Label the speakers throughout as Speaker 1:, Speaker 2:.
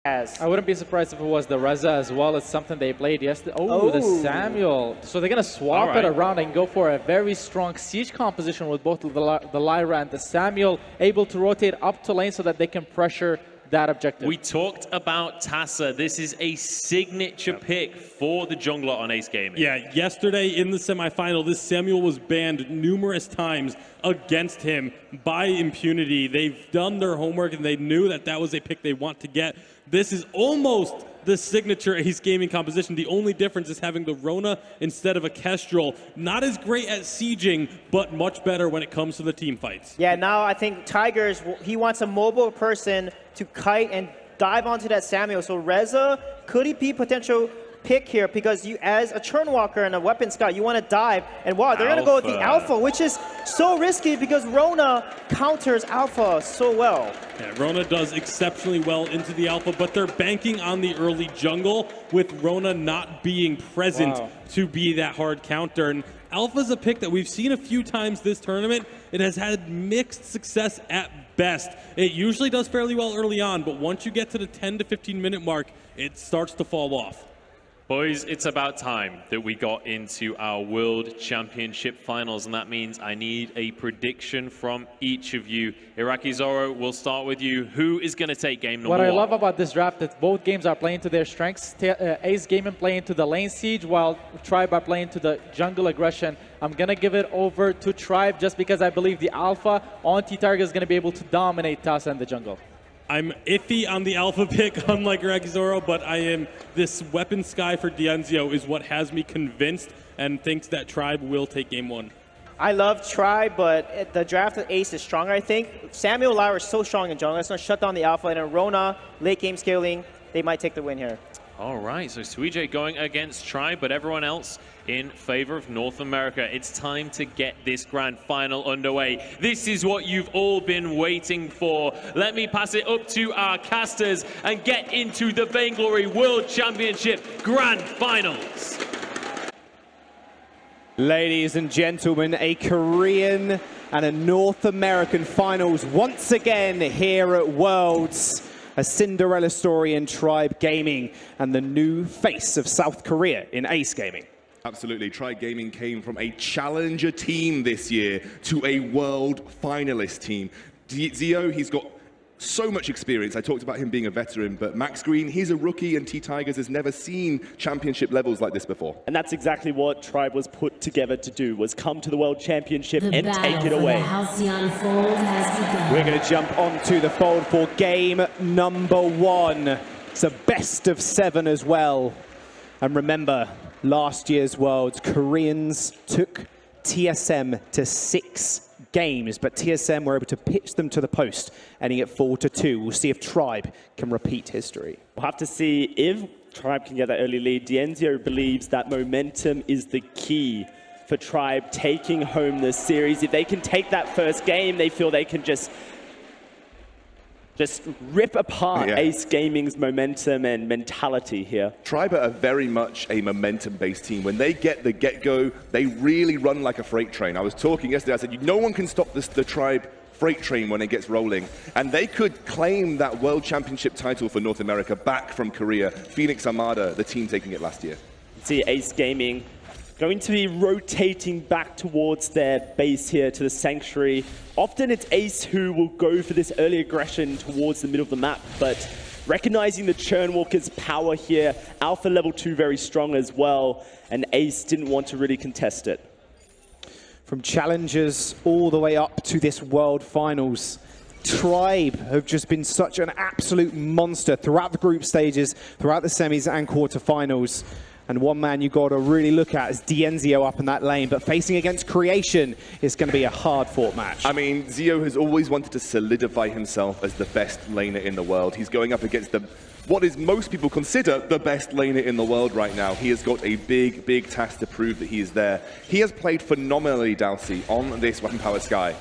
Speaker 1: I wouldn't be surprised if it was the Razer as well. It's something they played yesterday. Oh, the Samuel. So they're going to swap it around and go for a very strong siege composition with both the Lyra and the Samuel, able to rotate up to lane so that they can pressure that objective.
Speaker 2: We talked about Tassa. This is a signature pick for the jungler on Ace Gaming.
Speaker 3: Yeah, yesterday in the semifinal, this Samuel was banned numerous times against him by Impunity. They've done their homework and they knew that that was a pick they want to get. This is almost the signature Ace Gaming composition. The only difference is having the Rona instead of a Kestrel. Not as great at sieging, but much better when it comes to the team fights.
Speaker 4: Yeah, now I think Tigers, he wants a mobile person to kite and dive onto that Samuel. So Reza, could he be potential pick here? Because you, as a Churnwalker and a weapon scout, you want to dive. And wow, they're going to go with the Alpha, which is so risky because Rona counters Alpha so well.
Speaker 3: Yeah, Rona does exceptionally well into the Alpha, but they're banking on the early jungle with Rona not being present to be that hard counter. And Alpha's a pick that we've seen a few times this tournament. It has had mixed success at best. It usually does fairly well early on, but once you get to the 10 to 15 minute mark, it starts to fall off.
Speaker 2: Boys, it's about time that we got into our World Championship Finals, and that means I need a prediction from each of you. Iraqi Zoro, we'll start with you. Who is going to take game number one?
Speaker 1: What I love about this draft is both games are playing to their strengths. Ace Gaming playing to the lane siege, while Tribe are playing to the jungle aggression. I'm going to give it over to Tribe just because I believe the Alpha on T-Target is going to be able to dominate Tassa in the jungle.
Speaker 3: I'm iffy on the Alpha pick, unlike Iraqi Zoro, but I am this weapon sky for Dienzio is what has me convinced and thinks that Tribe will take game one.
Speaker 4: I love Tribe, but the draft of Ace is stronger, I think. Samuel Lyra is so strong in jungle. It's going to shut down the Alpha, and then Rona, late game scaling, they might take the win here.
Speaker 2: All right, so Suijay going against Tribe, but everyone else in favor of North America. It's time to get this grand final underway. This is what you've all been waiting for. Let me pass it up to our casters and get into the Vainglory World Championship Grand Finals.
Speaker 5: Ladies and gentlemen, a Korean and a North American finals once again here at Worlds. A Cinderella story in Tribe Gaming and the new face of South Korea in Ace Gaming.
Speaker 6: Absolutely. Tribe Gaming came from a challenger team this year to a world finalist team. Zio, he's got so much experience. I talked about him being a veteran, but Max Green, he's a rookie, and T-Tigers has never seen championship levels like this before.
Speaker 7: And that's exactly what Tribe was put together to do, was come to the World Championship and take it away.
Speaker 5: We're going to jump onto the fold for game number one. It's a best of 7 as well. And remember, last year's Worlds, Koreans took TSM to 6 games, but TSM were able to pitch them to the post, ending at 4-2. We'll see if Tribe can repeat history.
Speaker 7: We'll have to see if Tribe can get that early lead. Dienzio believes that momentum is the key for Tribe taking home this series. If they can take that first game, they feel they can just rip apart Ace Gaming's momentum and mentality here.
Speaker 6: Tribe are very much a momentum-based team. When they get the get-go, they really run like a freight train. I was talking yesterday, I said, no one can stop the Tribe freight train when it gets rolling. And they could claim that World Championship title for North America back from Korea. Phoenix Armada, the team taking it last year.
Speaker 7: See Ace Gaming going to be rotating back towards their base here to the Sanctuary. Often it's Ace who will go for this early aggression towards the middle of the map, but recognizing the Churnwalker's power here, Alpha level 2 very strong as well, and Ace didn't want to really contest it.
Speaker 5: From challengers all the way up to this World Finals, Tribe have just been such an absolute monster throughout the group stages, throughout the semis and quarterfinals. And one man you've got to really look at is Dienzio up in that lane, but facing against Creation is going to be a hard-fought match.
Speaker 6: I mean, Zio has always wanted to solidify himself as the best laner in the world. He's going up against what is most people consider the best laner in the world right now. He has got a big, big task to prove that he is there. He has played phenomenally, Dalsy, on this weapon-powered Sky.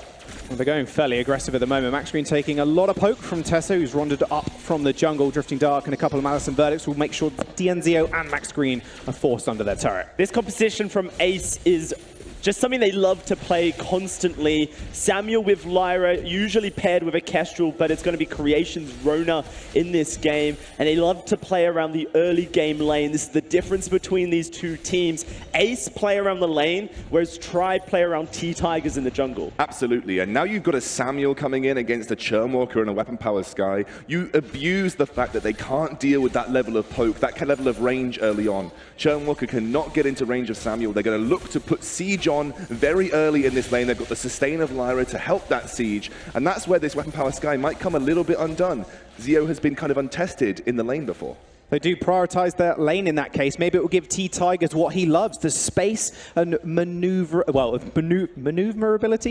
Speaker 5: Well, they're going fairly aggressive at the moment. Max Green taking a lot of poke from Tessa, who's rounded up from the jungle, drifting dark, and a couple of Malison verdicts will make sure Dienzio and Max Green are forced under their turret.
Speaker 7: This composition from Ace is just something they love to play constantly. Samuel with Lyra, usually paired with a Kestrel, but it's going to be Creation's Rona in this game. And they love to play around the early game lane. This is the difference between these two teams. Ace play around the lane, whereas Tribe play around T-Tigers in the jungle.
Speaker 6: Absolutely, and now you've got a Samuel coming in against a Churnwalker and a Weapon Power Sky. You abuse the fact that they can't deal with that level of poke, that level of range early on. Churnwalker cannot get into range of Samuel. They're going to look to put Siege on very early in this lane. They've got the sustain of Lyra to help that Siege, and that's where this Weapon Power Sky might come a little bit undone. Zio has been kind of untested in the lane before.
Speaker 5: They do prioritize their lane in that case. Maybe it will give T-Tigers what he loves, the space and maneuverability,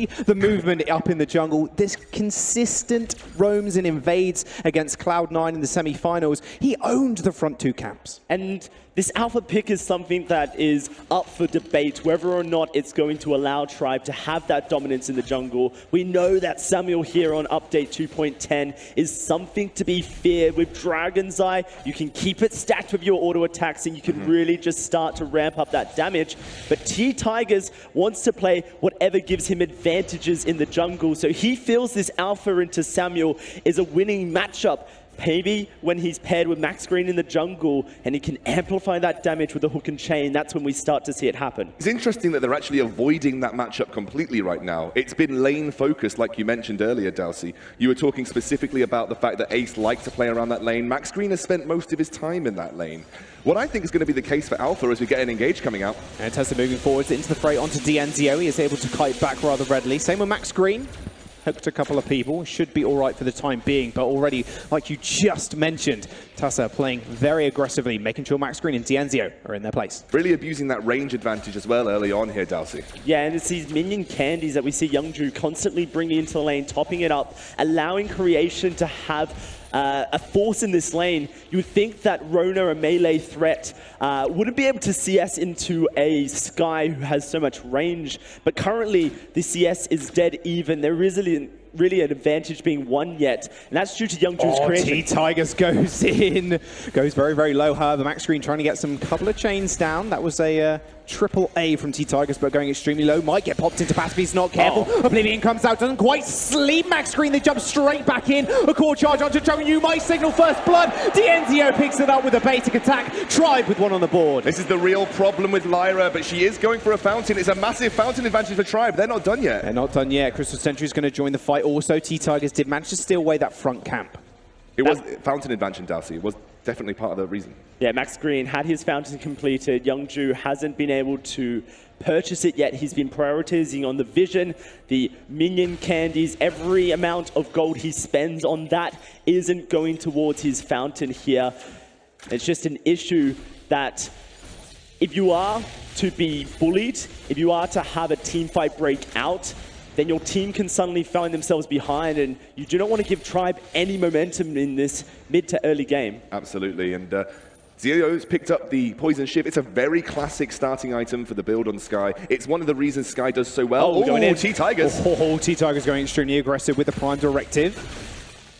Speaker 5: the movement up in the jungle. This consistent roams and invades against Cloud9 in the semi-finals. He owned the front two camps.
Speaker 7: And this alpha pick is something that is up for debate, whether or not it's going to allow Tribe to have that dominance in the jungle. We know that Samuel here on update 2.10 is something to be feared. With Dragon's Eye, you can keep it stacked with your auto attacks and you can really just start to ramp up that damage. But T-Tigers wants to play whatever gives him advantages in the jungle. So he feels this alpha into Samuel is a winning matchup. Maybe when he's paired with Max Green in the jungle and he can amplify that damage with the hook and chain, that's when we start to see it happen.
Speaker 6: It's interesting that they're actually avoiding that matchup completely right now. It's been lane focused, like you mentioned earlier, Dalsy. You were talking specifically about the fact that Ace liked to play around that lane. Max Green has spent most of his time in that lane. What I think is going to be the case for Alpha as we get an engage coming out.
Speaker 5: And Tessa moving forwards into the fray onto D'Anzio. He is able to kite back rather readily. Same with Max Green. Hooked a couple of people, should be all right for the time being, but already, like you just mentioned, Tassa playing very aggressively, making sure Max Green and D'Anzio are in their place.
Speaker 6: Really abusing that range advantage as well early on here, Dalsy.
Speaker 7: Yeah, and it's these minion candies that we see Youngju constantly bringing into the lane, topping it up, allowing Creation to have a force in this lane. You would think that Rona, a melee threat, wouldn't be able to CS into a Sky who has so much range, but currently the CS is dead even. There isn't really an advantage being won yet, and that's due to Youngju's creation.
Speaker 5: T-Tigers goes in, goes very, very low. However, Max Green trying to get some couple of chains down. That was a triple A from T-Tigers, but going extremely low. Might get popped into passive, he's not careful. Oblivion comes out, doesn't quite sleep. Max Green, they jump straight back in. A core charge onto Joe, you might signal first blood. D'Anzio picks it up with a basic attack. Tribe with one on the board.
Speaker 6: This is the real problem with Lyra, but she is going for a fountain. It's a massive fountain advantage for Tribe. They're not done yet.
Speaker 5: They're not done yet. Crystal Sentry is going to join the fight. Also, T-Tigers did manage to steal away that front camp.
Speaker 6: It was fountain advantage, Dalsy. It was definitely part of the reason.
Speaker 7: Yeah, Max Green had his fountain completed. Youngju hasn't been able to purchase it yet. He's been prioritizing on the vision, the minion candies. Every amount of gold he spends on that isn't going towards his fountain here. It's just an issue that if you are to be bullied, if you are to have a team fight break out, then your team can suddenly find themselves behind, and you do not want to give Tribe any momentum in this mid to early game.
Speaker 6: Absolutely, and Zio's picked up the Poison Shiv. It's a very classic starting item for the build on Sky. It's one of the reasons Sky does so well.
Speaker 7: Going in.
Speaker 6: T-Tigers.
Speaker 5: T-Tigers going extremely aggressive with the Prime Directive.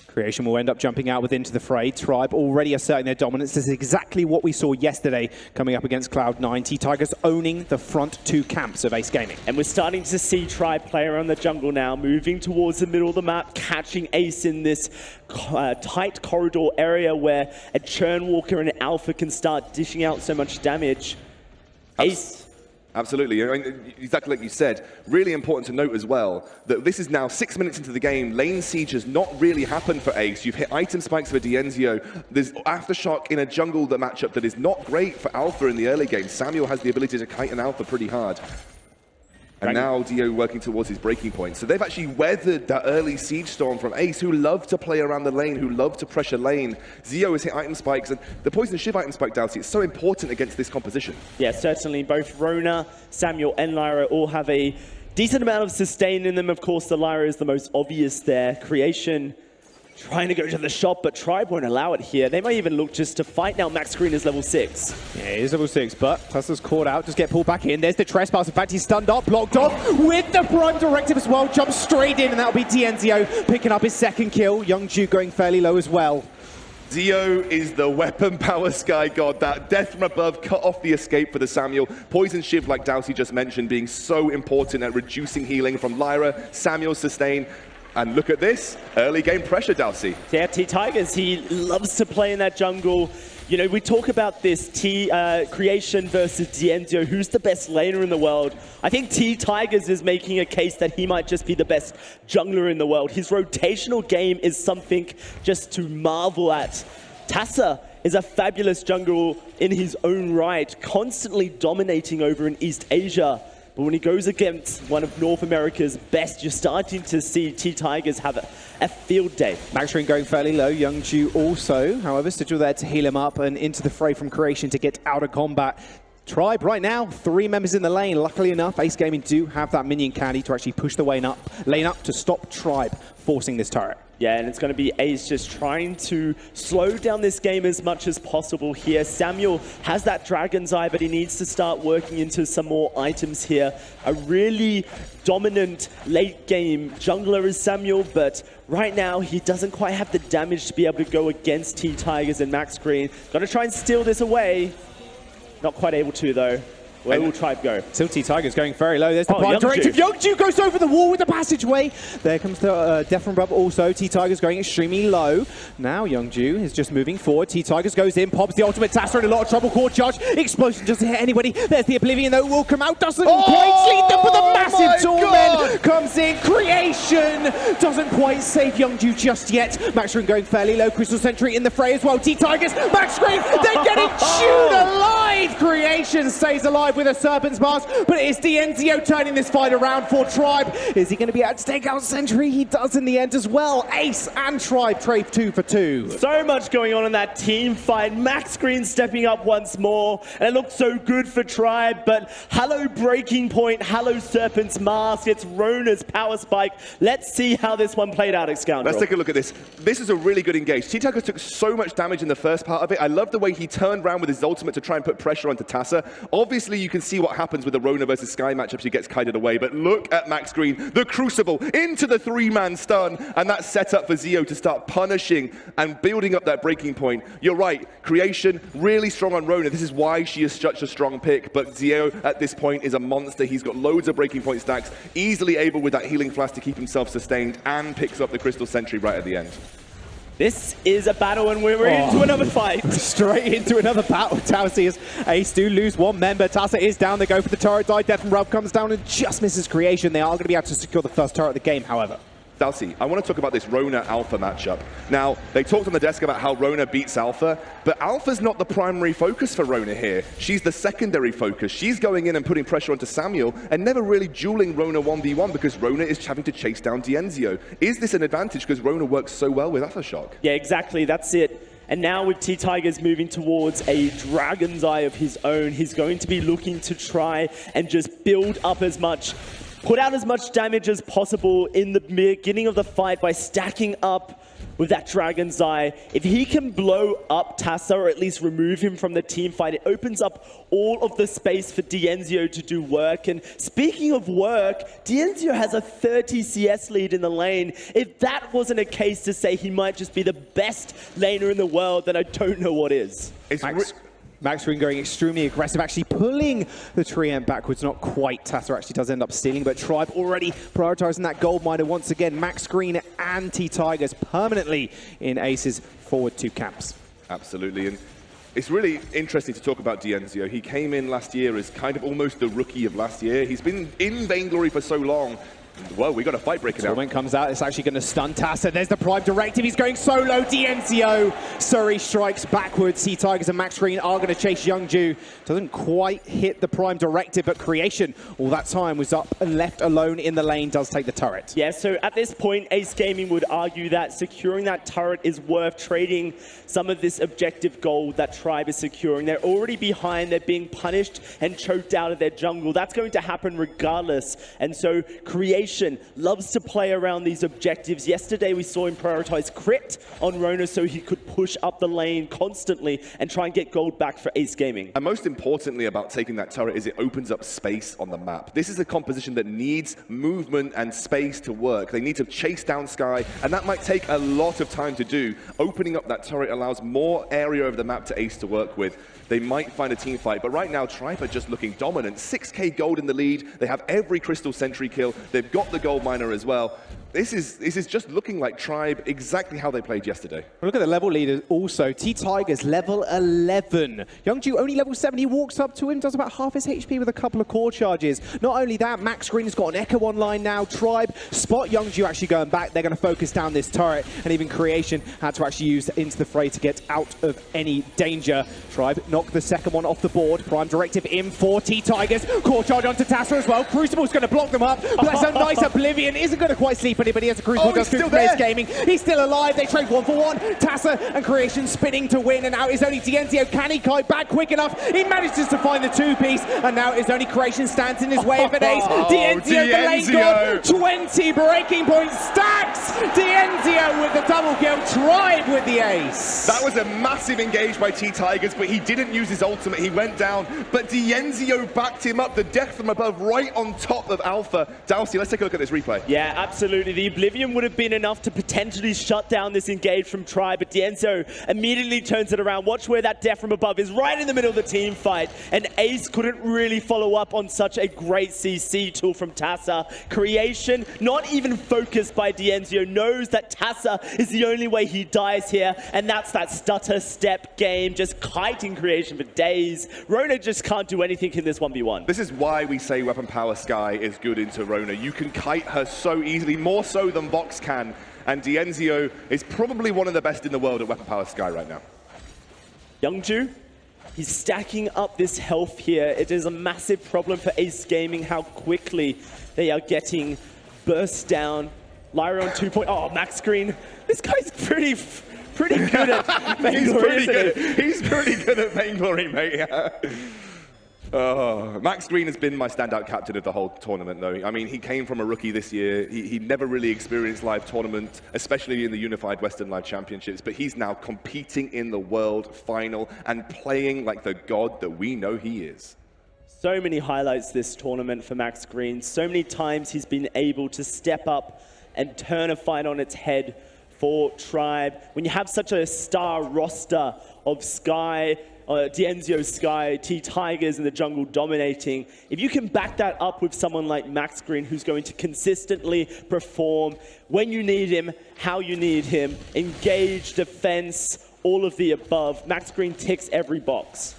Speaker 5: Creation will end up jumping out into the fray. Tribe already asserting their dominance. This is exactly what we saw yesterday coming up against Cloud9. T-Tigers owning the front two camps of Ace Gaming.
Speaker 7: And we're starting to see Tribe play around the jungle now, moving towards the middle of the map, catching Ace in this tight corridor area where a Churnwalker and an Alpha can start dishing out so much damage. Ace...
Speaker 6: Absolutely, I mean, exactly like you said, really important to note as well that this is now 6 minutes into the game. Lane siege has not really happened for Ace. You've hit item spikes for D'Anzio. There's Aftershock in a jungle matchup that is not great for Alpha in the early game. Samuel has the ability to kite an Alpha pretty hard. And now Dio working towards his breaking point. So they've actually weathered that early siege storm from Ace, who love to play around the lane, who love to pressure lane. Zio has hit item spikes, and the Poison Shiv item spike, Dalsy, it's so important against this composition.
Speaker 7: Yeah, certainly. Both Rona, Samuel, and Lyra all have a decent amount of sustain in them. Of course, the Lyra is the most obvious there. Creation trying to go to the shop, but Tribe won't allow it here. They might even look just to fight now. Max Green is level 6.
Speaker 5: Yeah, he is level 6, but Tesla's caught out. Just get pulled back in. There's the trespass. In fact, he's stunned up, blocked off with the Prime Directive as well. Jumps straight in, and that'll be D'Anzio picking up his second kill. Youngju going fairly low as well.
Speaker 6: Zio is the weapon power Sky God. That death from above cut off the escape for the Samuel. Poison Shiv, like Dowsey just mentioned, being so important at reducing healing from Lyra. Samuel sustain. And look at this, early game pressure, Dowsey.
Speaker 7: Yeah, T-Tigers, he loves to play in that jungle. You know, we talk about this Creation versus Dienzio, who's the best laner in the world. I think T-Tigers is making a case that he might just be the best jungler in the world. His rotational game is something just to marvel at. Tassa is a fabulous jungle in his own right, constantly dominating over in East Asia. But when he goes against one of North America's best, you're starting to see T-Tigers have a field day.
Speaker 5: Maxgreen going fairly low. Youngju also, however, Sigil there to heal him up and into the fray from Creation to get out of combat. Tribe right now, 3 members in the lane. Luckily enough, Ace Gaming do have that minion candy to actually push the lane up to stop Tribe forcing this turret.
Speaker 7: Yeah, and it's going to be Ace just trying to slow down this game as much as possible here. Samuel has that Dragon's Eye, but he needs to start working into some more items here. A really dominant late game jungler is Samuel, but right now he doesn't quite have the damage to be able to go against T-Tigers and Maxgreen. Got to try and steal this away. Not quite able to, though. Where will Tribe go?
Speaker 5: Still T-Tigers going very low. There's the prime directive. Youngju goes over the wall with the passageway. There comes the Death from Above also. T-Tigers going extremely low. Now Youngju is just moving forward. T-Tigers goes in, pops the ultimate. Tassa in a lot of trouble. Core charge. Explosion doesn't hit anybody. There's the Oblivion though. Will come out. Doesn't quite sleep them, but the massive torment comes in. Creation doesn't quite save Youngju just yet. Maxgreen going fairly low. Crystal Sentry in the fray as well. T-Tigers, Maxgreen, they're getting chewed alive. Creation stays alive with a Serpent's Mask, but it is Dienzio turning this fight around for Tribe. Is he going to be able to take out Sentry? He does in the end as well. Ace and Tribe trade 2 for 2.
Speaker 7: So much going on in that team fight. Maxgreen stepping up once more, and it looks so good for Tribe, but hello Breaking Point, hello Serpent's Mask, it's Rona's Power Spike. Let's see how this one played out, Excoundrel.
Speaker 6: Let's take a look at this. This is a really good engage. T-Tigers took so much damage in the first part of it. I love the way he turned around with his ultimate to try and put pressure onto Tassa. Obviously, you can see what happens with the Rona versus Sky matchup. He gets kited away, but look at Maxgreen, the Crucible, into the 3-man stun, and that's set up for Zio to start punishing and building up that breaking point. You're right, Creation, really strong on Rona. This is why she is such a strong pick, but Zio at this point is a monster. He's got loads of breaking point stacks, easily able with that healing flask to keep himself sustained, and picks up the Crystal Sentry right at the end.
Speaker 7: This is a battle, and we're into another fight.
Speaker 5: Straight into another battle. Towsy as Ace do lose one member. Tassa is down. They go for the turret die. Death from Rub comes down and just misses Creation. They are going to be able to secure the first turret of the game, however.
Speaker 6: Dowsey, I want to talk about this Rona Alpha matchup. Now, they talked on the desk about how Rona beats Alpha, but Alpha's not the primary focus for Rona here. She's the secondary focus. She's going in and putting pressure onto Samuel and never really dueling Rona 1v1 because Rona is having to chase down Dienzio. Is this an advantage because Rona works so well with Aftershock?
Speaker 7: Yeah, exactly. That's it. And now with T-Tigers moving towards a Dragon's Eye of his own, he's going to be looking to try and just build up as much, put out as much damage as possible in the beginning of the fight by stacking up with that Dragon's Eye. If he can blow up Tassa or at least remove him from the team fight, it opens up all of the space for Dienzio to do work. And speaking of work, Dienzio has a 30 CS lead in the lane. If that wasn't a case to say he might just be the best laner in the world, then I don't know what is.
Speaker 5: Maxgreen going extremely aggressive, actually pulling the Treant backwards. Not quite. Tassa actually does end up stealing, but Tribe already prioritizing that gold miner once again. Maxgreen and T-Tigers permanently in Ace's forward 2 camps.
Speaker 6: Absolutely. And it's really interesting to talk about Dienzio. He came in last year as kind of almost the rookie of last year. He's been in Vainglory for so long. Well, we got a fight breaking out.
Speaker 5: Torment comes out. It's actually going to stun Tassa. There's the Prime Directive. He's going solo. Dienzio. Surrey strikes backwards. T-Tigers and Maxgreen are going to chase Youngju. Doesn't quite hit the Prime Directive, but Creation all that time was up and left alone in the lane. Does take the turret.
Speaker 7: Yeah, so at this point, Ace Gaming would argue that securing that turret is worth trading some of this objective gold that Tribe is securing. They're already behind. They're being punished and choked out of their jungle. That's going to happen regardless. And so Creation Creation loves to play around these objectives. Yesterday, we saw him prioritize crit on Rona so he could push up the lane constantly and try and get gold back for Ace Gaming.
Speaker 6: And most importantly about taking that turret is it opens up space on the map. This is a composition that needs movement and space to work. They need to chase down Sky, and that might take a lot of time to do. Opening up that turret allows more area of the map to Ace to work with. They might find a team fight, but right now, Tribe are just looking dominant. 6k gold in the lead. They have every Crystal Sentry kill. They've got the gold miner as well. This is just looking like Tribe exactly how they played yesterday.
Speaker 5: Look at the level leader also. T-Tigers, level 11. Youngju only level 7. He walks up to him, does about half his HP with a couple of core charges. Not only that, Max Green has got an Echo online now. Tribe spot Youngju actually going back. They're going to focus down this turret, and even Creation had to actually use into the fray to get out of any danger. Tribe knocked the second one off the board. Prime directive in for T-Tigers. Core charge onto Tassa as well. Crucible's going to block them up. Bless a nice Oblivion. Isn't going to quite sleep anybody. He has a Crucible. Does good for Ace Gaming. He's still alive. They trade 1-for-1. Tassa and Creation spinning to win, and now it's only Dienzio. Can he kite back quick enough? He manages to find the two-piece, and now it's only Creation stands in his way of an ace. Dienzio, the lane god. 20 breaking point stacks. Dienzio with the double kill. Tribe with the ace.
Speaker 6: That was a massive engage by T-Tigers, but he didn't use his ultimate. He went down, but Dienzio backed him up. The death from above right on top of Alpha. Dowsey, let's take a look at this replay.
Speaker 7: Yeah, absolutely. The Oblivion would have been enough to potentially shut down this engage from Tribe, but Dienzio immediately turns it around. Watch where that death from above is, right in the middle of the team fight, and Ace couldn't really follow up on such a great CC tool from Tassa. Creation, not even focused by Dienzio, knows that Tassa is the only way he dies here, and that's that stutter step game, just kiting Creation for days. Rona just can't do anything in this 1v1.
Speaker 6: This is why we say Weapon Power Sky is good into Rona. You can kite her so easily, more so than Vox can, and Dienzio is probably one of the best in the world at Weapon Power Sky right now.
Speaker 7: Youngju, he's stacking up this health here. It is a massive problem for Ace Gaming how quickly they are getting burst down. Lyra on 2 point. Oh, Max Green. This guy's pretty good at Vainglory.
Speaker 6: He's pretty good at Vainglory, mate. Max Green has been my standout captain of the whole tournament, though. I mean, he came from a rookie this year. He never really experienced live tournament, especially in the Unified Western Live Championships, but he's now competing in the World Final and playing like the god that we know he is.
Speaker 7: So many highlights this tournament for Max Green. So many times he's been able to step up and turn a fight on its head for Tribe. When you have such a star roster of Sky, Dienzio, Sky, T-Tigers in the jungle dominating, if you can back that up with someone like Max Green, who's going to consistently perform when you need him, how you need him, engage, defense, all of the above, Max Green ticks every box.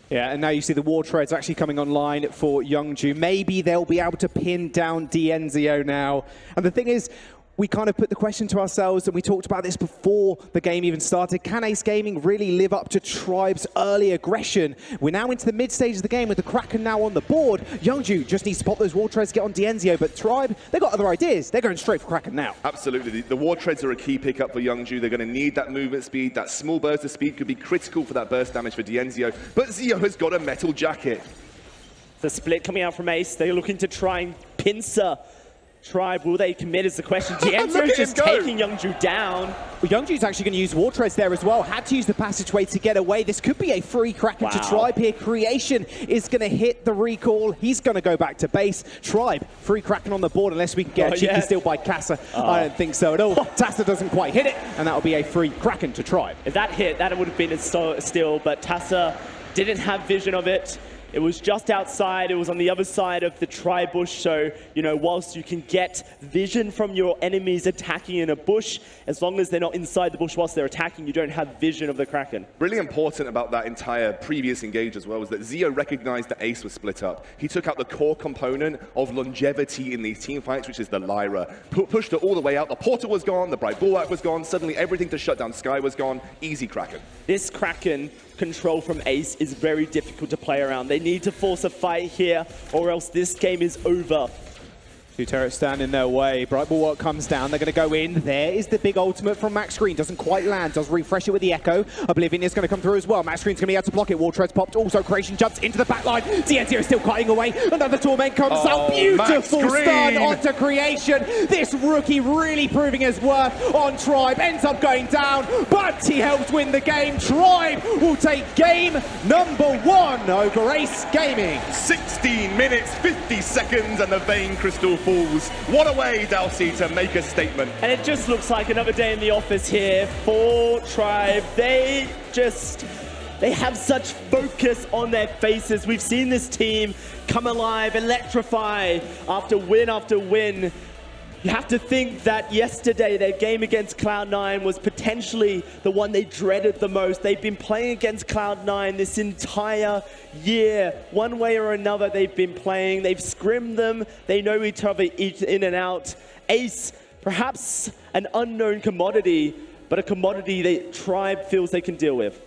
Speaker 5: Yeah, and now you see the War Treads actually coming online for Youngju. Maybe they'll be able to pin down Dienzio now. And the thing is, we kind of put the question to ourselves, and we talked about this before the game even started. Can Ace Gaming really live up to Tribe's early aggression? We're now into the mid stage of the game with the Kraken now on the board. Youngju just needs to pop those War Treads, get on Dienzio, but Tribe, they've got other ideas. They're going straight for Kraken now.
Speaker 6: Absolutely. The War Treads are a key pickup for Youngju. They're going to need that movement speed. That small burst of speed could be critical for that burst damage for Dienzio, but Zio has got a metal jacket.
Speaker 7: The split coming out from Ace. They're looking to try and pincer Tribe. Will they commit is the question. Dienzio's just taking Youngju down.
Speaker 5: Well, Youngju's actually going to use War Treads there as well. Had to use the passageway to get away. This could be a free Kraken to Tribe here. Creation is going to hit the recall. He's going to go back to base. Tribe, free Kraken on the board unless we can get a cheeky steal by Kassa. I don't think so at all. Tassa doesn't quite hit it, and that'll be a free Kraken to Tribe.
Speaker 7: If that hit, that would have been a steal, but Tassa didn't have vision of it. It was just outside, it was on the other side of the tri-bush, so, you know, whilst you can get vision from your enemies attacking in a bush, as long as they're not inside the bush whilst they're attacking, you don't have vision of the Kraken.
Speaker 6: Really important about that entire previous engage as well was that Zio recognized that Ace was split up. He took out the core component of longevity in these team fights, which is the Lyra. Pushed it all the way out, the portal was gone, the Bright Bulwark was gone, suddenly everything to shut down Sky was gone, easy Kraken.
Speaker 7: This Kraken control from Ace is very difficult to play around. They need to force a fight here, or else this game is over.
Speaker 5: Two turrets stand in their way. Bright Bulwark comes down. They're going to go in. There is the big ultimate from Max Green. Doesn't quite land. Does refresh it with the Echo. Oblivion is going to come through as well. Max Green's going to be able to block it. Wall Treads popped. Also, Creation jumps into the back line. DNZero is still cutting away. Another Torment comes out. Beautiful stun onto Creation. This rookie really proving his worth on Tribe. Ends up going down, but he helped win the game. Tribe will take game number 1 over Ace Gaming.
Speaker 6: 16 minutes, 50 seconds, and the Vain Crystal falls. What a way, Dalsy, to make a statement.
Speaker 7: And it just looks like another day in the office here for Tribe. They have such focus on their faces. We've seen this team come alive, electrify after win after win. You have to think that yesterday their game against Cloud9 was potentially the one they dreaded the most. They've been playing against Cloud9 this entire year. One way or another they've been playing. They've scrimmed them. They know each other in and out. Ace, perhaps an unknown commodity, but a commodity that Tribe feels they can deal with.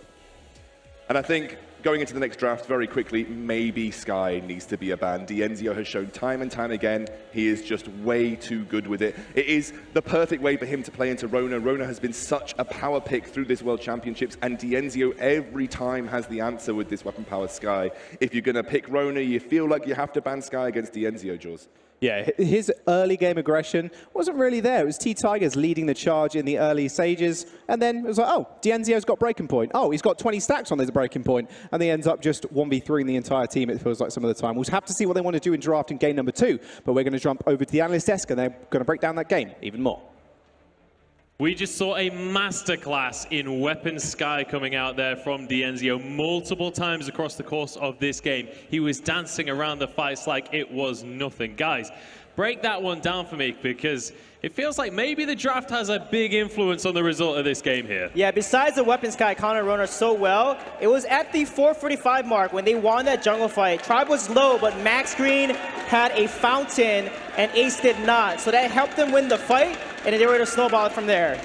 Speaker 6: And I think going into the next draft very quickly, maybe Sky needs to be a ban. DNZero has shown time and time again he is just way too good with it. It is the perfect way for him to play into Rona. Rona has been such a power pick through this World Championships, and DNZero every time has the answer with this weapon power Sky. If you're going to pick Rona, you feel like you have to ban Sky against DNZero, Jaws.
Speaker 5: Yeah, his early game aggression wasn't really there. It was T-Tigers leading the charge in the early stages, and then it was like, oh, DNZero's got breaking point. Oh, he's got 20 stacks on his breaking point, and he ends up just 1v3ing the entire team, it feels like some of the time. We'll have to see what they want to do in draft in game number 2, but we're going to jump over to the analyst desk, and they're going to break down that game even more.
Speaker 2: We just saw a masterclass in Weapon Sky coming out there from DNZero multiple times across the course of this game. He was dancing around the fights like it was nothing. Guys, break that one down for me, because it feels like maybe the draft has a big influence on the result of this game here.
Speaker 4: Yeah, besides the Weapon Sky counter Rona so well, it was at the 4:45 mark when they won that jungle fight. Tribe was low, but Max Green had a fountain and Ace did not. So that helped them win the fight, and they were able to snowball it from there.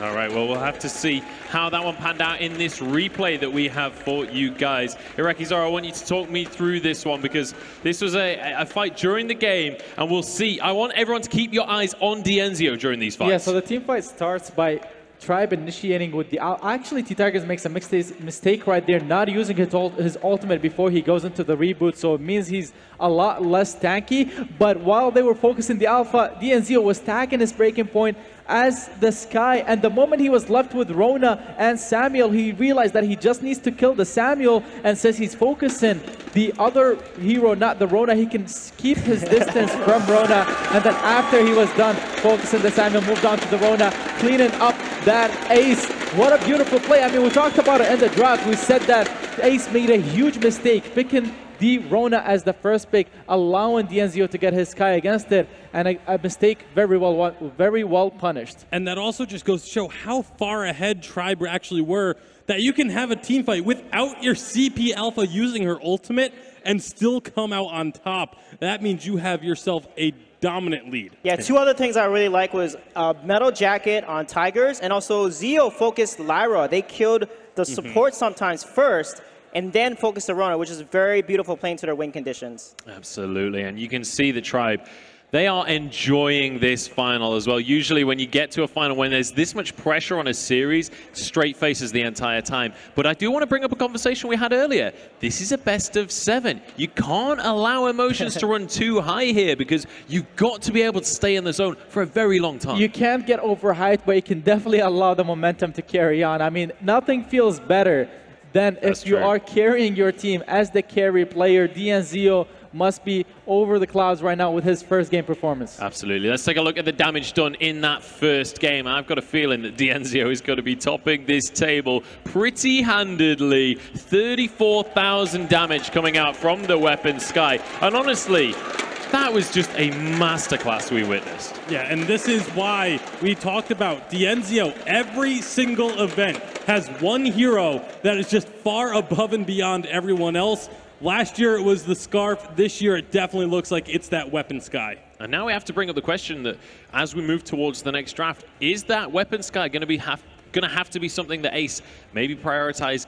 Speaker 2: All right, well, we'll have to see how that one panned out in this replay that we have for you guys. Irakizaro, I want you to talk me through this one, because this was a fight during the game, and we'll see. I want everyone to keep your eyes on DNZero during these fights.
Speaker 1: Yeah, so the team fight starts by Tribe initiating with the... Actually, T-Tigers makes a mistake right there, not using his ultimate before he goes into the reboot, so it means he's a lot less tanky. But while they were focusing the alpha, DNZero was tagging his breaking point as the Sky, and the moment he was left with Rona and Samuel, he realized that he just needs to kill the Samuel, and since he's focusing the other hero, not the Rona, he can keep his distance from Rona, and then after he was done focusing the Samuel, moved on to the Rona, cleaning up that Ace. What a beautiful play. I mean, we talked about it in the draft. We said that Ace made a huge mistake picking the Rona as the first pick, allowing DNZero to get his Sky against it, and a mistake very well punished.
Speaker 3: And that also just goes to show how far ahead Tribe actually were, that you can have a team fight without your CP Alpha using her ultimate and still come out on top. That means you have yourself a dominant lead.
Speaker 4: Yeah, two other things I really like was Metal Jacket on Tigers, and also Zeo focused Lyra. They killed the support sometimes first, and then focus the Rona, which is very beautiful playing to their win conditions.
Speaker 2: Absolutely, and you can see the Tribe, they are enjoying this final as well. Usually when you get to a final, when there's this much pressure on a series, straight faces the entire time. But I do want to bring up a conversation we had earlier. This is a best of 7. You can't allow emotions to run too high here, because you've got to be able to stay in the zone for a very long time.
Speaker 1: You can't get overhyped, but you can definitely allow the momentum to carry on. I mean, nothing feels better than if you are carrying your team as the carry player. DNZero must be over the clouds right now with his first game performance.
Speaker 2: Absolutely. Let's take a look at the damage done in that first game. I've got a feeling that DNZero is going to be topping this table pretty handedly. 34,000 damage coming out from the Weapon Sky. And honestly, that was just a masterclass we witnessed.
Speaker 3: Yeah, and this is why we talked about DNZero. Every single event has one hero that is just far above and beyond everyone else. Last year it was the Scarf. This year it definitely looks like it's that Weapon Sky.
Speaker 2: And now we have to bring up the question that as we move towards the next draft, is that Weapon Sky going to have to be something that Ace maybe prioritize?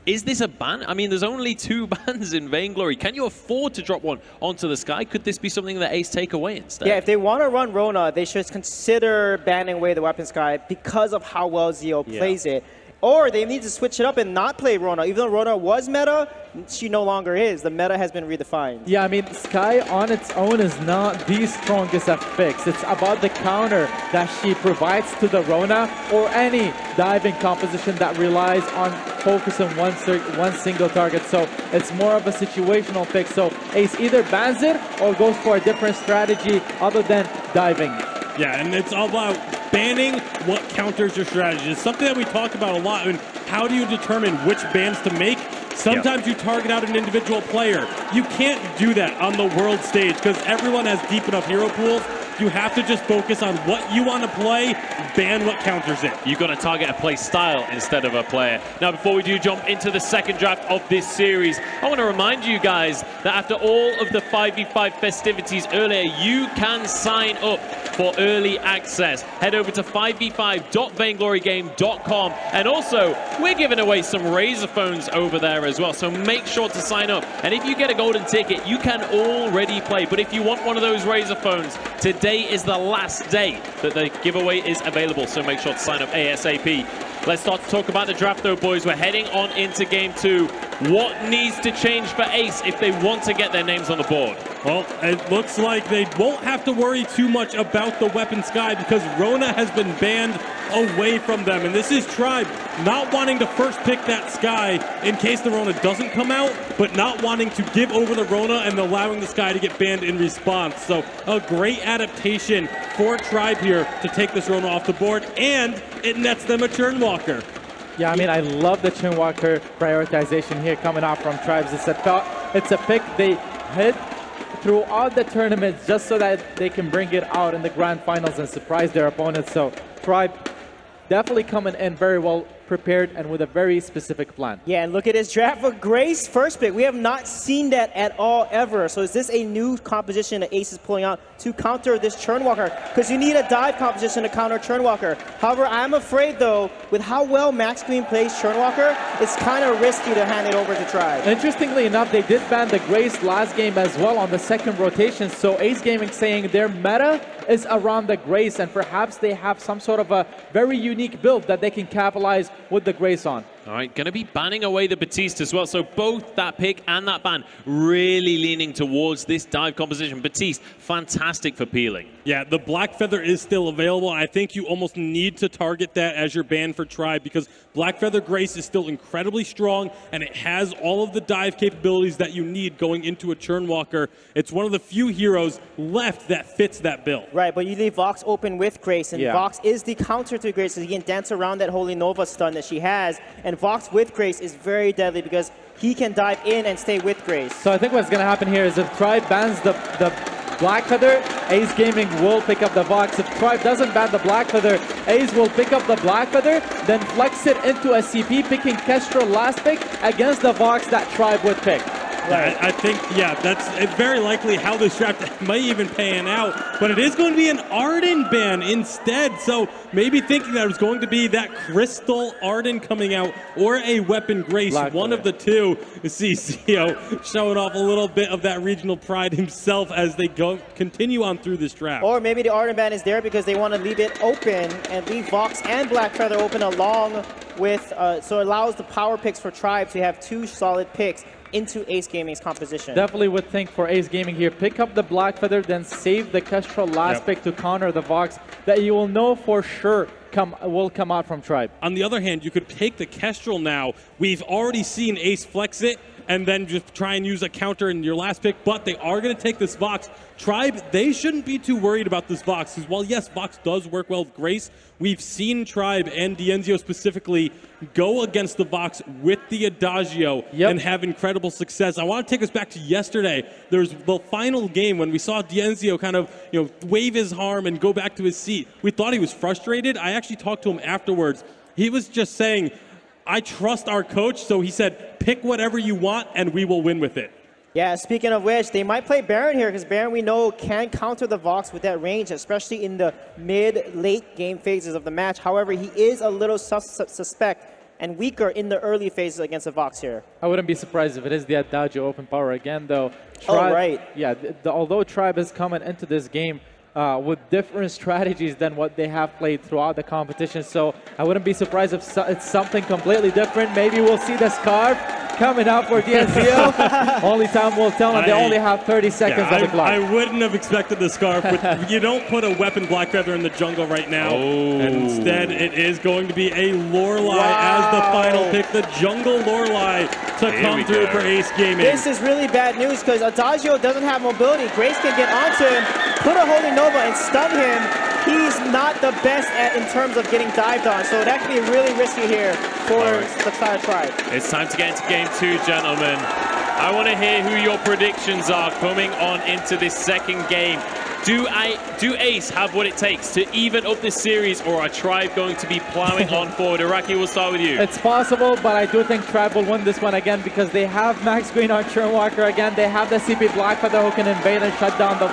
Speaker 2: Is this a ban? I mean, there's only 2 bans in Vainglory. Can you afford to drop one onto the Sky? Could this be something that Ace take away instead?
Speaker 4: Yeah, if they want to run Rona, they should consider banning away the Weapon Sky because of how well Zeo plays it. Or they need to switch it up and not play Rona. Even though Rona was meta, she no longer is. The meta has been redefined.
Speaker 1: Yeah, I mean, Sky on its own is not the strongest of picks. It's about the counter that she provides to the Rona or any diving composition that relies on focusing one single target. So it's more of a situational pick. So Ace either bans it or goes for a different strategy other than diving.
Speaker 3: Yeah, and it's all about banning what counters your strategy. It's something that we talk about a lot. I mean, how do you determine which bans to make? Sometimes you target out an individual player. You can't do that on the world stage because everyone has deep enough hero pools. You have to just focus on what you want to play, ban what counters it.
Speaker 2: You've got to target a play style instead of a player. Now, before we do jump into the second draft of this series, I want to remind you guys that after all of the 5v5 festivities earlier, you can sign up for early access. Head over to 5v5.vainglorygame.com. And also, we're giving away some Razer phones over there as well, so make sure to sign up. And if you get a golden ticket, you can already play. But if you want one of those Razer phones, today is the last day that the giveaway is available, so make sure to sign up ASAP. Let's start to talk about the draft though, boys. We're heading on into game 2. What needs to change for Ace if they want to get their names on the board?
Speaker 3: Well, it looks like they won't have to worry too much about the Weapon Sky because Rona has been banned away from them. And this is Tribe not wanting to first pick that Sky in case the Rona doesn't come out, but not wanting to give over the Rona and allowing the Sky to get banned in response. So a great adaptation for Tribe here to take this Rona off the board, and it nets them a Churnwalker.
Speaker 1: Yeah, I mean, I love the Churnwalker prioritization here coming out from Tribes. It's a pick they hit throughout the tournament just so that they can bring it out in the grand finals and surprise their opponents. So Tribe definitely coming in very well prepared and with a very specific plan.
Speaker 4: Yeah, and look at his draft for Grace first pick. We have not seen that at all ever. So is this a new composition that Ace is pulling out to counter this Churnwalker? Because you need a dive composition to counter Churnwalker. However, I'm afraid though, with how well Max Green plays Churnwalker, it's kind of risky to hand it over to Tribe.
Speaker 1: Interestingly enough, they did ban the Grace last game as well on the second rotation. So Ace Gaming saying their meta is around the Grace, and perhaps they have some sort of a very unique build that they can capitalize with the Grace on.
Speaker 2: All right, going to be banning away the Batiste as well. So both that pick and that ban really leaning towards this dive composition. Batiste, fantastic for peeling.
Speaker 3: Yeah, the Black Feather is still available. I think you almost need to target that as your ban for Tribe because Black Feather Grace is still incredibly strong and it has all of the dive capabilities that you need going into a Churnwalker. It's one of the few heroes left that fits that build.
Speaker 4: Right, but you leave Vox open with Grace, and Vox is the counter to Grace, so he can dance around that Holy Nova stun that she has, and Vox with Grace is very deadly because he can dive in and stay with Grace.
Speaker 1: So I think what's going to happen here is if Tribe bans the Black Feather, Ace Gaming will pick up the Vox. If Tribe doesn't ban the Black Feather, Ace will pick up the Black Feather, then flex it into a CP, picking Kestrel last pick against the Vox that Tribe would pick.
Speaker 3: Right. I think, yeah, that's very likely how this draft might even pan out. But it is going to be an Arden ban instead. So maybe thinking that it was going to be that Crystal Arden coming out or a Weapon Grace, one of the two. You see Zeo showing off a little bit of that regional pride himself as they continue on through this draft.
Speaker 4: Or maybe the Arden ban is there because they want to leave it open and leave Vox and Black Feather open along with, so it allows the power picks for Tribe to have 2 solid picks into Ace Gaming's composition.
Speaker 1: Definitely would think for Ace Gaming here, pick up the Black Feather, then save the Kestrel last pick to counter the Vox that you will know for sure will come out from Tribe.
Speaker 3: On the other hand, you could take the Kestrel now. We've already seen Ace flex it and then just try and use a counter in your last pick, but they are going to take this Vox. Tribe, they shouldn't be too worried about this Vox, because while yes, Vox does work well with Grace, we've seen Tribe and Dienzio specifically go against the Vox with the Adagio and have incredible success. I want to take us back to yesterday. There's the final game when we saw Dienzio kind of wave his arm and go back to his seat. We thought he was frustrated. I actually talked to him afterwards. He was just saying, I trust our coach, so he said, pick whatever you want and we will win with it.
Speaker 4: Yeah, speaking of which, they might play Baron here because Baron, we know, can counter the Vox with that range, especially in the mid-late game phases of the match. However, he is a little suspect and weaker in the early phases against the Vox here.
Speaker 1: I wouldn't be surprised if it is the Adagio open power again, though.
Speaker 4: Tribe, right.
Speaker 1: Yeah, although Tribe is coming into this game with different strategies than what they have played throughout the competition, so I wouldn't be surprised if it's something completely different. Maybe we'll see the Scarf coming up for DNZO. Only time will tell, and they only have 30 seconds on the clock.
Speaker 3: I wouldn't have expected the Scarf, but you don't put a weapon Black Feather in the jungle right now. And instead, it is going to be a Lorelei as the final pick, the jungle Lorelei to come through for Ace Gaming.
Speaker 4: This is really bad news because Adagio doesn't have mobility. Grace can get onto him, put a Holy Nova, and stun him. He's not the best in terms of getting dived on, so that could be really risky here for the Fire Tribe.
Speaker 2: It's time to get into game 2, gentlemen. I want to hear who your predictions are coming on into this second game. Do Ace have what it takes to even up this series, or are Tribe going to be plowing on forward? Iraqi, we'll start with you.
Speaker 1: It's possible, but I do think Tribe will win this one again because they have Max Green on Churnwalker again. They have the CP Black Feather who can invade and shut down the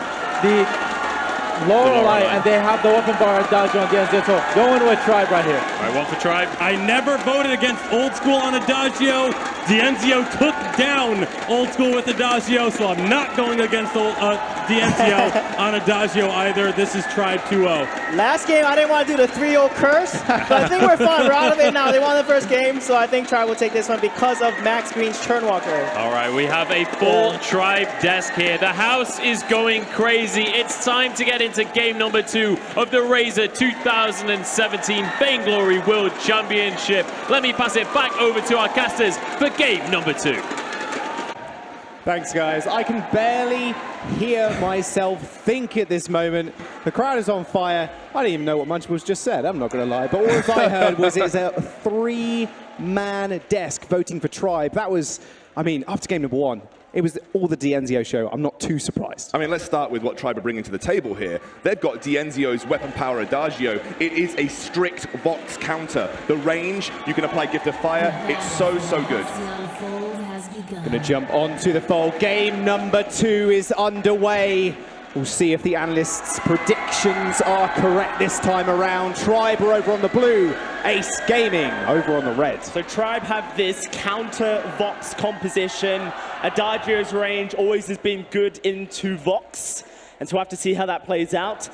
Speaker 1: Lorelei, and they have the weapon bar Adagio on DNZO. So going with Tribe right here.
Speaker 2: All right, one for Tribe.
Speaker 3: I never voted against Old School on Adagio. DNZO took down Old School with Adagio, so I'm not going against DNZO on Adagio either. This is Tribe 2-0.
Speaker 4: Last game, I didn't want to do the 3-0 curse, but I think we're fine. We're out of it now. They won the first game, so I think Tribe will take this one because of Max Green's Churnwalker.
Speaker 2: All right, we have a full Tribe desk here. The house is going crazy. It's time to get into game number 2 of the Razer 2017 Vainglory World Championship. Let me pass it back over to our casters for game number 2.
Speaker 5: Thanks, guys. I can barely hear myself think at this moment. The crowd is on fire. I didn't even know what Munchables just said, I'm not going to lie. But all I heard was it's a 3-man desk voting for Tribe. That was, I mean, after game number 1, it was all the DNZO show. I'm not too surprised.
Speaker 6: I mean, let's start with what Tribe are bringing to the table here. They've got DNZO's weapon power Adagio. It is a strict Vox counter. The range, you can apply Gift of Fire. It's so, so good.
Speaker 5: Going to jump on to the fold. Game number 2 is underway. We'll see if the analysts' predictions are correct this time around. Tribe are over on the blue. Ace Gaming over on the red.
Speaker 7: So Tribe have this counter Vox composition. Adagio's range always has been good into Vox, and so we'll have to see how that plays out.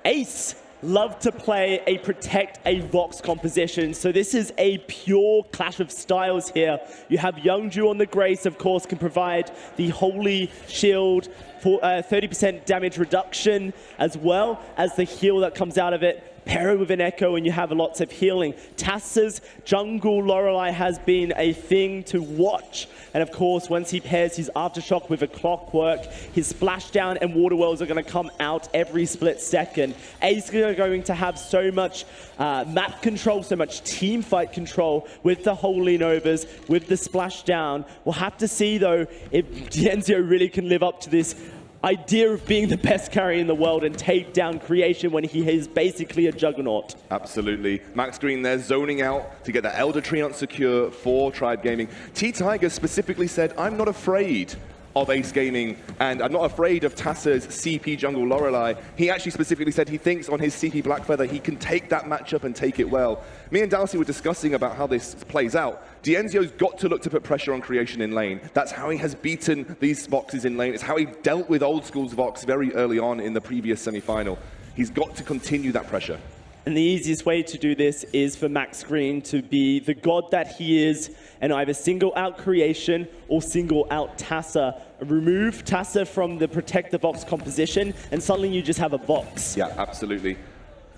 Speaker 7: Ace love to play a protect a Vox composition, so this is a pure clash of styles here. You have Youngju on the Grace, of course, can provide the Holy Shield for 30% damage reduction, as well as the heal that comes out of it. Pair it with an Echo and you have lots of healing. Tassa's jungle Lorelei has been a thing to watch. And of course, once he pairs his Aftershock with a Clockwork, his Splashdown and Water Wells are going to come out every split second. Ace is going to have so much map control, so much team fight control with the Holy Novas, with the Splashdown. We'll have to see, though, if DNZO really can live up to this idea of being the best carry in the world and take down Creation when he is basically a juggernaut.
Speaker 6: Absolutely. Max Green there zoning out to get the Elder Treant secure for Tribe Gaming. T-Tiger specifically said, I'm not afraid of Ace Gaming, and I'm not afraid of Tassa's CP jungle Lorelei. He actually specifically said he thinks on his CP Blackfeather he can take that matchup and take it well. Me and Dalsey were discussing about how this plays out. DNZO's got to look to put pressure on Creation in lane. That's how he has beaten these Voxes in lane. It's how he dealt with Old School's Vox very early on in the previous semi-final. He's got to continue that pressure.
Speaker 7: And the easiest way to do this is for Max Green to be the god that he is and either single out Creation or single out Tassa. Remove Tassa from the Protect the Vox composition and suddenly you just have a Vox.
Speaker 6: Yeah, absolutely.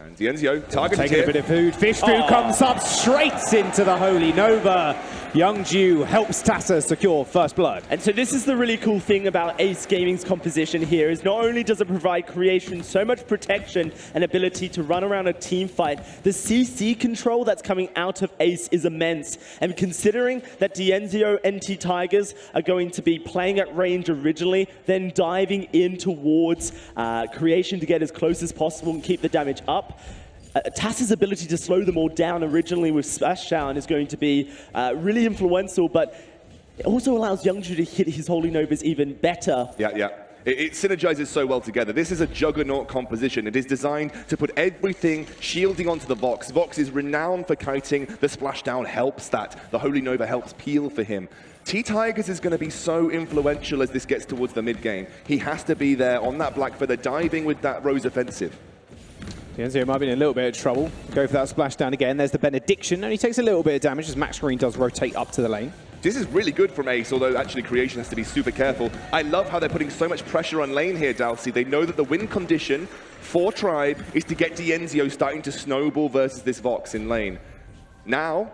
Speaker 6: And DNZO targeted
Speaker 5: taking a bit of food. Fish food comes up straight into the Holy Nova. Youngju helps Tassa secure first blood.
Speaker 7: And so this is the really cool thing about Ace Gaming's composition here, is not only does it provide Creation so much protection and ability to run around a team fight, the CC control that's coming out of Ace is immense. And considering that DNZO and T-Tigers are going to be playing at range originally, then diving in towards Creation to get as close as possible and keep the damage up, Tassa's ability to slow them all down originally with Splashdown is going to be really influential, but it also allows Youngju to hit his Holy Novas even better.
Speaker 6: Yeah. It synergizes so well together. This is a juggernaut composition. It is designed to put everything shielding onto the Vox. Vox is renowned for kiting. The splashdown helps that. The Holy Nova helps peel for him. T-Tigers is going to be so influential as this gets towards the mid-game. He has to be there on that Black Feather, diving with that Rose offensive.
Speaker 5: Dienzio might be in a little bit of trouble. Go for that splashdown again. There's the benediction. Only takes a little bit of damage as Max Green does rotate up to the lane.
Speaker 6: This is really good from Ace, although actually Creation has to be super careful. I love how they're putting so much pressure on lane here, Dalsy. They know that the win condition for Tribe is to get Dienzio starting to snowball versus this Vox in lane. Now,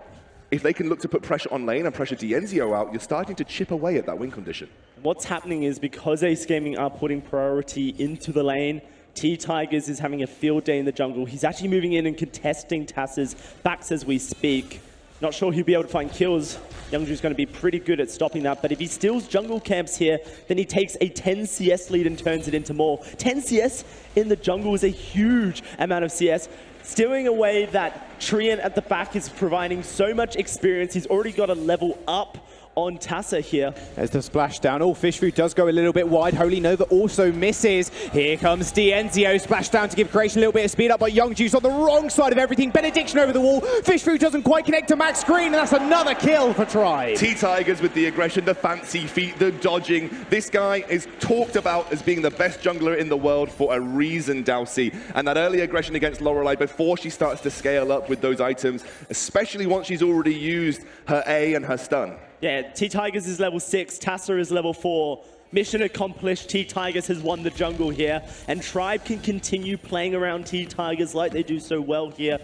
Speaker 6: if they can look to put pressure on lane and pressure Dienzio out, you're starting to chip away at that win condition.
Speaker 7: What's happening is because Ace Gaming are putting priority into the lane, T-Tigers is having a field day in the jungle. He's actually moving in and contesting Tass's backs as we speak. Not sure he'll be able to find kills. Youngju's going to be pretty good at stopping that, but if he steals jungle camps here, then he takes a 10 CS lead and turns it into more. 10 CS in the jungle is a huge amount of CS. Stealing away that Treant at the back is providing so much experience. He's already got a level up on Tassa here.
Speaker 5: There's the splashdown. Oh, Fish Food does go a little bit wide. Holy Nova also misses. Here comes Dienzio. Splashdown to give Creation a little bit of speed up, but Youngju's on the wrong side of everything. Benediction over the wall. Fish Food doesn't quite connect to Max Green, and that's another kill for Tribe.
Speaker 6: T-Tigers with the aggression, the fancy feet, the dodging. This guy is talked about as being the best jungler in the world for a reason, Dalsy. And that early aggression against Lorelei before she starts to scale up with those items, especially once she's already used her A and her stun.
Speaker 7: Yeah, T-Tigers is level 6, Tassa is level 4. Mission accomplished, T-Tigers has won the jungle here, and Tribe can continue playing around T-Tigers like they do so well here.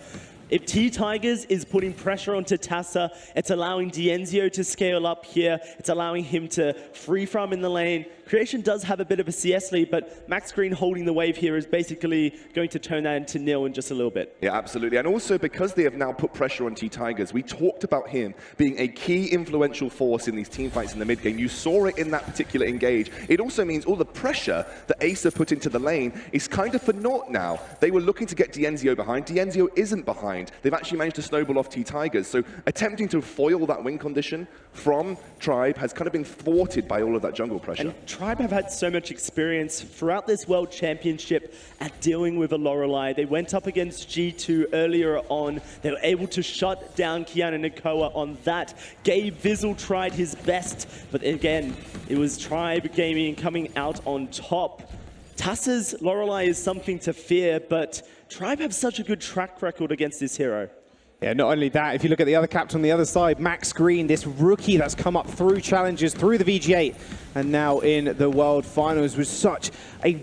Speaker 7: If T-Tigers is putting pressure onto Tassa, it's allowing Dienzio to scale up here. It's allowing him to free from in the lane. Creation does have a bit of a CS lead, but Max Green holding the wave here is basically going to turn that into nil in just a little bit.
Speaker 6: Yeah, absolutely. And also because they have now put pressure on T-Tigers, we talked about him being a key influential force in these team fights in the mid game. You saw it in that particular engage. It also means all the pressure that Ace have put into the lane is kind of for naught now. They were looking to get Dienzio behind. Dienzio isn't behind. They've actually managed to snowball off T-Tigers. So attempting to foil that win condition from Tribe has kind of been thwarted by all of that jungle pressure.
Speaker 7: And Tribe have had so much experience throughout this World Championship at dealing with a Lorelei. They went up against G2 earlier on. They were able to shut down Kiana Nakoa on that. Gabe Vizzle tried his best, but again, it was Tribe Gaming coming out on top. Tassa's Lorelei is something to fear, but Tribe have such a good track record against this hero.
Speaker 5: Yeah, not only that, if you look at the other captain on the other side, Max Green, this rookie that's come up through challenges, through the VG8, and now in the World Finals, was such a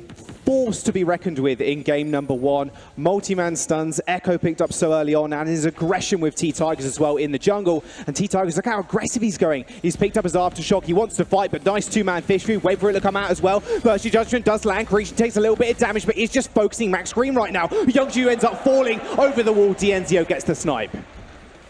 Speaker 5: force to be reckoned with in game number 1. Multi-man stuns, Echo picked up so early on, and his aggression with T-Tigers as well in the jungle. And T-Tigers, look how aggressive he's going. He's picked up his Aftershock, he wants to fight, but nice two-man Fish Food, wait for it to come out as well. Mercy Judgment does land, Creation takes a little bit of damage, but he's just focusing Max Green right now. Youngju ends up falling over the wall, Dienzio gets the snipe.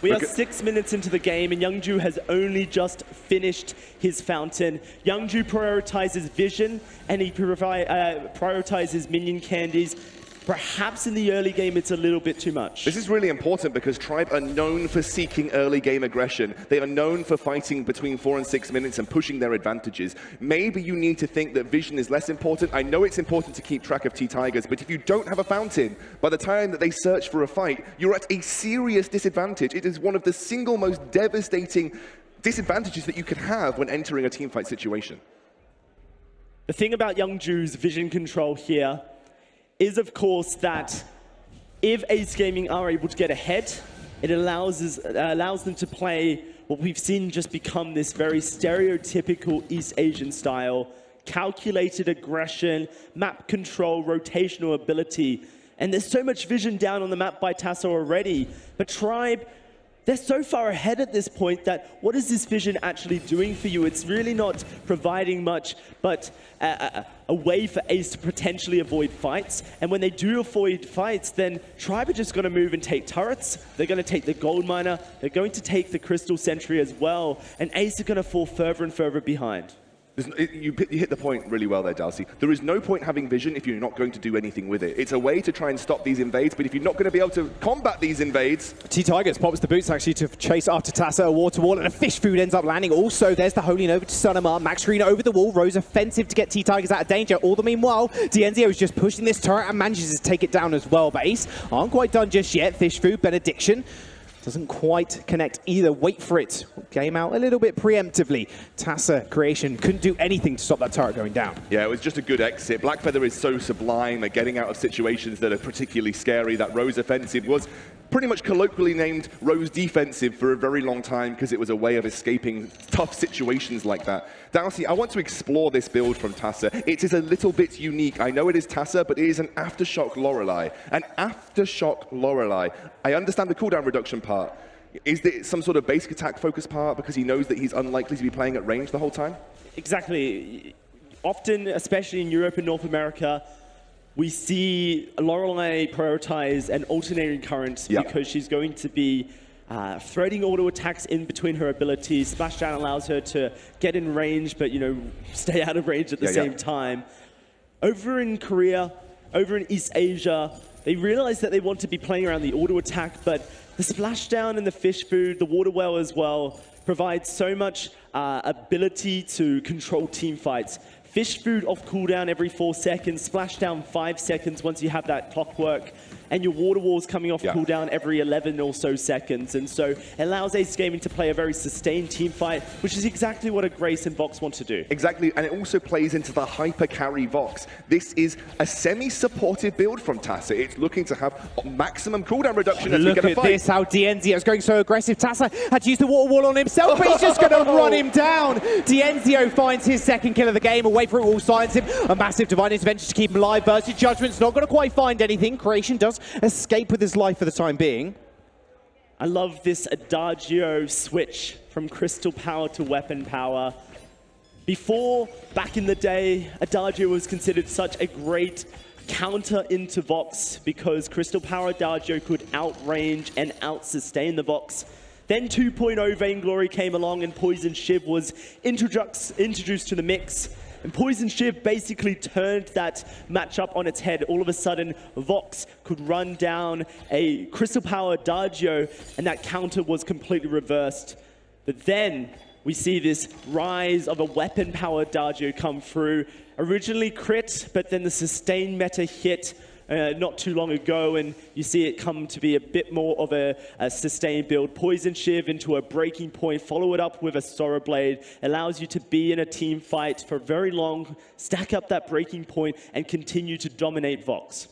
Speaker 7: We are 6 minutes into the game, and Youngju has only just finished his fountain. Youngju prioritizes vision, and he prioritizes minion candies. Perhaps in the early game, it's a little bit too much.
Speaker 6: This is really important because Tribe are known for seeking early game aggression. They are known for fighting between 4 and 6 minutes and pushing their advantages. Maybe you need to think that vision is less important. I know it's important to keep track of T-Tigers, but if you don't have a fountain, by the time that they search for a fight, you're at a serious disadvantage. It is one of the single most devastating disadvantages that you can have when entering a teamfight situation.
Speaker 7: The thing about Youngju's vision control here is, of course, that if Ace Gaming are able to get ahead, it allows them to play what we've seen just become this very stereotypical East Asian style, calculated aggression, map control, rotational ability. And there's so much vision down on the map by Tassa already, but Tribe, they're so far ahead at this point that what is this vision actually doing for you? It's really not providing much, but a way for Ace to potentially avoid fights. And when they do avoid fights, then Tribe are just going to move and take turrets. They're going to take the gold miner. They're going to take the crystal sentry as well. And Ace are going to fall further and further behind.
Speaker 6: You hit the point really well there, Dalsy. There is no point having vision if you're not going to do anything with it. It's a way to try and stop these invades, but if you're not going to be able to combat these invades...
Speaker 5: T-Tigers pops the boots actually to chase after Tassa, a water wall, and a fish food ends up landing. Also, there's the Holy Nova to Sunamar. Max Green over the wall. Rose offensive to get T-Tigers out of danger. All the meanwhile, Dienzio is just pushing this turret and manages to take it down as well. But Ace aren't quite done just yet. Fish food, Benediction. Doesn't quite connect either. Wait for it. Game out a little bit preemptively. Tassa Creation couldn't do anything to stop that turret going down. Yeah, it was just a good exit. Blackfeather is so sublime at getting out of situations that are particularly scary. That Rose offensive was pretty much colloquially named Rose defensive for a very long time because it was a way of escaping tough situations like that. Dalsy, I want to explore this build from Tassa. It is a little bit unique. I know it is Tassa, but it is an Aftershock Lorelei. An Aftershock Lorelei. I understand the cooldown reduction part. Is there some sort of basic attack focus part because he knows that he's unlikely to be playing at range the whole time?
Speaker 7: Exactly. Often, especially in Europe and North America, we see Lorelei prioritize an alternating current because she's going to be threading auto attacks in between her abilities. Splashdown allows her to get in range, but stay out of range at the same time. Over in Korea, over in East Asia, they realize that they want to be playing around the auto attack, but the Splashdown and the fish food, the water well as well, provide so much ability to control team fights. Fish food off cooldown every 4 seconds, Splashdown 5 seconds once you have that clockwork, and your water walls coming off cooldown every 11 or so seconds. And so it allows Ace Gaming to play a very sustained team fight, which is exactly what a Grace and Vox want to do.
Speaker 6: Exactly, and it also plays into the hyper carry Vox. This is a semi-supportive build from Tassa. It's looking to have maximum cooldown reduction as we get a fight.
Speaker 5: Look at this, how Dienzio is going so aggressive. Tassa had to use the water wall on himself, but he's just going to run him down. Dienzio finds his second kill of the game. Away for it will silence him. A massive divine intervention to keep him alive. Bursted Judgment's not going to quite find anything. Creation does escape with his life for the time being.
Speaker 7: I love this Adagio switch from crystal power to weapon power. Before, back in the day, Adagio was considered such a great counter into Vox because crystal power Adagio could outrange and out-sustain the Vox. Then 2.0 Vainglory came along and Poison Shiv was introduced to the mix. And Poison Shiv basically turned that matchup on its head. All of a sudden, Vox could run down a Crystal Power Adagio, and that counter was completely reversed. But then we see this rise of a weapon power Adagio come through. Originally crit, but then the sustained meta hit not too long ago, and you see it come to be a bit more of a sustained build. Poison Shiv into a breaking point, follow it up with a Sorrow Blade, allows you to be in a team fight for very long, stack up that breaking point, and continue to dominate Vox.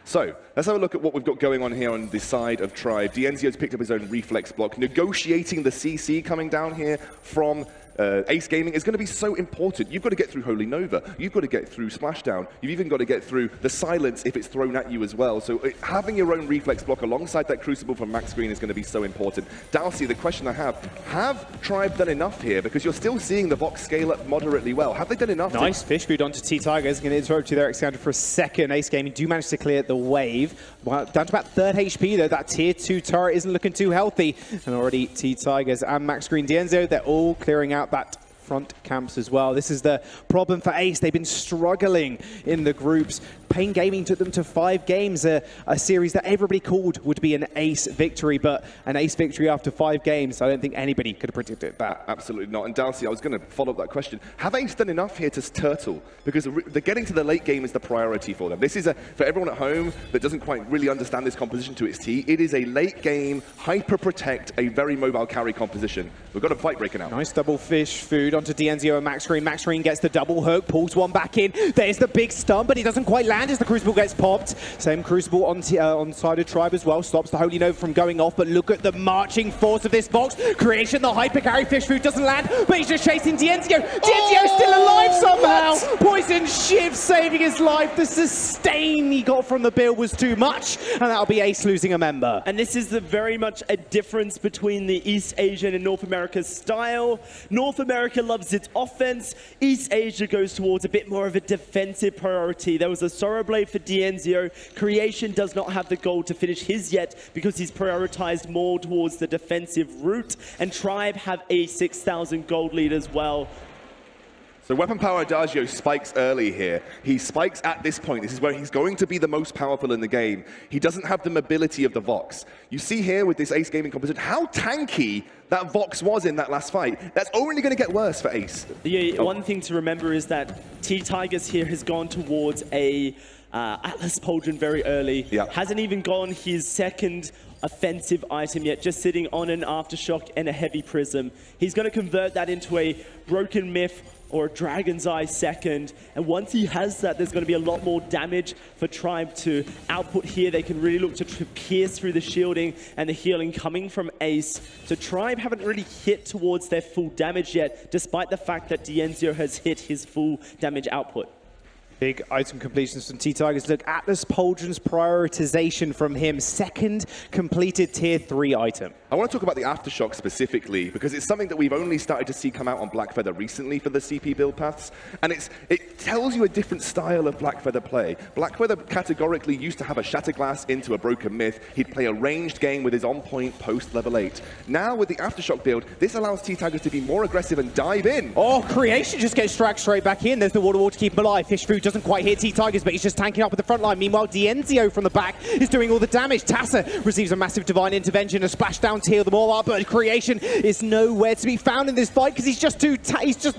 Speaker 6: So, let's have a look at what we've got going on here on the side of Tribe. Dienzio's picked up his own reflex block, negotiating the CC coming down here from Ace Gaming is going to be so important. You've got to get through Holy Nova. You've got to get through Splashdown. You've even got to get through the silence if it's thrown at you as well. So having your own reflex block alongside that Crucible from Max Green is going to be so important. Dalsy, the question I have Tribe done enough here? Because you're still seeing the Vox scale up moderately well. Have they done enough?
Speaker 5: Nice fish food onto T-Tigers. Going to interrupt you there, Xander, for a second. Ace Gaming do manage to clear the wave. Well, down to about 3rd HP, though. That tier 2 turret isn't looking too healthy. And already T-Tigers and Max Green Dienzio, they're all clearing out that front camps as well. This is the problem for Ace. They've been struggling in the groups. Pain Gaming took them to 5 games, a series that everybody called would be an Ace victory, but an Ace victory after 5 games, I don't think anybody could have predicted that.
Speaker 6: Absolutely not. And Dalsy, I was going to follow up that question. Have Ace done enough here to turtle? Because the getting to the late game is the priority for them. This is, for everyone at home that doesn't quite really understand this composition to its T, it is a late game, hyper protect, a very mobile carry composition. We've got a fight breaking out.
Speaker 5: Nice double fish food onto Dienzio and Max Green. Max Green gets the double hook, pulls one back in. There's the big stun, but he doesn't quite land as the Crucible gets popped. Same Crucible on side of Tribe as well. Stops the Holy Nova from going off, but look at the marching force of this Vox. Creation, the hyper carry fish food doesn't land, but he's just chasing Dienzio. Dienzio's still alive somehow. Poison Shiv saving his life. The sustain he got from the build was too much, and that'll be Ace losing a member.
Speaker 7: And this is very much a difference between the East Asian and North America's style. North America loves its offense. East Asia goes towards a bit more of a defensive priority. There was a Sorrow Blade for Dienzio. Creation does not have the goal to finish his yet because he's prioritized more towards the defensive route. And Tribe have a 6,000 gold lead as well.
Speaker 6: So Weapon Power Adagio spikes early here. He spikes at this point. This is where he's going to be the most powerful in the game. He doesn't have the mobility of the Vox. You see here with this Ace Gaming composition how tanky that Vox was in that last fight. That's only going to get worse for Ace.
Speaker 7: Yeah, one thing to remember is that T-Tigers here has gone towards a Atlas Pauldron very early.
Speaker 6: Yeah.
Speaker 7: Hasn't even gone his second offensive item yet, just sitting on an Aftershock and a Heavy Prism. He's going to convert that into a Broken Myth or a Dragon's Eye second, and once he has that, there's going to be a lot more damage for Tribe to output here. They can really look to pierce through the shielding and the healing coming from Ace. So Tribe haven't really hit towards their full damage yet, despite the fact that Dienzio has hit his full damage output.
Speaker 5: Big item completions from T-Tigers. Look, Atlas Pauldron's prioritization from him. Second completed tier 3 item.
Speaker 6: I want to talk about the Aftershock specifically, because it's something that we've only started to see come out on Blackfeather recently for the CP build paths, and it tells you a different style of Blackfeather play. Blackfeather categorically used to have a Shatterglass into a Broken Myth. He'd play a ranged game with his on-point post level 8. Now with the Aftershock build, this allows T-Tigers to be more aggressive and dive in.
Speaker 5: Oh, Creation just gets dragged straight back in. There's the Water to keep him alive. Fish Food doesn't quite hit T-Tigers, but he's just tanking up at the front line. Meanwhile, Dienzio from the back is doing all the damage. Tassa receives a massive Divine Intervention, a splashdown to heal them all up, but Creation is nowhere to be found in this fight because he's just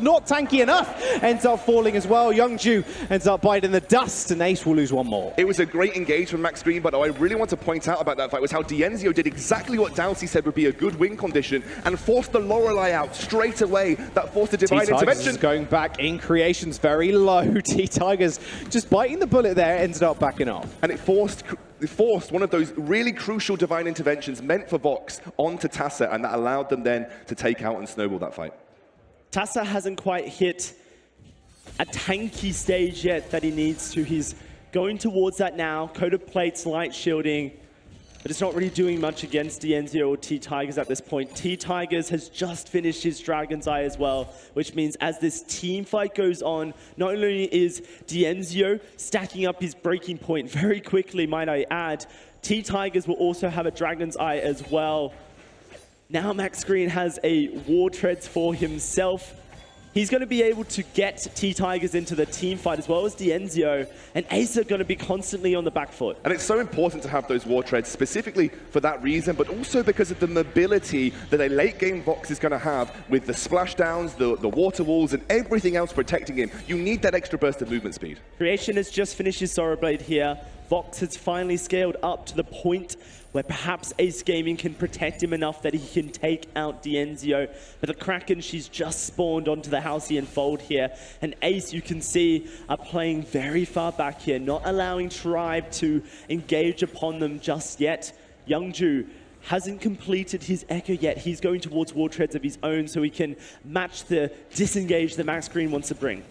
Speaker 5: not tanky enough. Ends up falling as well. Youngju ends up biting the dust, and Ace will lose one more.
Speaker 6: It was a great engage from Max Green, but what I really want to point out about that fight was how Dienzio did exactly what Dowsey said would be a good win condition and forced the Lorelei out straight away. That forced a Divine Intervention.
Speaker 5: Is going back in. Creation's very low. T-Tigers just biting the bullet there, ended up backing off.
Speaker 6: And it forced one of those really crucial Divine Interventions meant for Vox onto Tassa, and that allowed them then to take out and snowball that fight.
Speaker 7: Tassa hasn't quite hit a tanky stage yet that he needs to. He's going towards that now. Coated plates, light shielding, but it's not really doing much against Dienzio or T-Tigers at this point. T-Tigers has just finished his Dragon's Eye as well, which means as this team fight goes on, not only is Dienzio stacking up his breaking point very quickly, might I add, T-Tigers will also have a Dragon's Eye as well. Now Max Green has a War Treads for himself. He's going to be able to get T-Tigers into the team fight as well as Dienzio, and Ace are going to be constantly on the back foot.
Speaker 6: And it's so important to have those War Treads specifically for that reason, but also because of the mobility that a late game Vox is going to have with the splashdowns, the water walls, and everything else protecting him. You need that extra burst of movement speed.
Speaker 7: Creation has just finished his Sorrow Blade here. Vox has finally scaled up to the point where perhaps Ace Gaming can protect him enough that he can take out Dienzio. But the Kraken, she's just spawned onto the Halcyon Fold here. And Ace, you can see, are playing very far back here, not allowing Tribe to engage upon them just yet. Youngju hasn't completed his Echo yet. He's going towards War Treads of his own so he can match the disengage that Max Green wants to bring.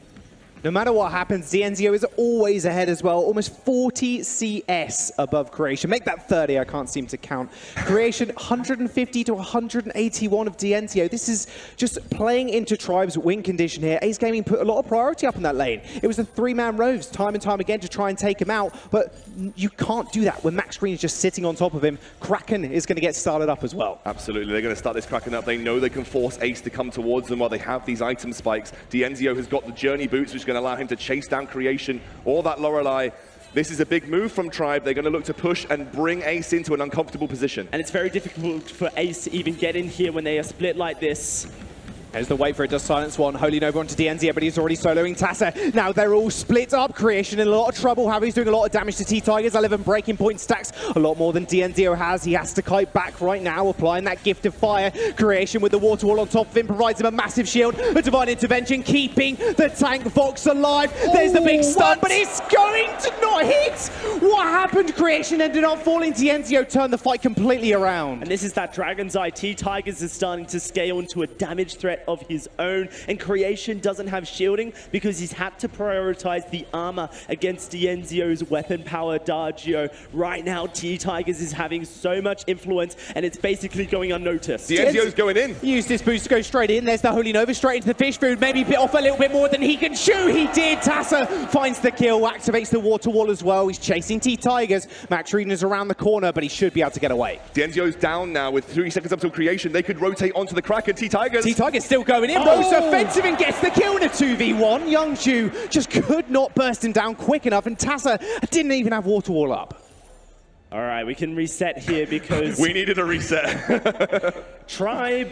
Speaker 5: No matter what happens, Dienzio is always ahead as well. Almost 40 CS above Creation. Make that 30, I can't seem to count. Creation, 150 to 181 of Dienzio. This is just playing into Tribe's win condition here. Ace Gaming put a lot of priority up in that lane. It was the 3-man roves time and time again to try and take him out, but you can't do that when Max Green is just sitting on top of him. Kraken is going to get started up as well.
Speaker 6: Absolutely, they're going to start this Kraken up. They know they can force Ace to come towards them while they have these item spikes. Dienzio has got the Journey Boots, which is going to allow him to chase down Creation or that Lorelei. This is a big move from Tribe. They're going to look to push and bring Ace into an uncomfortable position.
Speaker 7: And it's very difficult for Ace to even get in here when they are split like this.
Speaker 5: There's the wait for it, does silence one. Holy Nova onto Dienzio, but he's already soloing Tassa. Now they're all split up. Creation in a lot of trouble. Harry's doing a lot of damage to T-Tigers. 11 breaking point stacks, a lot more than Dienzio has. He has to kite back right now, applying that gift of fire. Creation with the water wall on top of him provides him a massive shield. A Divine Intervention, keeping the tank Vox alive. There's the big stun, but it's going to not hit. What happened? Creation ended up falling. Dienzio turned the fight completely around.
Speaker 7: And this is that Dragon's Eye. T-Tigers is starting to scale into a damage threat of his own, and Creation doesn't have shielding because he's had to prioritize the armor against Dienzio's weapon power Adagio. Right now, T-Tigers is having so much influence, and it's basically going unnoticed.
Speaker 6: Dienzio's going in.
Speaker 5: Used this boost to go straight in. There's the Holy Nova straight into the Fish Food. Maybe bit off a little bit more than he can chew. He did. Tassa finds the kill, activates the water wall as well. He's chasing T-Tigers. Max Green is around the corner, but he should be able to get away.
Speaker 6: Dienzio's down now with 3 seconds up till Creation. They could rotate onto the Kraken. T-Tigers
Speaker 5: still going in. Most offensive and gets the kill in a 2v1. Youngju just could not burst him down quick enough, and Tassa didn't even have water wall up.
Speaker 7: All right, we can reset here because...
Speaker 6: we needed a reset.
Speaker 7: Tribe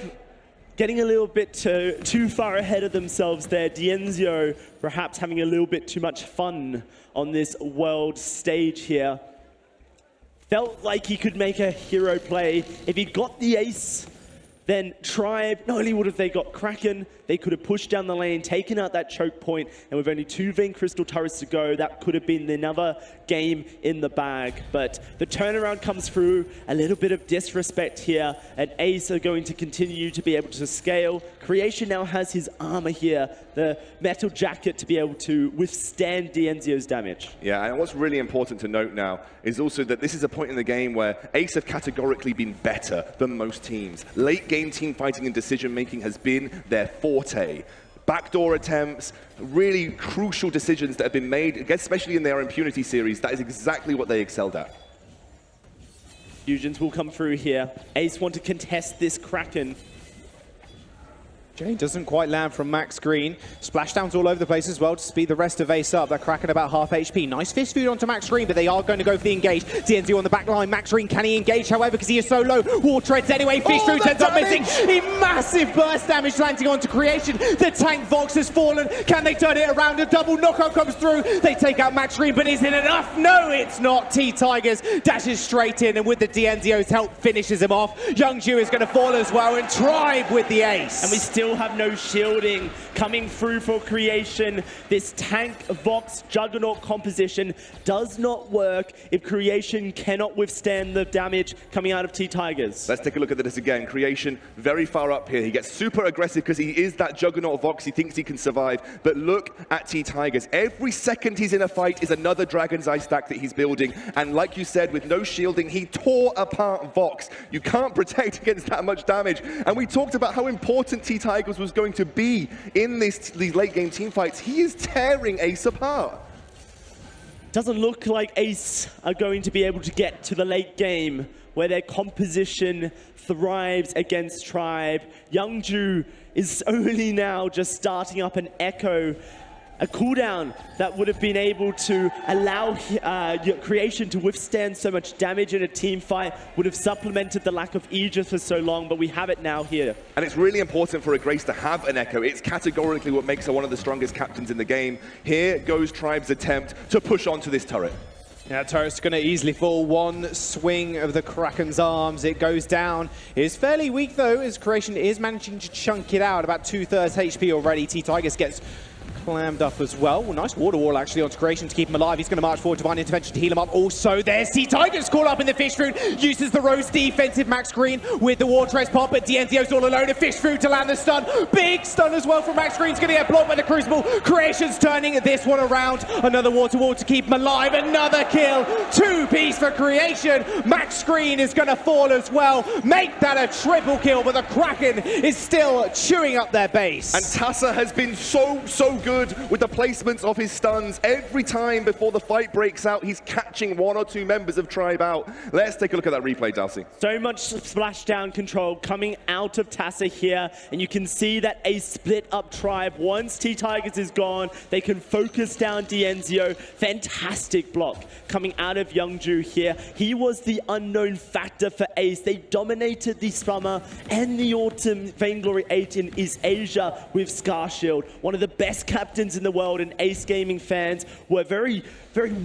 Speaker 7: getting a little bit too far ahead of themselves there. Dienzio perhaps having a little bit too much fun on this world stage here. Felt like he could make a hero play. If he got the ace, then Tribe, not only would have they got Kraken, they could have pushed down the lane, taken out that choke point, and with only 2 Vayne Crystal turrets to go, that could have been another game in the bag. But the turnaround comes through, a little bit of disrespect here, and Ace are going to continue to be able to scale. Creation now has his armor here, the metal jacket to be able to withstand Dienzio's damage.
Speaker 6: Yeah, and what's really important to note now is also that this is a point in the game where Ace have categorically been better than most teams. Late game team fighting and decision making has been their forte. Backdoor attempts, really crucial decisions that have been made, especially in their Impunity series. That is exactly what they excelled at.
Speaker 7: Fusions will come through here. Ace want to contest this Kraken.
Speaker 5: Jane doesn't quite land from Max Green. Splashdowns all over the place as well to speed the rest of Ace up. They're Kraken about half HP. Nice fist food onto Max Green, but they are going to go for the engage. Dienzio on the back line. Max Green, can he engage? However, because he is so low, wall treads anyway. Fish food ends up missing. A massive burst damage landing onto Creation. The tank Vox has fallen. Can they turn it around? A double knockout comes through. They take out Max Green, but is it enough? No, it's not. T-Tigers dashes straight in, and with the Dienzio's help, finishes him off. Youngju is going to fall as well, and Tribe with the ace.
Speaker 7: And we still have no shielding coming through for Creation. This tank Vox Juggernaut composition does not work if Creation cannot withstand the damage coming out of T-Tigers.
Speaker 6: Let's take a look at this again. Creation very far up here. He gets super aggressive because he is that Juggernaut Vox. He thinks he can survive. But look at T-Tigers. Every second he's in a fight is another Dragon's Eye stack that he's building. And like you said, with no shielding, he tore apart Vox. You can't protect against that much damage. And we talked about how important T-Tigers was going to be in these late game team fights. He is tearing Ace apart.
Speaker 7: Doesn't look like Ace are going to be able to get to the late game where their composition thrives against Tribe. Youngju is only now just starting up an Echo, a cooldown that would have been able to allow Creation to withstand so much damage in a team fight, would have supplemented the lack of Aegis for so long, but we have it now here.
Speaker 6: And it's really important for a Grace to have an Echo. It's categorically what makes her one of the strongest captains in the game. Here goes Tribe's attempt to push onto this turret.
Speaker 5: Yeah, turret's going to easily fall. One swing of the Kraken's arms. It goes down. It's fairly weak, though, as Creation is managing to chunk it out. About 2/3 HP already. T-Tigers gets clammed up as well. Nice water wall actually onto Creation to keep him alive. He's going to march forward, Divine Intervention to heal him up. Also, there's T-Tigers caught up in the Fish Food. Uses the Rose defensive Max Green with the Wartress pop, but Dienzio's all alone. A Fish Food to land the stun. Big stun as well from Max Green's going to get blocked by the Crucible. Creation's turning this one around. Another water wall to keep him alive. Another kill. 2-piece for Creation. Max Green is going to fall as well. Make that a triple kill, but the Kraken is still chewing up their base.
Speaker 6: And Tassa has been so good with the placements of his stuns. Every time before the fight breaks out, he's catching 1 or 2 members of Tribe out. Let's take a look at that replay, Darcy.
Speaker 7: So much splashdown control coming out of Tassa here, and you can see that Ace split up Tribe. Once T-Tigers is gone, they can focus down Dienzio. Fantastic block coming out of Youngju here. He was the unknown factor for Ace. They dominated the summer and the autumn Vainglory 8 in East Asia with Scar Shield. One of the best captains in the world, and Ace Gaming fans were very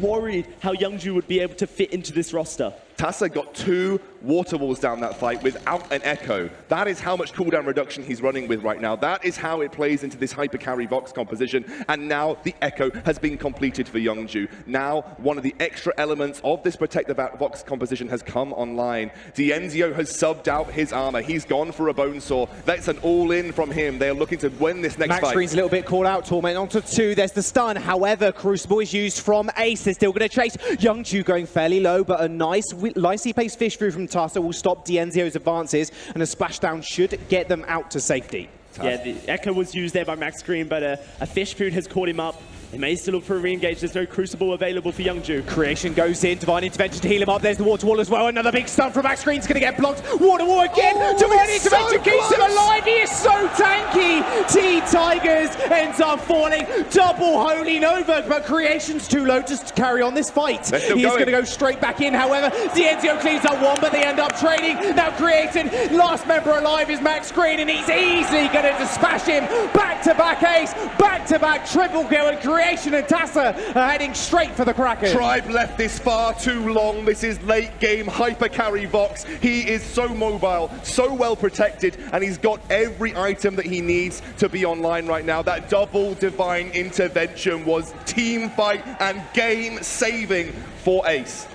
Speaker 7: worried how Youngju would be able to fit into this roster.
Speaker 6: Tassa got 2 water walls down that fight without an Echo. That is how much cooldown reduction he's running with right now. That is how it plays into this hyper carry Vox composition. And now the Echo has been completed for Youngju. Now one of the extra elements of this protective Vox composition has come online. Dienzio has subbed out his armor. He's gone for a Bonesaw. That's an all-in from him. They are looking to win this next fight.
Speaker 5: Max Green's a little bit caught out. Torment onto 2. There's the stun. However, Crucible is used from Ace. They're still going to chase. Youngju going fairly low, but a nice Lycee Pace Fish through from Tassa will stop Dienzio's advances, and a splashdown should get them out to safety.
Speaker 7: Yeah, the Echo was used there by Max Green, but a Fish Food has caught him up. They may still look for a re-engage. There's no Crucible available for Youngju.
Speaker 5: Creation goes in, Divine Intervention to heal him up. There's the Water Wall as well. Another big stun from Max Green's going to get blocked. Water Wall again. Divine Intervention keeps him alive. He is so tanky. T-Tigers ends up falling. Double Holy Nova, but Creation's too low to carry on this fight. He's going to go straight back in. However, Dienzio cleans up one, but they end up trading. Now Creating, last member alive is Max Green, and he's easily going to dispatch him. Back-to-back ace, back-to-back triple kill, and Creation and Tassa are heading straight for the Kraken.
Speaker 6: Tribe left this far too long. This is late game hyper carry Vox. He is so mobile, so well protected, and he's got every item that he needs to be online right now. That double Divine Intervention was team fight and game saving for Ace.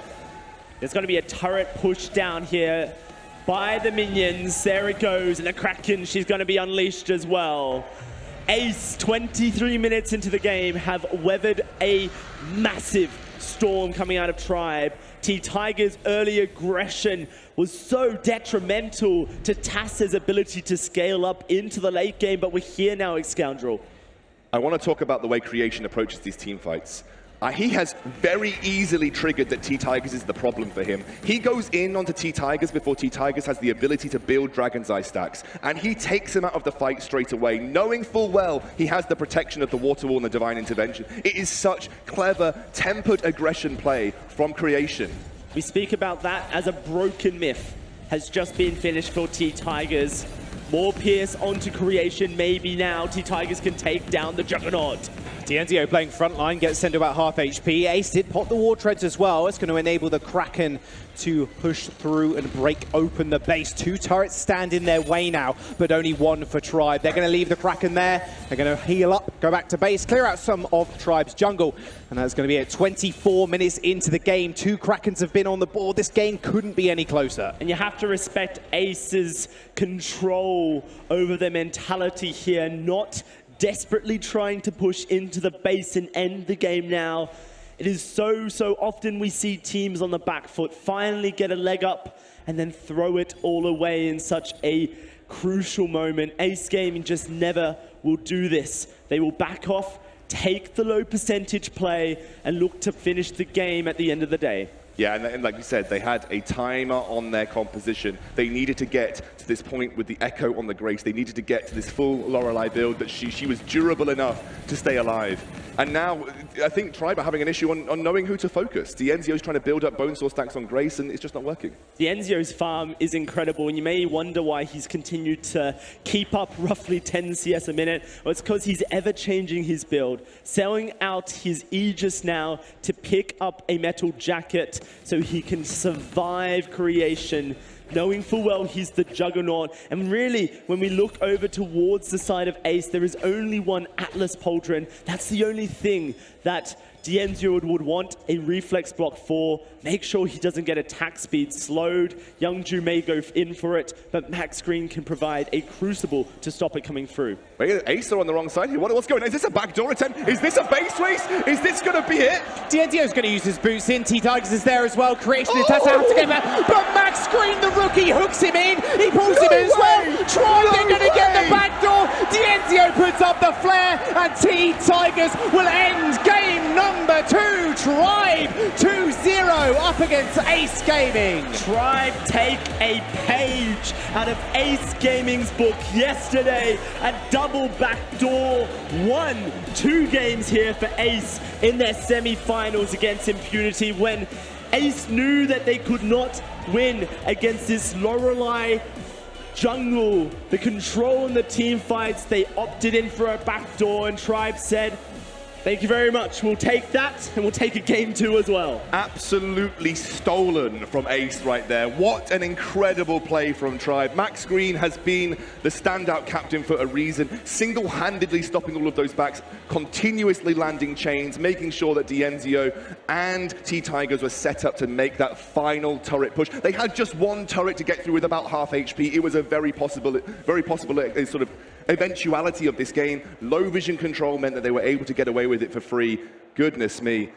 Speaker 7: There's going to be a turret push down here by the minions. There it goes, and the Kraken, she's going to be unleashed as well. Ace, 23 minutes into the game, have weathered a massive storm coming out of Tribe. T-Tiger's early aggression was so detrimental to Tassa's ability to scale up into the late game, but we're here now, Scoundrel.
Speaker 6: I want to talk about the way Creation approaches these team fights. He has very easily triggered that T-Tigers is the problem for him. He goes in onto T-Tigers before T-Tigers has the ability to build Dragon's Eye stacks, and he takes him out of the fight straight away, knowing full well he has the protection of the Water Wall and the Divine Intervention. It is such clever, tempered aggression play from Creation.
Speaker 7: We speak about that as a broken myth has just been finished for T-Tigers. More Pierce onto Creation, maybe now T-Tigers can take down the Juggernaut.
Speaker 5: Dienzio playing frontline, gets sent to about half HP. Ace did pop the War Treads as well. It's going to enable the Kraken to push through and break open the base. 2 turrets stand in their way now, but only 1 for Tribe. They're going to leave the Kraken there. They're going to heal up, go back to base, clear out some of Tribe's jungle. And that's going to be it. 24 minutes into the game. 2 Krakens have been on the board. This game couldn't be any closer.
Speaker 7: And you have to respect Ace's control over their mentality here, not desperately trying to push into the base and end the game now. It is so often we see teams on the back foot finally get a leg up and then throw it all away in such a crucial moment. Ace Gaming just never will do this. They will back off, take the low percentage play, and look to finish the game at the end of the day.
Speaker 6: Yeah, and like you said, they had a timer on their composition. They needed to get to this point with the Echo on the Grace. They needed to get to this full Lorelei build that she was durable enough to stay alive. And now, I think Tribe are having an issue on knowing who to focus. Dienzio's trying to build up Bone Saw stacks on Grace, and it's just not working.
Speaker 7: Dienzio's farm is incredible, and you may wonder why he's continued to keep up roughly 10 CS a minute. Well, it's because he's ever-changing his build, selling out his Aegis now to pick up a metal jacket so he can survive Creation, knowing full well he's the Juggernaut. And really, when we look over towards the side of Ace, there is only one Atlas Pauldron. That's the only thing that Dienzio would want a reflex block for. Make sure he doesn't get attack speed slowed. Youngju may go in for it, but Max Green can provide a Crucible to stop it coming through.
Speaker 6: Wait, Ace are on the wrong side here. What's going on? Is this a backdoor attempt? Is this a base race? Is this going to be it?
Speaker 5: Dienzio's going to use his boots in. T-Tigers is there as well. Creation is Tessa out together, but Max Green, the rookie, hooks him in. He pulls him in as well. Tribe, they're going to get the backdoor. Dienzio puts up the flare, and T-Tigers will end game number 2. Tribe 2-0 up against Ace Gaming.
Speaker 7: Tribe take a page out of Ace Gaming's book yesterday. A double backdoor. 1-2 games here for Ace in their semi-finals against Impunity, when Ace knew that they could not win against this Lorelei jungle. The control in the team fights, they opted in for a backdoor, and Tribe said, thank you very much. We'll take that, and we'll take a game 2 as well.
Speaker 6: Absolutely stolen from Ace right there. What an incredible play from Tribe. Max Green has been the standout captain for a reason, single-handedly stopping all of those backs, continuously landing chains, making sure that Dienzio and T-Tigers were set up to make that final turret push. They had just 1 turret to get through with about half HP. It was a very possible sort of eventuality of this game. Low vision control meant that they were able to get away with it for free. Goodness me,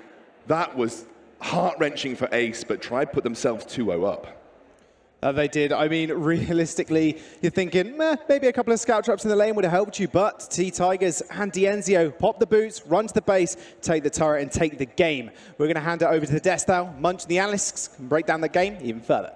Speaker 6: that was heart-wrenching for Ace, but Tribe put themselves 2-0 up.
Speaker 5: They did. I mean, realistically, you're thinking, maybe a couple of scout traps in the lane would have helped you, but T-Tigers and Dienzio pop the boots, run to the base, take the turret, and take the game. We're going to hand it over to the Destal. Munch and the analysts can break down the game even further.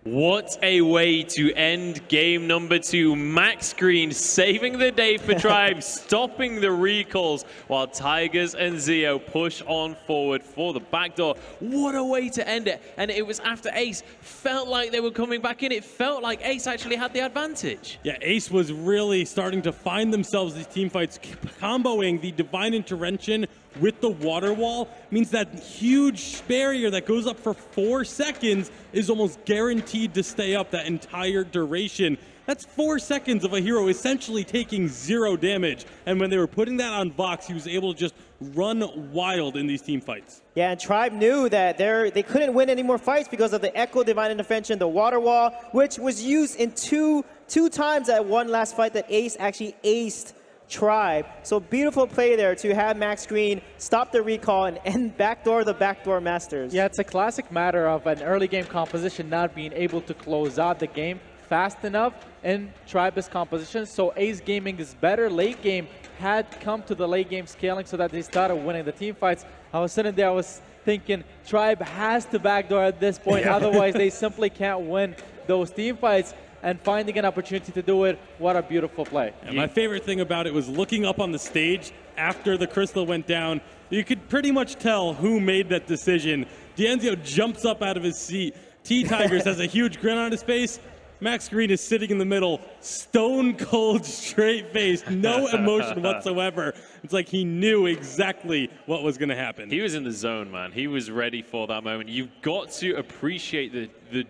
Speaker 2: What a way to end game number 2. Max Green saving the day for Tribe, stopping the recalls, while Tigers and Zeo push on forward for the backdoor. What a way to end it. And it was after Ace felt like they were coming back in. It felt like Ace actually had the advantage.
Speaker 3: Yeah, Ace was really starting to find themselves these team fights, comboing the Divine Intervention with the water wall means that huge barrier that goes up for 4 seconds is almost guaranteed to stay up that entire duration. That's 4 seconds of a hero essentially taking 0 damage. And when they were putting that on Vox, he was able to just run wild in these team fights.
Speaker 4: Yeah, and Tribe knew that they couldn't win any more fights because of the Echo Divine Intervention, the water wall, which was used in two times at one last fight that Ace actually aced Tribe. So beautiful play there to have Max Green stop the recall and backdoor the backdoor masters.
Speaker 1: Yeah, it's a classic matter of an early game composition not being able to close out the game fast enough in Tribe's composition. So Ace Gaming's better late game had come to the late game scaling so that they started winning the team fights. I was sitting there, I was thinking Tribe has to backdoor at this point, otherwise they simply can't win those team fights. And finding an opportunity to do it, what a beautiful play.
Speaker 3: Yeah, my favorite thing about it was looking up on the stage after the crystal went down. You could pretty much tell who made that decision. Dienzio jumps up out of his seat. T-Tigers has a huge grin on his face. Max Green is sitting in the middle, stone cold, straight face, no emotion whatsoever. It's like he knew exactly what was going to happen.
Speaker 2: He was in the zone, man. He was ready for that moment. You've got to appreciate the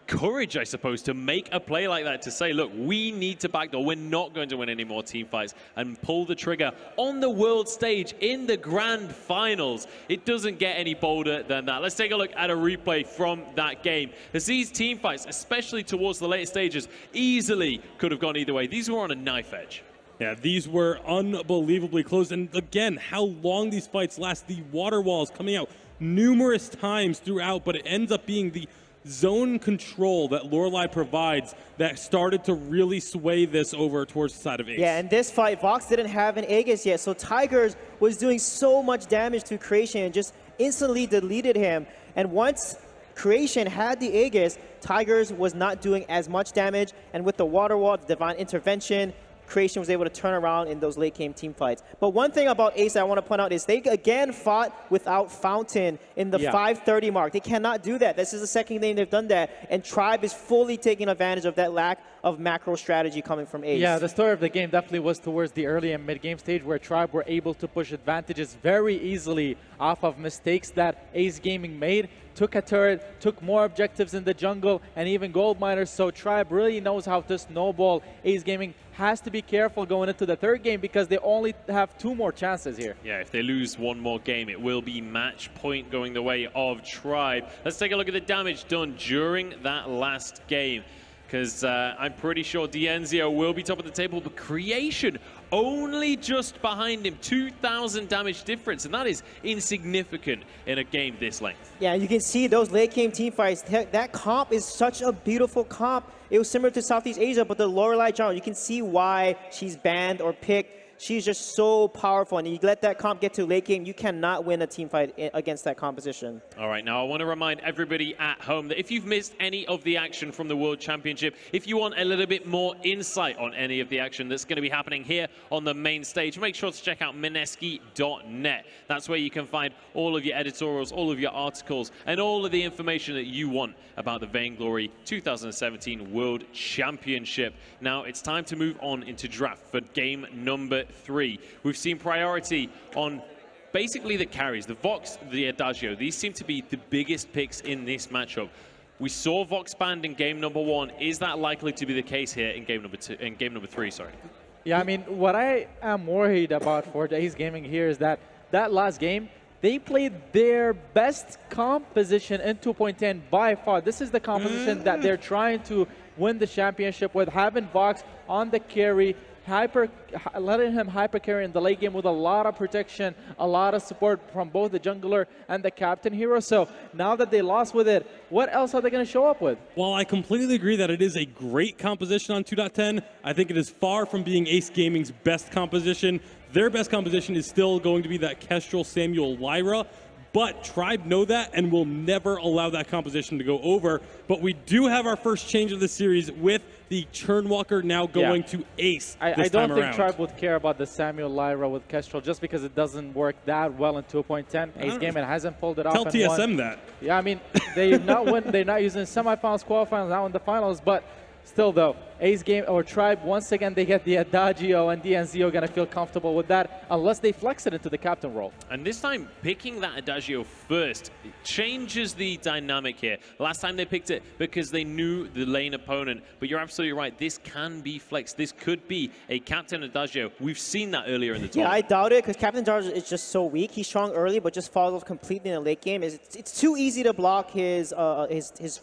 Speaker 2: courage, I suppose, to make a play like that, to say, look, we need to backdoor. We're not going to win any more team fights, and pull the trigger on the world stage in the grand finals. It doesn't get any bolder than that. Let's take a look at a replay from that game. As these team fights, especially towards the later stages, easily could have gone either way. These were on a knife edge.
Speaker 3: Yeah, these were unbelievably close. And again, how long these fights last. The water walls coming out numerous times throughout, but it ends up being the zone control that Lorelei provides that started to really sway this over towards the side of Ace.
Speaker 4: Yeah, in this fight, Vox didn't have an Aegis yet, so Tigers was doing so much damage to Creation and just instantly deleted him. And once Creation had the Aegis, Tigers was not doing as much damage, and with the water wall, the Divine Intervention, Creation was able to turn around in those late game team fights. But one thing about Ace I want to point out is they again fought without Fountain in the 5:30 mark. They cannot do that. This is the second game they've done that, and Tribe is fully taking advantage of that lack of macro strategy coming from Ace.
Speaker 1: Yeah, the story of the game definitely was towards the early and mid game stage where Tribe were able to push advantages very easily off of mistakes that Ace Gaming made. Took a turret, took more objectives in the jungle, and even gold miners. So Tribe really knows how to snowball. Ace Gaming has to be careful going into the third game because they only have 2 more chances here.
Speaker 2: Yeah, if they lose one more game, it will be match point going the way of Tribe. Let's take a look at the damage done during that last game, because I'm pretty sure Dienzio will be top of the table, but Creation only just behind him, 2,000 damage difference, and that is insignificant in a game this length.
Speaker 4: Yeah, you can see those late game team fights. That comp is such a beautiful comp. It was similar to Southeast Asia, but the Lorelei John, you can see why she's banned or picked. She's just so powerful, and you let that comp get to late game, you cannot win a team fight against that composition.
Speaker 2: All right, now I want to remind everybody at home that if you've missed any of the action from the World Championship, if you want a little bit more insight on any of the action that's going to be happening here on the main stage, make sure to check out Mineski.net. That's where you can find all of your editorials, all of your articles, and all of the information that you want about the Vainglory 2017 World Championship. Now it's time to move on into draft for game number 3. We've seen priority on basically the carries, the Vox, the Adagio. These seem to be the biggest picks in this matchup. We saw Vox banned in game number 1. Is that likely to be the case here in game number 3? Sorry.
Speaker 1: Yeah, I mean, what I am worried about for Ace Gaming here is that last game, they played their best composition in 2.10 by far. This is the composition that they're trying to win the championship with, having Vox on the carry, letting him hyper carry in the late game with a lot of protection, a lot of support from both the jungler and the captain hero. So now that they lost with it, what else are they going to show up with?
Speaker 3: Well, I completely agree that it is a great composition on 2.10. I think it is far from being Ace Gaming's best composition. Their best composition is still going to be that Kestrel, Samuel, Lyra. But Tribe know that and will never allow that composition to go over. But we do have our first change of the series with the Churnwalker now going to Ace
Speaker 1: I don't think Tribe would care about the Samuel Lyra with Kestrel just because it doesn't work that well in 2.10. Ace Gaming hasn't pulled it off.
Speaker 3: Tell TSM that.
Speaker 1: Yeah, I mean, they're not using semifinals, quarterfinals, now in the finals, but still though, Ace Game or Tribe, once again, they get the Adagio, and DNZ are going to feel comfortable with that unless they flex it into the captain role.
Speaker 2: And this time, picking that Adagio first changes the dynamic here. Last time they picked it because they knew the lane opponent, but you're absolutely right. This can be flexed. This could be a captain Adagio. We've seen that earlier in the tournament.
Speaker 4: Yeah, I doubt it because Captain Adagio is just so weak. He's strong early, but just falls off completely in the late game. It's too easy to block his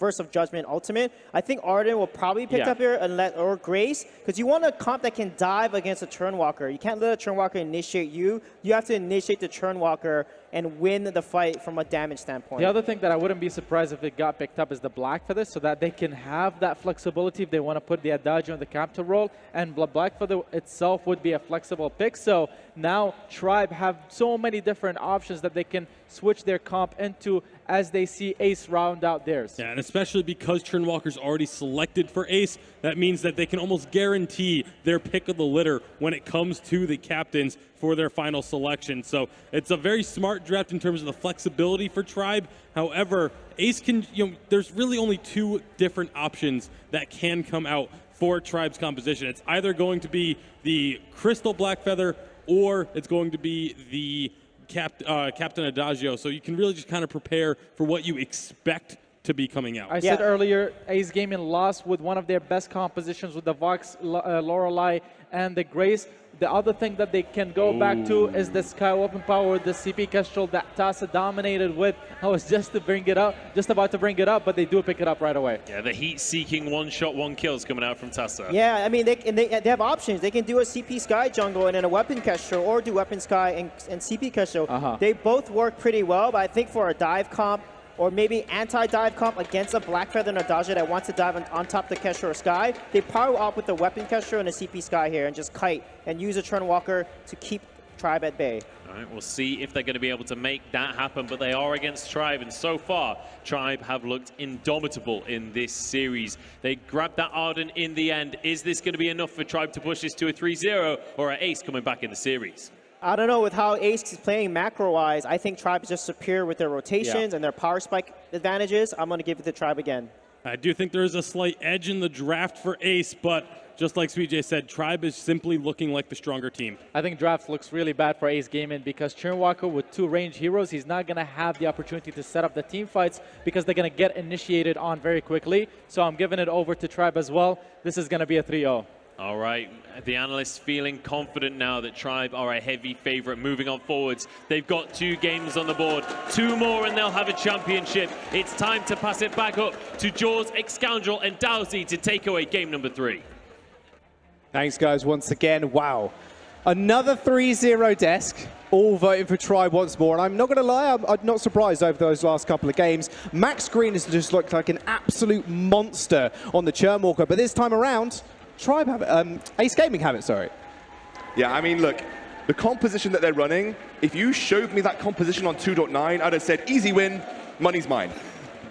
Speaker 4: Verse of Judgment ultimate. I think Arden will probably pick up here or Grace, because you want a comp that can dive against a Churnwalker. You can't let a Churnwalker initiate you. You have to initiate the Churnwalker and win the fight from a damage standpoint.
Speaker 1: The other thing that I wouldn't be surprised if it got picked up is the Black Feather, so that they can have that flexibility if they want to put the Adagio in the captain role, and Black Feather itself would be a flexible pick. So now Tribe have so many different options that they can switch their comp into as they see Ace round out theirs.
Speaker 3: Yeah, and especially because Churnwalker's already selected for Ace, that means that they can almost guarantee their pick of the litter when it comes to the captains for their final selection. So it's a very smart draft in terms of the flexibility for Tribe. However, Ace can, there's really only two different options that can come out for Tribe's composition. It's either going to be the Crystal Black Feather or it's going to be the Captain Adagio. So you can really just kind of prepare for what you expect to be coming out.
Speaker 1: I said earlier, Ace Gaming lost with one of their best compositions with the Vox, Lorelei, and the Grace. The other thing that they can go back to is the Sky Open Power, the CP Kestrel that Tassa dominated with. I was just about to bring it up, but they do pick it up right away.
Speaker 2: Yeah, the heat-seeking one-shot, one-kills coming out from Tassa.
Speaker 4: Yeah, I mean, they have options. They can do a CP Sky jungle and then a Weapon Kestrel, or do Weapon Sky and CP Kestrel. They both work pretty well, but I think for a dive comp, or maybe anti-dive comp against a Black Feather and Adagio that wants to dive on top of the Kestrel or Sky, they probably opt with the Weapon Kestrel and a CP Sky here and just kite and use a Churnwalker to keep Tribe at bay.
Speaker 2: All right, we'll see if they're going to be able to make that happen, but they are against Tribe, and so far, Tribe have looked indomitable in this series. They grabbed that Arden in the end. Is this going to be enough for Tribe to push this to a 3-0, or are Ace coming back in the series?
Speaker 4: I don't know, with how Ace is playing macro-wise, I think Tribe is just superior with their rotations and their power spike advantages. I'm going to give it to Tribe again.
Speaker 3: I do think there is a slight edge in the draft for Ace, but just like Sweet J said, Tribe is simply looking like the stronger team.
Speaker 1: I think draft looks really bad for Ace Gaming because Churnwalker with 2 ranged heroes, he's not going to have the opportunity to set up the team fights because they're going to get initiated on very quickly. So I'm giving it over to Tribe as well. This is going to be a 3-0.
Speaker 2: All right, the analysts feeling confident now that Tribe are a heavy favorite moving on forwards. They've got 2 games on the board, 2 more and they'll have a championship. It's time to pass it back up to Jaws, Excoundrel and Dowsy to take away game number 3.
Speaker 5: Thanks, guys, once again. Wow. Another 3-0 desk, all voting for Tribe once more. And I'm not going to lie, I'm not surprised over those last couple of games. Max Green has just looked like an absolute monster on the Churnwalker, but this time around, Tribe have it, Ace Gaming have it, sorry.
Speaker 6: Yeah, I mean, look, the composition that they're running, if you showed me that composition on 2.9, I'd have said, easy win, money's mine.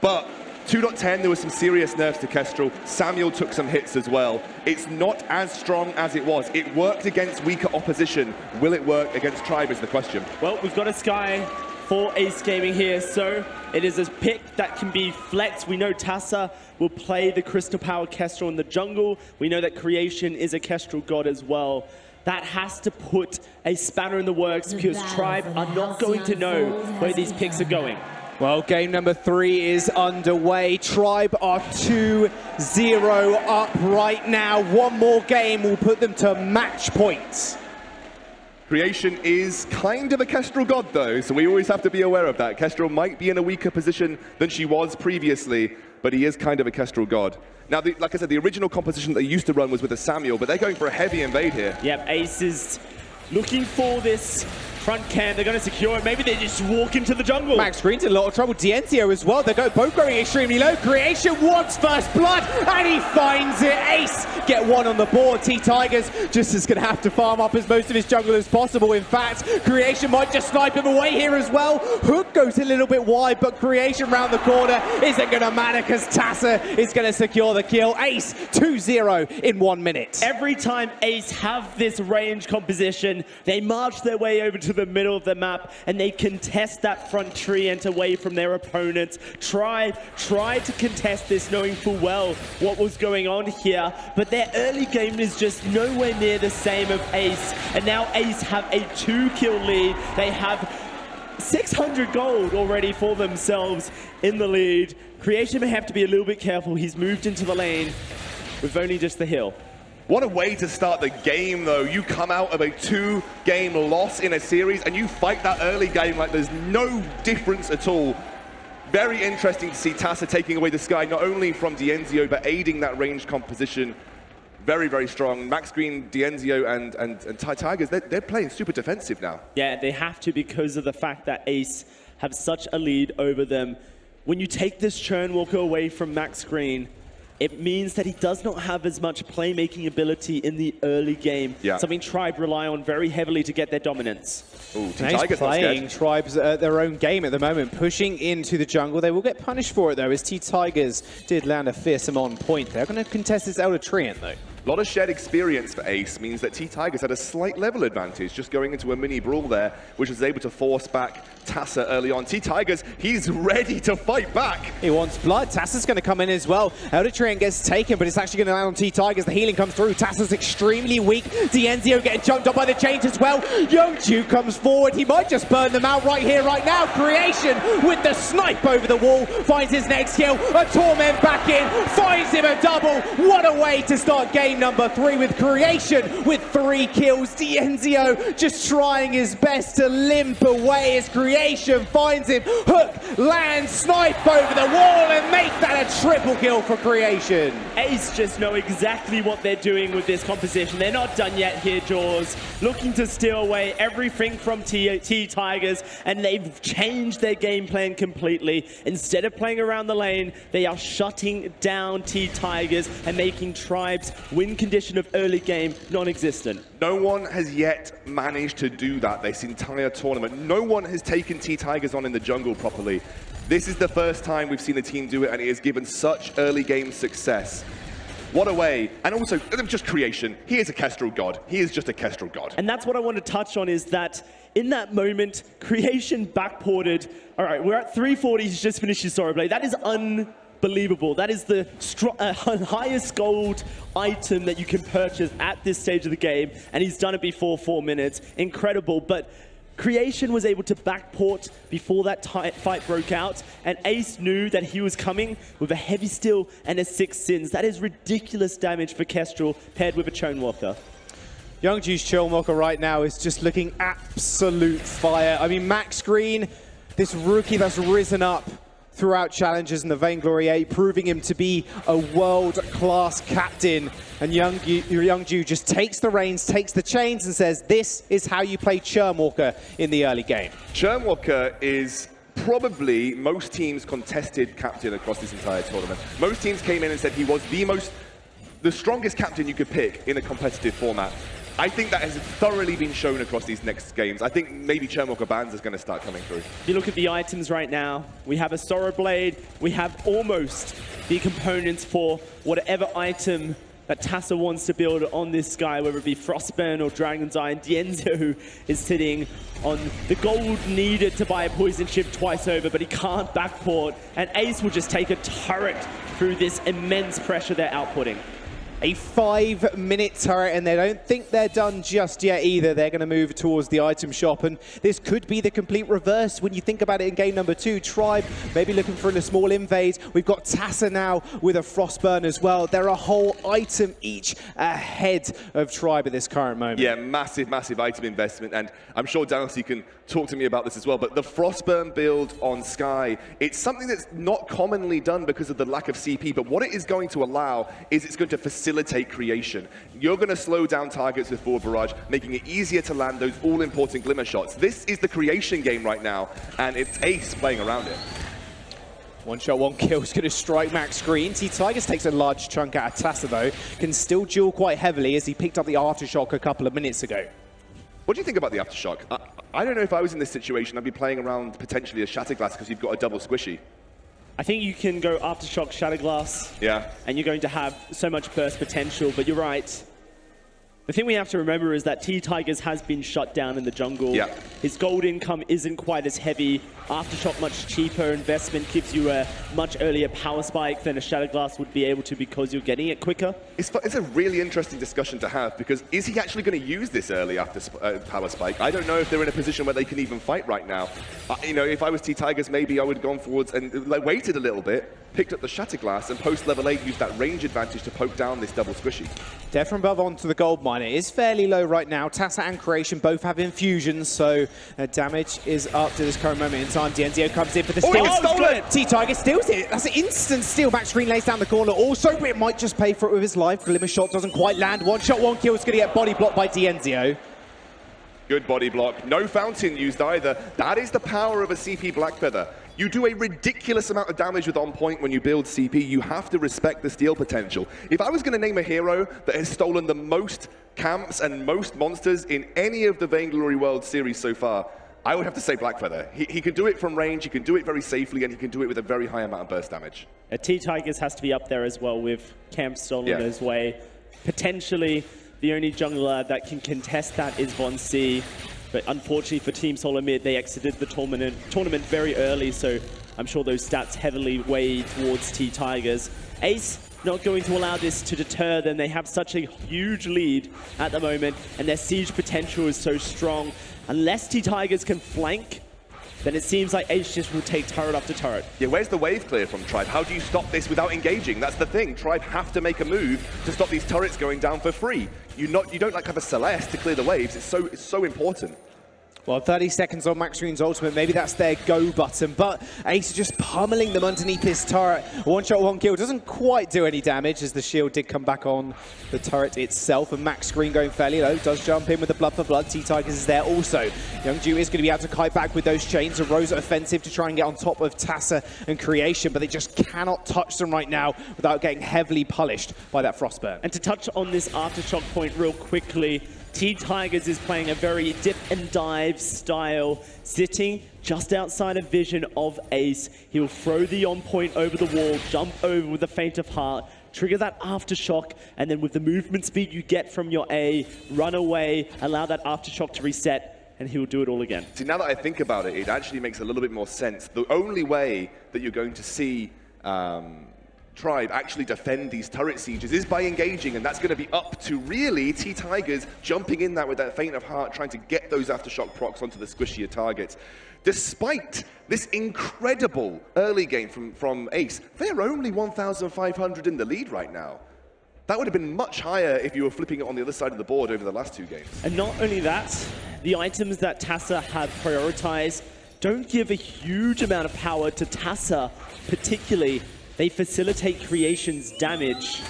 Speaker 6: But 2.10, there was some serious nerfs to Kestrel. Samuel took some hits as well. It's not as strong as it was. It worked against weaker opposition. Will it work against Tribe is the question.
Speaker 7: Well, we've got a Sky for Ace Gaming here, so it is a pick that can be flexed. We know Tassa will play the Crystal Power Kestrel in the jungle. We know that Creation is a Kestrel god as well. That has to put a spanner in the works because Tribe are not going to know where these picks are going.
Speaker 5: Well, game number 3 is underway. Tribe are 2-0 up right now. One more game will put them to match points.
Speaker 6: Creation is kind of a Kestrel god, though, so we always have to be aware of that. Kestrel might be in a weaker position than she was previously, but he is kind of a Kestrel god. Now, like I said, the original composition they used to run was with a Samuel, but they're going for a heavy invade here.
Speaker 7: Yep, Ace is looking for this front camp. They're going to secure it. Maybe they just walk into the jungle.
Speaker 5: Max Green's in a lot of trouble. Dienzio as well. They're both going extremely low. Creation wants first blood, and he finds it. Ace get one on the board. T-Tigers just is going to have to farm up as most of his jungle as possible. In fact, Creation might just snipe him away here as well. Hook goes a little bit wide, but Creation round the corner isn't going to matter because Tassa is going to secure the kill. Ace 2-0 in 1 minute.
Speaker 7: Every time Ace have this range composition, they march their way over to the middle of the map and they contest that front tree and away from their opponents. Try to contest this knowing full well what was going on here, but their early game is just nowhere near the same of Ace, and now Ace have a 2-kill lead. They have 600 gold already for themselves in the lead. Creation may have to be a little bit careful. He's moved into the lane with only just the hill.
Speaker 6: What a way to start the game, though. You come out of a 2-game loss in a series, and you fight that early game like there's no difference at all. Very interesting to see Tassa taking away the sky, not only from Dienzio, but aiding that range composition. Very, very strong. Max Green, Dienzio, and Tigers, they're playing super defensive now.
Speaker 7: Yeah, they have to because of the fact that Ace have such a lead over them. When you take this Churnwalker away from Max Green, it means that he does not have as much playmaking ability in the early game. Yeah. Something Tribe rely on very heavily to get their dominance.
Speaker 5: Ooh, Tigers playing Tribe's their own game at the moment, pushing into the jungle. They will get punished for it, though, as T-Tigers did land a fearsome on point. They're going to contest this Elder Treant, though.
Speaker 6: A lot of shared experience for Ace means that T-Tigers had a slight level advantage just going into a mini brawl there, which was able to force back Tassa early on. T-Tigers, he's ready to fight back.
Speaker 5: He wants blood. Tassa's going to come in as well. Elder Treant gets taken, but it's actually going to land on T-Tigers. The healing comes through. Tassa's extremely weak. Dienzio getting jumped up by the chains as well. Youngju comes forward. He might just burn them out right here, right now. Creation with the snipe over the wall. Finds his next kill. A Torment back in. Finds him a double. What a way to start game number 3 with Creation with 3 kills. Dienzio just trying his best to limp away as Creation finds him. Hook, lands, snipe over the wall and make that a triple kill for Creation.
Speaker 7: Ace just know exactly what they're doing with this composition. They're not done yet here, Jaws. Looking to steal away everything from T-Tigers, and they've changed their game plan completely. Instead of playing around the lane, they are shutting down T-Tigers and making Tribe's win condition of early game non-existent.
Speaker 6: No one has yet managed to do that this entire tournament. No one has taken T-Tigers on in the jungle properly. This is the first time we've seen the team do it, and it has given such early game success. What a way. And also, just Creation. He is a Kestrel god. He is just a Kestrel god.
Speaker 7: And that's what I want to touch on, is that in that moment, Creation backported. All right, we're at 340. He's just finished his Sorrow Blade. That is unbelievable. That is the highest gold item that you can purchase at this stage of the game, and he's done it before 4 minutes. Incredible. But Creation was able to backport before that fight broke out, and Ace knew that he was coming with a heavy steal and a 6 sins. That is ridiculous damage for Kestrel paired with a Churnwalker.
Speaker 5: Youngju's Churnwalker right now is just looking absolute fire. I mean, Max Green, this rookie that's risen up throughout challenges in the Vainglory 8, proving him to be a world-class captain. And Youngju just takes the reins, takes the chains, and says, this is how you play Churnwalker in the early game.
Speaker 6: Churnwalker is probably most teams' contested captain across this entire tournament. Most teams came in and said he was the strongest captain you could pick in a competitive format. I think that has thoroughly been shown across these next games. I think maybe Churnwalker Bans is going to start coming through.
Speaker 7: If you look at the items right now, we have a Sorrow Blade, we have almost the components for whatever item that Tassa wants to build on this guy, whether it be Frostburn or Dragon's Eye. And Dienzio is sitting on the gold needed to buy a Poison Chip twice over, but he can't backport. And Ace will just take a turret through this immense pressure they're outputting.
Speaker 5: A 5-minute turret, and they don't think they're done just yet either. They're going to move towards the item shop, and this could be the complete reverse when you think about it in game number 2. Tribe maybe looking for a small invade. We've got Tassa now with a Frostburn as well. They're a whole item each ahead of Tribe at this current moment.
Speaker 6: Yeah, massive, massive item investment, and I'm sure Dowsy can talk to me about this as well, but the Frostburn build on Sky, it's something that's not commonly done because of the lack of CP, but what it is going to allow is it's going to facilitate creation. You're going to slow down targets with forward barrage, making it easier to land those all-important glimmer shots. This is the creation game right now, and it's Ace playing around it.
Speaker 5: One shot, one kill is going to strike Max Green. Tigers takes a large chunk out of Tassa, though. Can still duel quite heavily as he picked up the Aftershock a couple of minutes ago.
Speaker 6: What do you think about the Aftershock? I don't know if I was in this situation, I'd be playing around potentially a Shatterglass because you've got a double squishy.
Speaker 7: I think you can go Aftershock, Shatterglass,
Speaker 6: yeah, and
Speaker 7: you're going to have so much burst potential, but you're right. The thing we have to remember is that Tigers has been shut down in the jungle.
Speaker 6: Yeah.
Speaker 7: His gold income isn't quite as heavy. Aftershock much cheaper. Investment gives you a much earlier power spike than a Shatterglass would be able to because you're getting it quicker.
Speaker 6: It's a really interesting discussion to have because is he actually going to use this early after power spike? I don't know if they're in a position where they can even fight right now. You know, if I was Tigers, maybe I would have gone forwards and waited a little bit, picked up the Shatterglass, and post level 8 used that range advantage to poke down this double squishy.
Speaker 5: Death from above onto the gold mine. It is fairly low right now. Tassa and Creation both have infusions, so damage is up to this current moment in time. Dienzio comes in for the steal.
Speaker 6: Oh, stolen!
Speaker 5: T-Tiger steals it. That's an instant steal. Max Green lays down the corner. Also, it might just pay for it with his life. Glimmer shot doesn't quite land. One shot, one kill. It's going to get body blocked by Dienzio.
Speaker 6: Good body block. No fountain used either. That is the power of a CP Blackfeather. You do a ridiculous amount of damage with on point when you build CP. You have to respect the steal potential. If I was going to name a hero that has stolen the most camps and most monsters in any of the Vainglory World Series so far, I would have to say Blackfeather. He can do it from range, he can do it very safely, and he can do it with a very high amount of burst damage.
Speaker 7: T-Tigers has to be up there as well with camp stolen in his way. Potentially, the only jungler that can contest that is Von C. But unfortunately for Team Solar Mid, they exited the tournament very early, so I'm sure those stats heavily weigh towards T-Tigers. Ace not going to allow this to deter them. They have such a huge lead at the moment, and their siege potential is so strong. Unless T-Tigers can flank, then it seems like Ace just will take turret after turret.
Speaker 6: Yeah, where's the wave clear from Tribe? How do you stop this without engaging? That's the thing. Tribe have to make a move to stop these turrets going down for free. You don't like have a Celeste to clear the waves. It's so important.
Speaker 5: Well, 30 seconds on Max Green's ultimate. Maybe that's their go button, but Ace is just pummeling them underneath his turret. One shot, one kill. Doesn't quite do any damage as the shield did come back on the turret itself, and Max Green going fairly low. Does jump in with the blood for blood. T-Tigers is there also. Youngju is going to be able to kite back with those chains. A Rosa offensive to try and get on top of Tassa and Creation, but they just cannot touch them right now without getting heavily polished by that Frostburn.
Speaker 7: And to touch on this Aftershock point real quickly, T-Tigers is playing a very dip and dive style, sitting just outside of vision of Ace. He'll throw the on point over the wall, jump over with a feint of heart, trigger that Aftershock, and then with the movement speed you get from your A, run away, allow that Aftershock to reset, and he'll do it all again.
Speaker 6: See, now that I think about it, it actually makes a little bit more sense. The only way that you're going to see Tribe actually defend these turret sieges is by engaging, and that's going to be up to really T-Tigers jumping in that with that feint of heart, trying to get those Aftershock procs onto the squishier targets. Despite this incredible early game from Ace, they're only 1,500 in the lead right now. That would have been much higher if you were flipping it on the other side of the board over the last 2 games.
Speaker 7: And not only that, the items that Tassa have prioritized don't give a huge amount of power to Tassa particularly. They facilitate Creation's damage.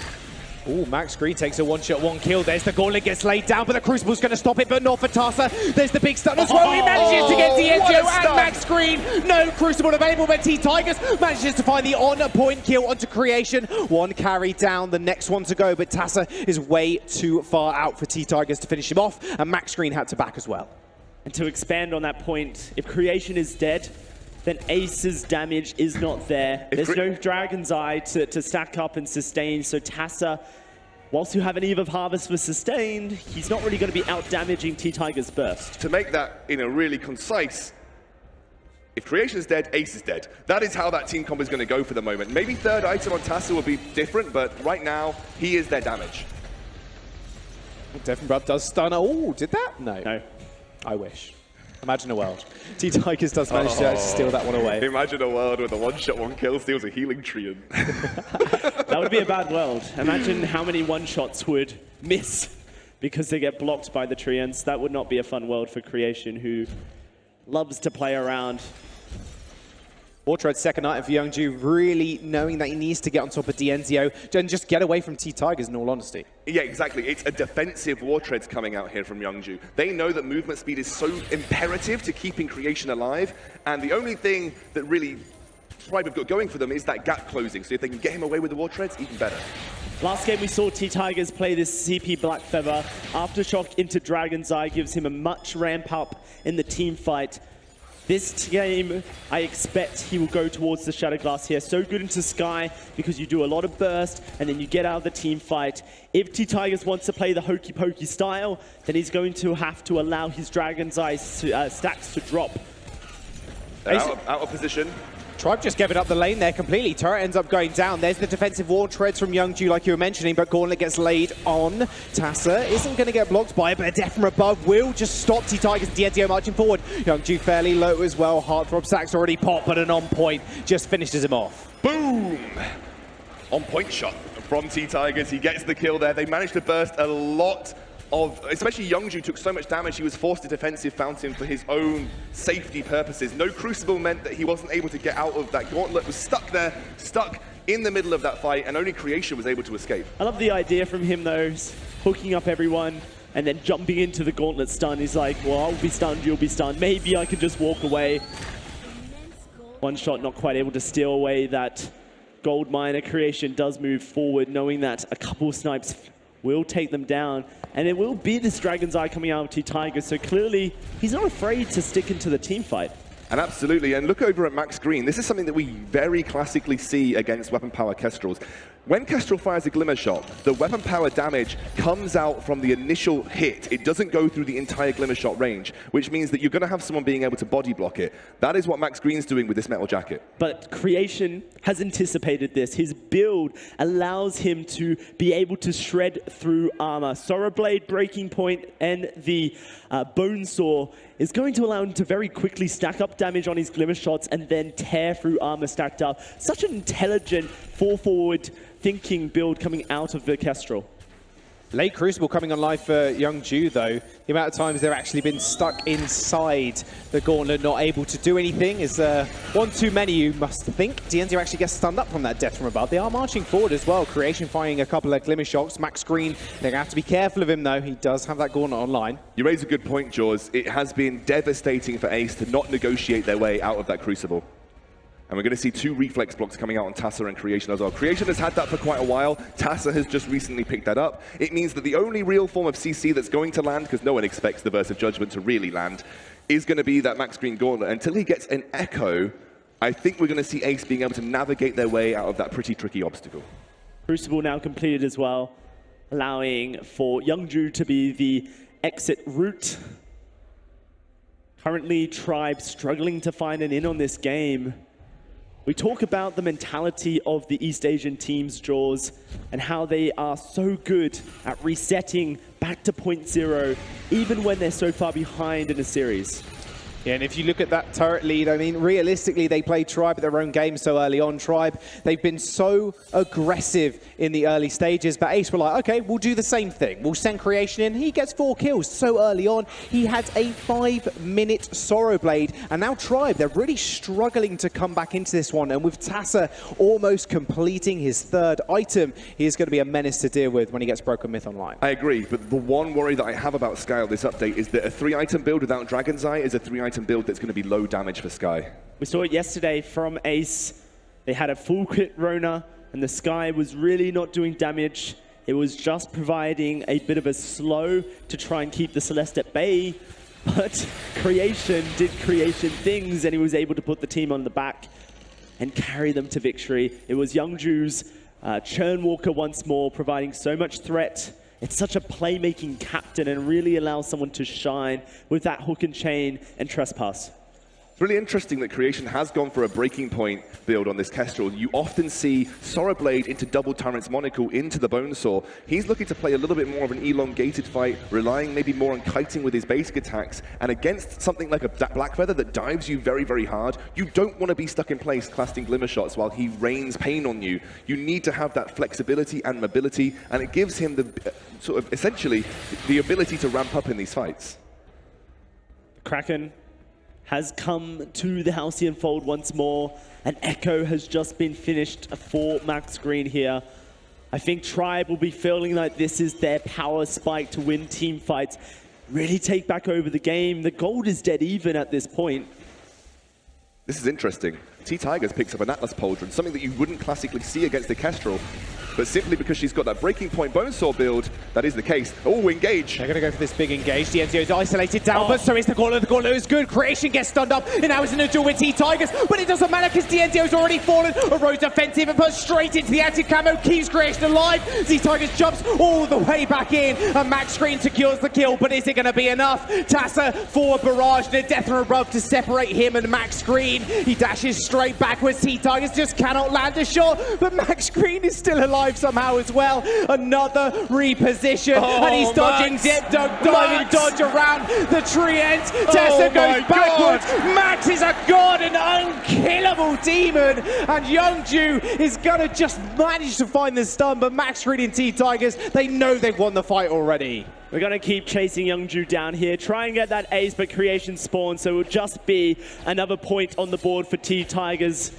Speaker 5: Ooh, Max Green takes a one shot, one kill. There's the gauntlet gets laid down, but the Crucible's going to stop it, but not for Tassa. There's the big stun as well. He manages to get Dienzio and Max Green. No Crucible available, but T-Tigers manages to find the on-point kill onto Creation. One carry down, the next one to go, but Tassa is way too far out for T-Tigers to finish him off, and Max Green had to back as well.
Speaker 7: And to expand on that point, if Creation is dead, then Ace's damage is not there. There's no Dragon's Eye to stack up and sustain, so Tassa, whilst you have an Eve of Harvest for sustained, he's not really going to be out-damaging T-Tiger's burst.
Speaker 6: To make that, really concise, If Creation is dead, Ace is dead. That is how that team comp is going to go for the moment. Maybe third item on Tassa will be different, but right now, he is their damage.
Speaker 5: Definitely does stun. Oh, did that? No. No. I wish. Imagine a world. T-Tigers does manage to steal that one away.
Speaker 6: Imagine a world where the one-shot, one-kill steals a healing tree.
Speaker 7: That would be a bad world. Imagine how many one-shots would miss because they get blocked by the Treants. That would not be a fun world for Creation, who loves to play around.
Speaker 5: Wartread's second item for Youngju, really knowing that he needs to get on top of Dienzio and just get away from T-Tigers, in all honesty.
Speaker 6: Yeah, exactly. It's a defensive Wartread's coming out here from Youngju. They know that movement speed is so imperative to keeping Creation alive, and the only thing that really Tribe have got going for them is that gap closing. So if they can get him away with the Wartreads, even better.
Speaker 7: Last game we saw T-Tigers play this CP Black Feather. Aftershock into Dragon's Eye gives him a much ramp up in the team fight. This game, I expect he will go towards the Shadow Glass here. So good into Sky because you do a lot of burst and then you get out of the team fight. If T-Tigers wants to play the hokey pokey style, then he's going to have to allow his Dragon's Eye stacks to drop.
Speaker 6: Out of position.
Speaker 5: Tribe just gave it up the lane there completely. Turret ends up going down. There's the defensive Wartreads from Youngju, like you were mentioning, but Gauntlet gets laid on. Tassa isn't going to get blocked by it, but a death from above will just stop T-Tigers. Dienzio marching forward. Youngju fairly low as well. Heartthrob Stack's already popped, but an on-point just finishes him off.
Speaker 6: Boom! On-point shot from T-Tigers. He gets the kill there. They managed to burst a lot of, especially Youngju took so much damage, he was forced to defensive fountain for his own safety purposes. No Crucible meant that he wasn't able to get out of that. Gauntlet was stuck there, stuck in the middle of that fight, and only Creation was able to escape.
Speaker 7: I love the idea from him though, hooking up everyone and then jumping into the Gauntlet stun. He's like, well, I'll be stunned, you'll be stunned. Maybe I can just walk away. One shot not quite able to steal away that gold miner. Creation does move forward, knowing that a couple of snipes will take them down. And it will be this Dragon's Eye coming out of T-Tigers, so clearly he's not afraid to stick into the team fight.
Speaker 6: And absolutely, and look over at Max Green. This is something that we very classically see against weapon power Kestrels. When Kestrel fires a Glimmer Shot, the weapon power damage comes out from the initial hit. It doesn't go through the entire Glimmer Shot range, which means that you're going to have someone being able to body block it. That is what Max Green's doing with this Metal Jacket.
Speaker 7: But Creation has anticipated this. His build allows him to be able to shred through armor. Sorrow Blade, Breaking Point, and the Bonesaw is going to allow him to very quickly stack up damage on his Glimmer Shots and then tear through armor stacked up. Such an intelligent, forward thinking build coming out of the Kestrel.
Speaker 5: Late Crucible coming on live for Youngju, though. The amount of times they've actually been stuck inside the Gauntlet, not able to do anything, is one too many, you must think. Dienzio actually gets stunned up from that death from above. They are marching forward as well. Creation firing a couple of Glimmer Shots. Max Green, they're going to have to be careful of him, though. He does have that Gauntlet online.
Speaker 6: You raise a good point, Jaws. It has been devastating for Ace to not negotiate their way out of that Crucible. And we're going to see two reflex blocks coming out on Tassa and Creation as well. Creation has had that for quite a while. Tassa has just recently picked that up. It means that the only real form of CC that's going to land, because no one expects the Verse of Judgment to really land, is going to be that Max Green Gauntlet. Until he gets an Echo, I think we're going to see Ace being able to navigate their way out of that pretty tricky obstacle.
Speaker 7: Crucible now completed as well, allowing for Youngju to be the exit route. Currently, Tribe struggling to find an in on this game. We talk about the mentality of the East Asian teams, Jaws, and how they are so good at resetting back to 0.0, even when they're so far behind in a series.
Speaker 5: Yeah, and if you look at that turret lead, I mean, realistically, they played Tribe at their own game so early on. Tribe, they've been so aggressive in the early stages, but Ace were like, okay, we'll do the same thing. We'll send Creation in. He gets 4 kills so early on. He had a 5-minute Sorrow Blade, and now Tribe, they're really struggling to come back into this one, and with Tassa almost completing his 3rd item, he is going to be a menace to deal with when he gets Broken Myth online.
Speaker 6: I agree, but the one worry that I have about Sky on this update is that a 3-item build without Dragon's Eye is a 3-item build that's going to be low damage for Sky.
Speaker 7: We saw it yesterday from Ace. They had a full kit Rona, and the Sky was really not doing damage. It was just providing a bit of a slow to try and keep the Celeste at bay, but Creation did Creation things, and he was able to put the team on the back and carry them to victory. It was Youngju's Churnwalker once more, providing so much threat. It's such a playmaking captain and really allows someone to shine with that hook and chain and trespass.
Speaker 6: It's really interesting that Creation has gone for a breaking point build on this Kestrel. You often see Sora Blade into double Tyrant's Monocle into the Bonesaw. He's looking to play a little bit more of an elongated fight, relying maybe more on kiting with his basic attacks. And against something like a Blackfeather that dives you very, very hard, you don't want to be stuck in place casting Glimmer Shots while he rains pain on you. You need to have that flexibility and mobility, and it gives him the sort of essentially the ability to ramp up in these fights.
Speaker 7: Kraken has come to the Halcyon Fold once more. An Echo has just been finished for Max Green here. I think Tribe will be feeling like this is their power spike to win team fights, really take back over the game. The gold is dead even at this point.
Speaker 6: This is interesting. T-Tigers picks up an Atlas Pauldron, something that you wouldn't classically see against the Kestrel. But simply because she's got that breaking point Bonesaw build, that is the case. Oh, engage.
Speaker 5: They're going to go for this big engage. Dienzio's isolated down, but so is the Gauntlet. The Gauntlet is good. Creation gets stunned up, and now it's in a duel with T-Tigers, but it doesn't matter because Dienzio's already fallen. A Rose offensive and put straight into the active camo, keeps Creation alive. T-Tigers jumps all the way back in, and Max Green secures the kill, but is it going to be enough? Tassa forward barrage and a Death from above to separate him and Max Green. He dashes straight backwards. T-Tigers just cannot land a shot, but Max Green is still alive somehow as well. Another reposition, and he's dodging dip diving dodge around the tree ends. Tessa goes backwards. Max is a god, an unkillable demon, and Youngju is gonna just manage to find the stun, but Max Green and T-Tigers, they know they've won the fight already.
Speaker 7: We're going to keep chasing Youngju down here, try and get that ace, but Creation spawn, so it will just be another point on the board for T-Tigers.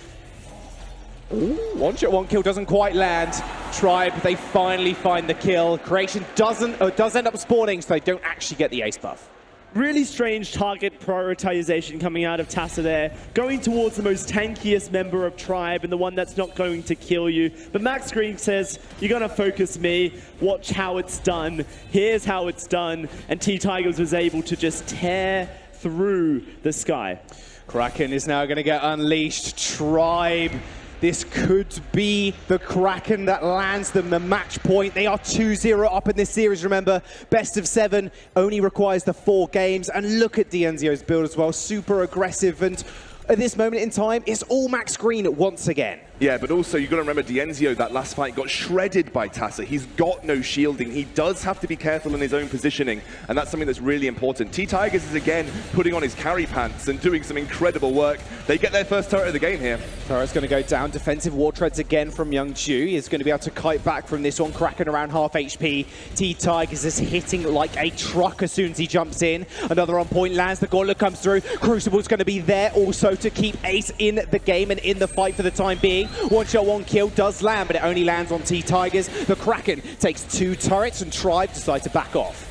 Speaker 5: One shot, one kill doesn't quite land. Tribe, they finally find the kill. Creation does end up spawning, so they don't actually get the ace buff.
Speaker 7: Really strange target prioritization coming out of Tassa there, going towards the most tankiest member of Tribe and the one that's not going to kill you. But Max Green says, you're going to focus me, watch how it's done, here's how it's done, and T-Tigers was able to just tear through the sky.
Speaker 5: Kraken is now going to get unleashed. Tribe, this could be the Kraken that lands them the match point. They are 2-0 up in this series, remember. Best of 7 only requires the 4 games. And look at Dienzio's build as well, super aggressive. And at this moment in time, it's all Max Green once again.
Speaker 6: Yeah, but also you've got to remember Dienzio, that last fight, got shredded by Tassa. He's got no shielding. He does have to be careful in his own positioning, and that's something that's really important. T-Tigers is again putting on his carry pants and doing some incredible work. They get their first turret of the game here.
Speaker 5: Turret's going to go down. Defensive war treads again from Youngju. He's going to be able to kite back from this one. Kraken around half HP. T-Tigers is hitting like a truck as soon as he jumps in. Another on point lands. The Gauntlet comes through. Crucible's going to be there also to keep Ace in the game and in the fight for the time being. One shot, one kill does land, but it only lands on T-Tigers. The Kraken takes 2 turrets, and Tribe decide to back off.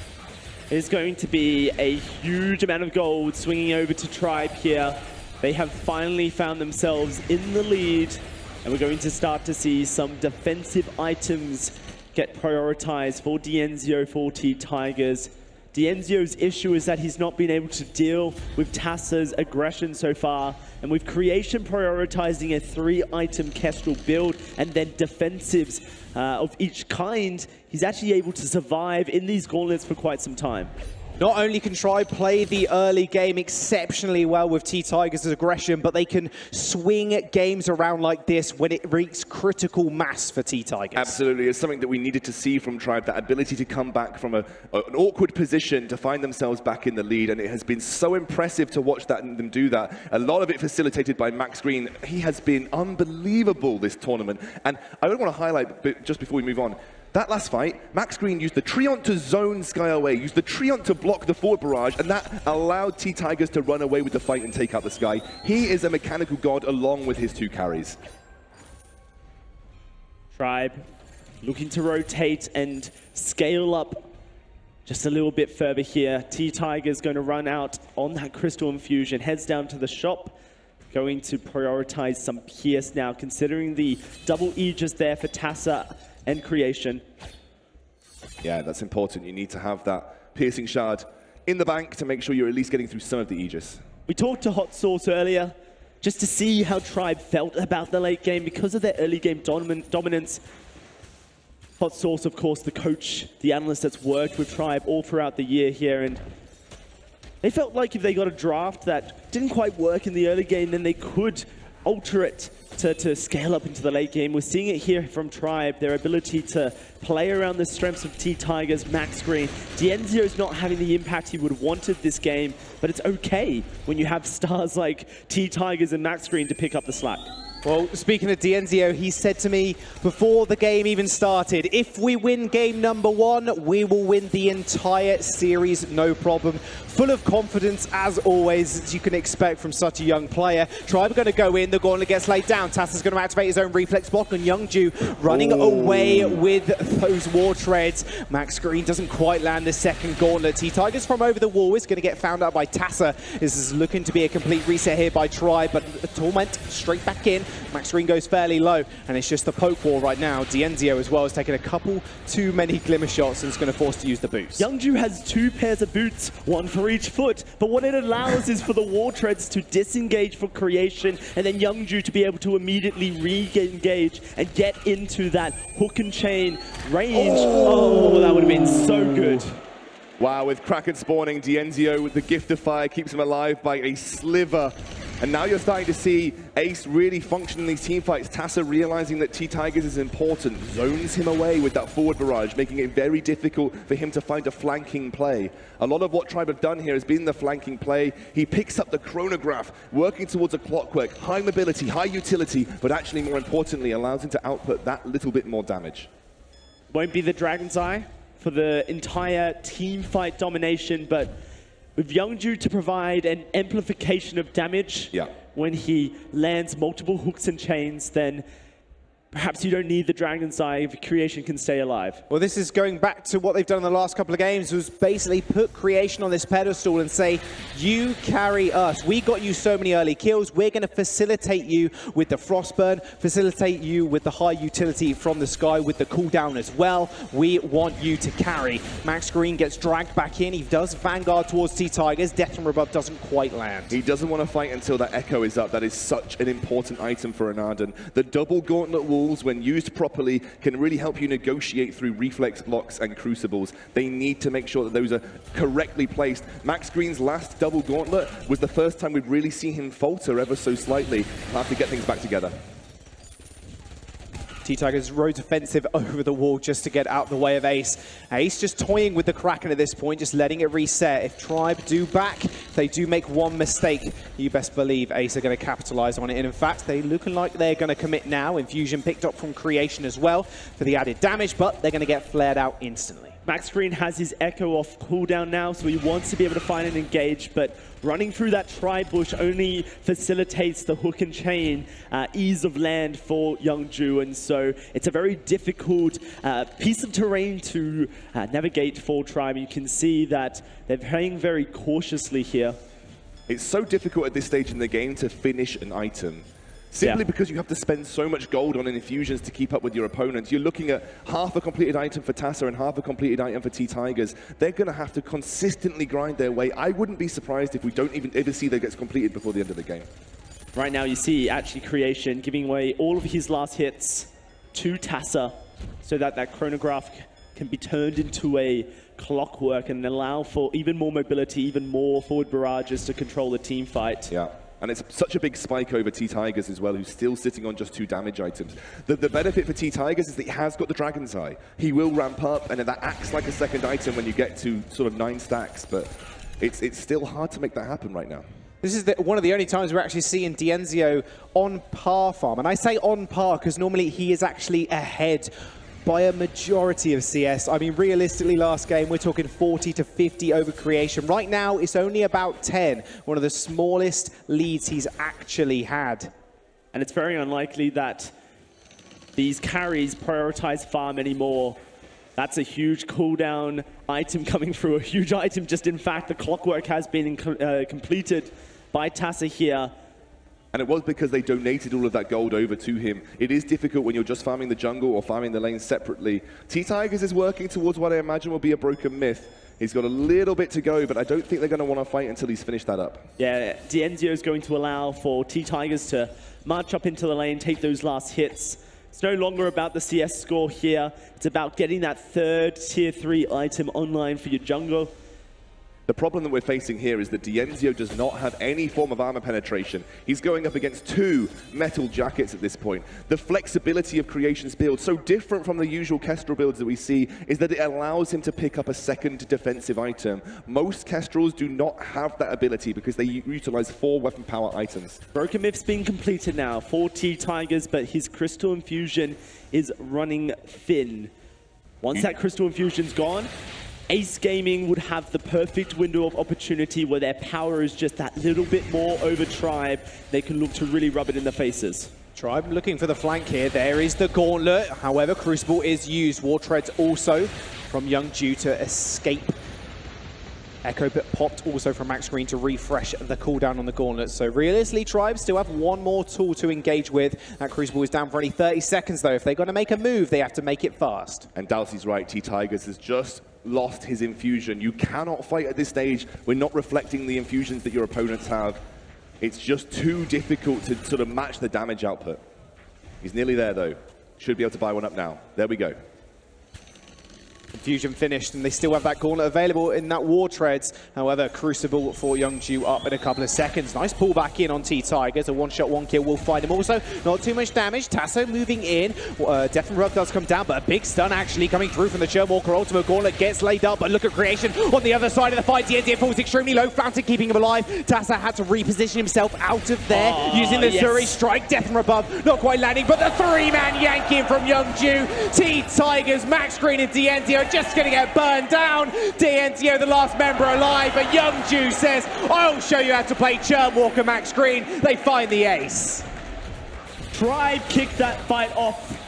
Speaker 7: There's going to be a huge amount of gold swinging over to Tribe here. They have finally found themselves in the lead, and we're going to start to see some defensive items get prioritized for Dienzio, for T-Tigers. Dienzio's issue is that he's not been able to deal with Tassa's aggression so far, and with Creation prioritizing a 3-item Kestrel build and then defensives of each kind, he's actually able to survive in these gauntlets for quite some time.
Speaker 5: Not only can Tribe play the early game exceptionally well with T-Tigers' aggression, but they can swing games around like this when it reaches critical mass for T-Tigers.
Speaker 6: Absolutely. It's something that we needed to see from Tribe, that ability to come back from an awkward position to find themselves back in the lead, and it has been so impressive to watch them do that. A lot of it facilitated by Max Green. He has been unbelievable this tournament, and I would want to highlight, just before we move on, that last fight, Max Green used the Treant to zone Sky away, used the Treant to block the forward barrage, and that allowed T-Tigers to run away with the fight and take out the Sky. He is a mechanical god along with his 2 carries.
Speaker 7: Tribe looking to rotate and scale up just a little bit further here. T-Tigers going to run out on that Crystal Infusion, heads down to the shop, going to prioritize some Pierce now, considering the double Aegis there for Tassa and Creation.
Speaker 6: Yeah, that's important. You need to have that piercing shard in the bank to make sure you're at least getting through some of the Aegis.
Speaker 7: We talked to Hot Sauce earlier just to see how Tribe felt about the late game because of their early game dominance. Hot Sauce, of course, the coach, the analyst that's worked with Tribe all throughout the year here, and they felt like if they got a draft that didn't quite work in the early game, then they could alter it to scale up into the late game. We're seeing it here from Tribe, their ability to play around the strengths of T-Tigers, Max Green. Dienzio's not having the impact he would have wanted this game, but it's okay when you have stars like T-Tigers and Max Green to pick up the slack.
Speaker 5: Well, speaking of Dienzio, he said to me before the game even started, if we win game number 1, we will win the entire series, no problem. Full of confidence, as always, as you can expect from such a young player. Tribe are going to go in, the gauntlet gets laid down. Tassa's going to activate his own reflex block, and Youngju running away with those war treads. Max Green doesn't quite land the second gauntlet. T-Tigers from over the wall is going to get found out by Tassa. This is looking to be a complete reset here by Tribe, but Torment straight back in. Max Green goes fairly low, and it's just the poke war right now. Dienzio as well has taken a couple too many glimmer shots and is going to force to use the boots.
Speaker 7: Youngju has 2 pairs of boots, 1 for each foot, but what it allows is for the war treads to disengage for creation, and then Youngju to be able to immediately re-engage and get into that hook and chain range. Oh, that would have been so good.
Speaker 6: Wow, with Kraken spawning, Dienzio with the gift of fire keeps him alive by a sliver. And now you're starting to see Ace really function in these teamfights. Tassa realizing that T-Tigers is important, zones him away with that forward barrage, making it very difficult for him to find a flanking play. A lot of what Tribe have done here has been the flanking play. He picks up the chronograph, working towards a clockwork, high mobility, high utility, but actually more importantly allows him to output that little bit more damage.
Speaker 7: Won't be the Dragon's Eye for the entire team fight domination, but with Youngju to provide an amplification of damage when he lands multiple hooks and chains, then perhaps you don't need the Dragon's Eye if Creation can stay alive.
Speaker 5: Well, this is going back to what they've done in the last couple of games, was basically put Creation on this pedestal and say, you carry us. We got you so many early kills. We're going to facilitate you with the Frostburn, facilitate you with the high utility from the sky with the cooldown as well. We want you to carry. Max Green gets dragged back in. He does Vanguard towards T-Tigers. Death from above doesn't quite land.
Speaker 6: He doesn't want to fight until that Echo is up. That is such an important item for Anarden. The double gauntlet wall, when used properly, can really help you negotiate through reflex blocks and crucibles. They need to make sure that those are correctly placed. Max Green's last double gauntlet was the first time we've really seen him falter ever so slightly. He'll have to get things back together.
Speaker 5: T-Tigers road offensive over the wall just to get out the way of Ace. Ace just toying with the Kraken at this point, just letting it reset. If Tribe do back, if they do make one mistake, you best believe Ace are going to capitalize on it. And in fact, they're looking like they're going to commit now. Infusion picked up from Creation as well for the added damage, but they're going to get flared out instantly.
Speaker 7: Max Green has his Echo off cooldown now, so he wants to be able to find and engage, but running through that tri-bush only facilitates the hook and chain ease of land for Youngju, and so it's a very difficult piece of terrain to navigate for Tribe. You can see that they're playing very cautiously here.
Speaker 6: It's so difficult at this stage in the game to finish an item. Simply because you have to spend so much gold on infusions to keep up with your opponents. You're looking at half a completed item for Tassa and half a completed item for T-Tigers. They're going to have to consistently grind their way. I wouldn't be surprised if we don't even ever see that gets completed before the end of the game.
Speaker 7: Right now you see actually Creation giving away all of his last hits to Tassa so that that chronograph can be turned into a clockwork and allow for even more mobility, even more forward barrages to control the team fight.
Speaker 6: Yeah. And it's such a big spike over T-Tigers as well, who's still sitting on just 2 damage items. The benefit for T-Tigers is that he has got the Dragon's Eye. He will ramp up, and that acts like a second item when you get to sort of 9 stacks, but it's still hard to make that happen right now.
Speaker 5: This is one of the only times we're actually seeing Dienzio on par farm. And I say on par because normally he is actually ahead by a majority of CS. I mean, realistically, last game, we're talking 40 to 50 over Creation. Right now, it's only about 10, one of the smallest leads he's actually had.
Speaker 7: And it's very unlikely that these carries prioritize farm anymore. That's a huge cooldown item coming through, a huge item. Just in fact, the clockwork has been completed by Tassa here.
Speaker 6: And it was because they donated all of that gold over to him. It is difficult when you're just farming the jungle or farming the lanes separately. T-Tigers is working towards what I imagine will be a broken myth. He's got a little bit to go, but I don't think they're going to want to fight until he's finished that up.
Speaker 7: Yeah, Dienzio is going to allow for T-Tigers to march up into the lane, take those last hits. It's no longer about the CS score here. It's about getting that third tier 3 item online for your jungle.
Speaker 6: The problem that we're facing here is that Dienzio does not have any form of armor penetration. He's going up against 2 metal jackets at this point. The flexibility of Creation's build, so different from the usual Kestrel builds that we see, is that it allows him to pick up a second defensive item. Most Kestrels do not have that ability because they utilize 4 weapon power items.
Speaker 7: Broken Myth's been completed now, 4 T-Tigers, but his Crystal Infusion is running thin. Once that Crystal Infusion's gone, Ace Gaming would have the perfect window of opportunity where their power is just that little bit more over Tribe. They can look to really rub it in their faces.
Speaker 5: Tribe looking for the flank here. There is the gauntlet. However, Crucible is used. War Treads also from Youngju to escape. Echo Bit popped also from Max Green to refresh the cooldown on the gauntlet. So realistically, Tribe still have one more tool to engage with. That Crucible is down for only 30 seconds though. If they're going to make a move, they have to make it fast.
Speaker 6: And Dalsey's right, T-Tigers has just lost his infusion. You cannot fight at this stage. We're not reflecting the infusions that your opponents have. It's just too difficult to sort of match the damage output. He's nearly there though. Should be able to buy one up now. There we go.
Speaker 5: Infusion finished, and they still have that gauntlet available in that War Treads. However, Crucible for Youngju up in a couple of seconds. Nice pull back in on T-Tigers. A one-shot, one-kill will find him. Also, not too much damage. Tasso moving in. Death and Rug does come down, but a big stun actually coming through from the Churnwalker. Ultimate Gauntlet gets laid up, but look at Creation on the other side of the fight. Dienzio falls extremely low. Fountain keeping him alive. Tasso had to reposition himself out of there using the Zuri strike. Death from above, not quite landing, but the 3-man yanking from Youngju. T-Tigers, Max Green and Dienzio just going to get burned down. Dienzio, the last member alive, but Youngju says, I'll show you how to play Churnwalker, Max Green. They find the ace.
Speaker 7: Tribe kicked that fight off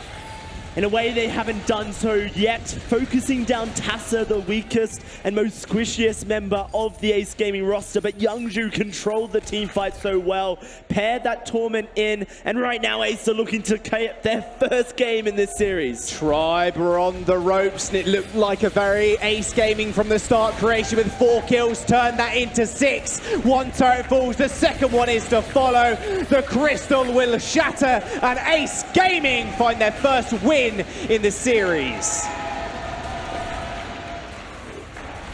Speaker 7: in a way they haven't done so yet, focusing down Tassa, the weakest and most squishiest member of the Ace Gaming roster, but Youngju controlled the team fight so well, paired that Torment in, and right now Ace are looking to get their first game in this series.
Speaker 5: Tribe were on the ropes, and it looked like a very Ace Gaming from the start. Creation with 4 kills, turned that into 6. 1 turret falls, the second one is to follow. The crystal will shatter, and Ace Gaming find their first win in the series.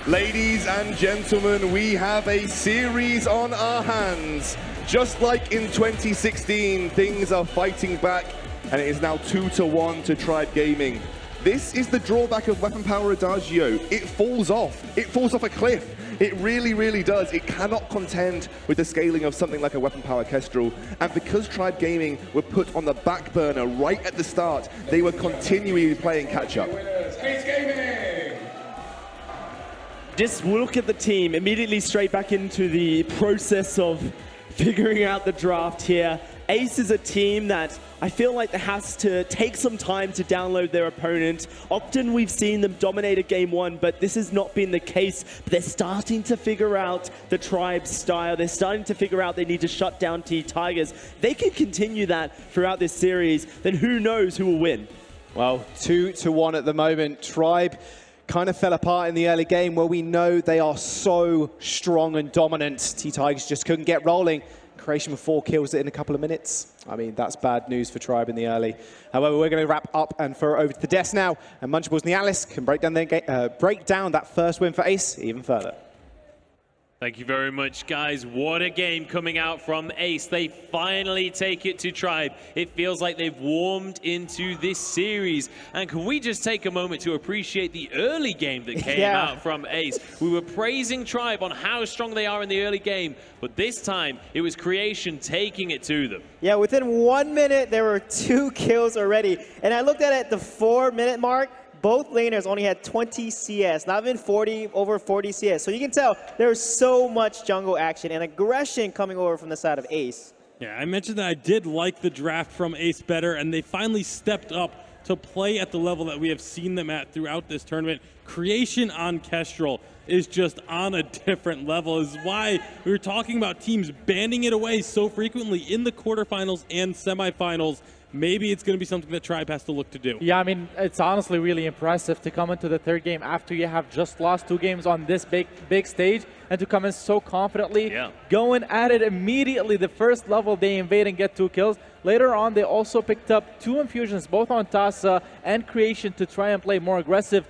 Speaker 6: Ladies and gentlemen, we have a series on our hands. Just like in 2016, things are fighting back, and it is now 2-1 to Tribe Gaming. This is the drawback of Weapon Power Adagio. It falls off. It falls off a cliff. It really, really does. It cannot contend with the scaling of something like a Weapon Power Kestrel. And because Tribe Gaming were put on the back burner right at the start, they were continually playing catch-up.
Speaker 7: Just look at the team, immediately straight back into the process of figuring out the draft here. Ace is a team that I feel like has to take some time to download their opponent. Often we've seen them dominate a game 1, but this has not been the case. But they're starting to figure out the Tribe style. They're starting to figure out they need to shut down T-Tigers. They can continue that throughout this series, then who knows who will win.
Speaker 5: Well, 2-1 at the moment. Tribe kind of fell apart in the early game where we know they are so strong and dominant. T-Tigers just couldn't get rolling. Creation with 4 kills in a couple of minutes. I mean, that's bad news for Tribe in the early. However, we're going to wrap up and throw it over to the desk now. And Munchables and the Atlas can break down that first win for Ace even further.
Speaker 2: Thank you very much, guys. What a game coming out from Ace. They finally take it to Tribe. It feels like they've warmed into this series. And can we just take a moment to appreciate the early game that came out from Ace? We were praising Tribe on how strong they are in the early game, but this time it was Creation taking it to them.
Speaker 4: Yeah, within 1 minute, there were 2 kills already. And I looked at it at the 4-minute mark. Both laners only had 20 CS, not even over 40 CS. So you can tell there's so much jungle action and aggression coming over from the side of Ace.
Speaker 3: Yeah, I mentioned that I did like the draft from Ace better, and they finally stepped up to play at the level that we have seen them at throughout this tournament. Creation on Kestrel is just on a different level. Is why we were talking about teams banding it away so frequently in the quarterfinals and semifinals. Maybe it's going to be something that Tribe has to look to do.
Speaker 1: Yeah, I mean, it's honestly really impressive to come into the third game after you have just lost 2 games on this big stage and to come in so confidently, going at it immediately. The first level, they invade and get 2 kills. Later on, they also picked up 2 infusions, both on Tassa and Creation, to try and play more aggressive.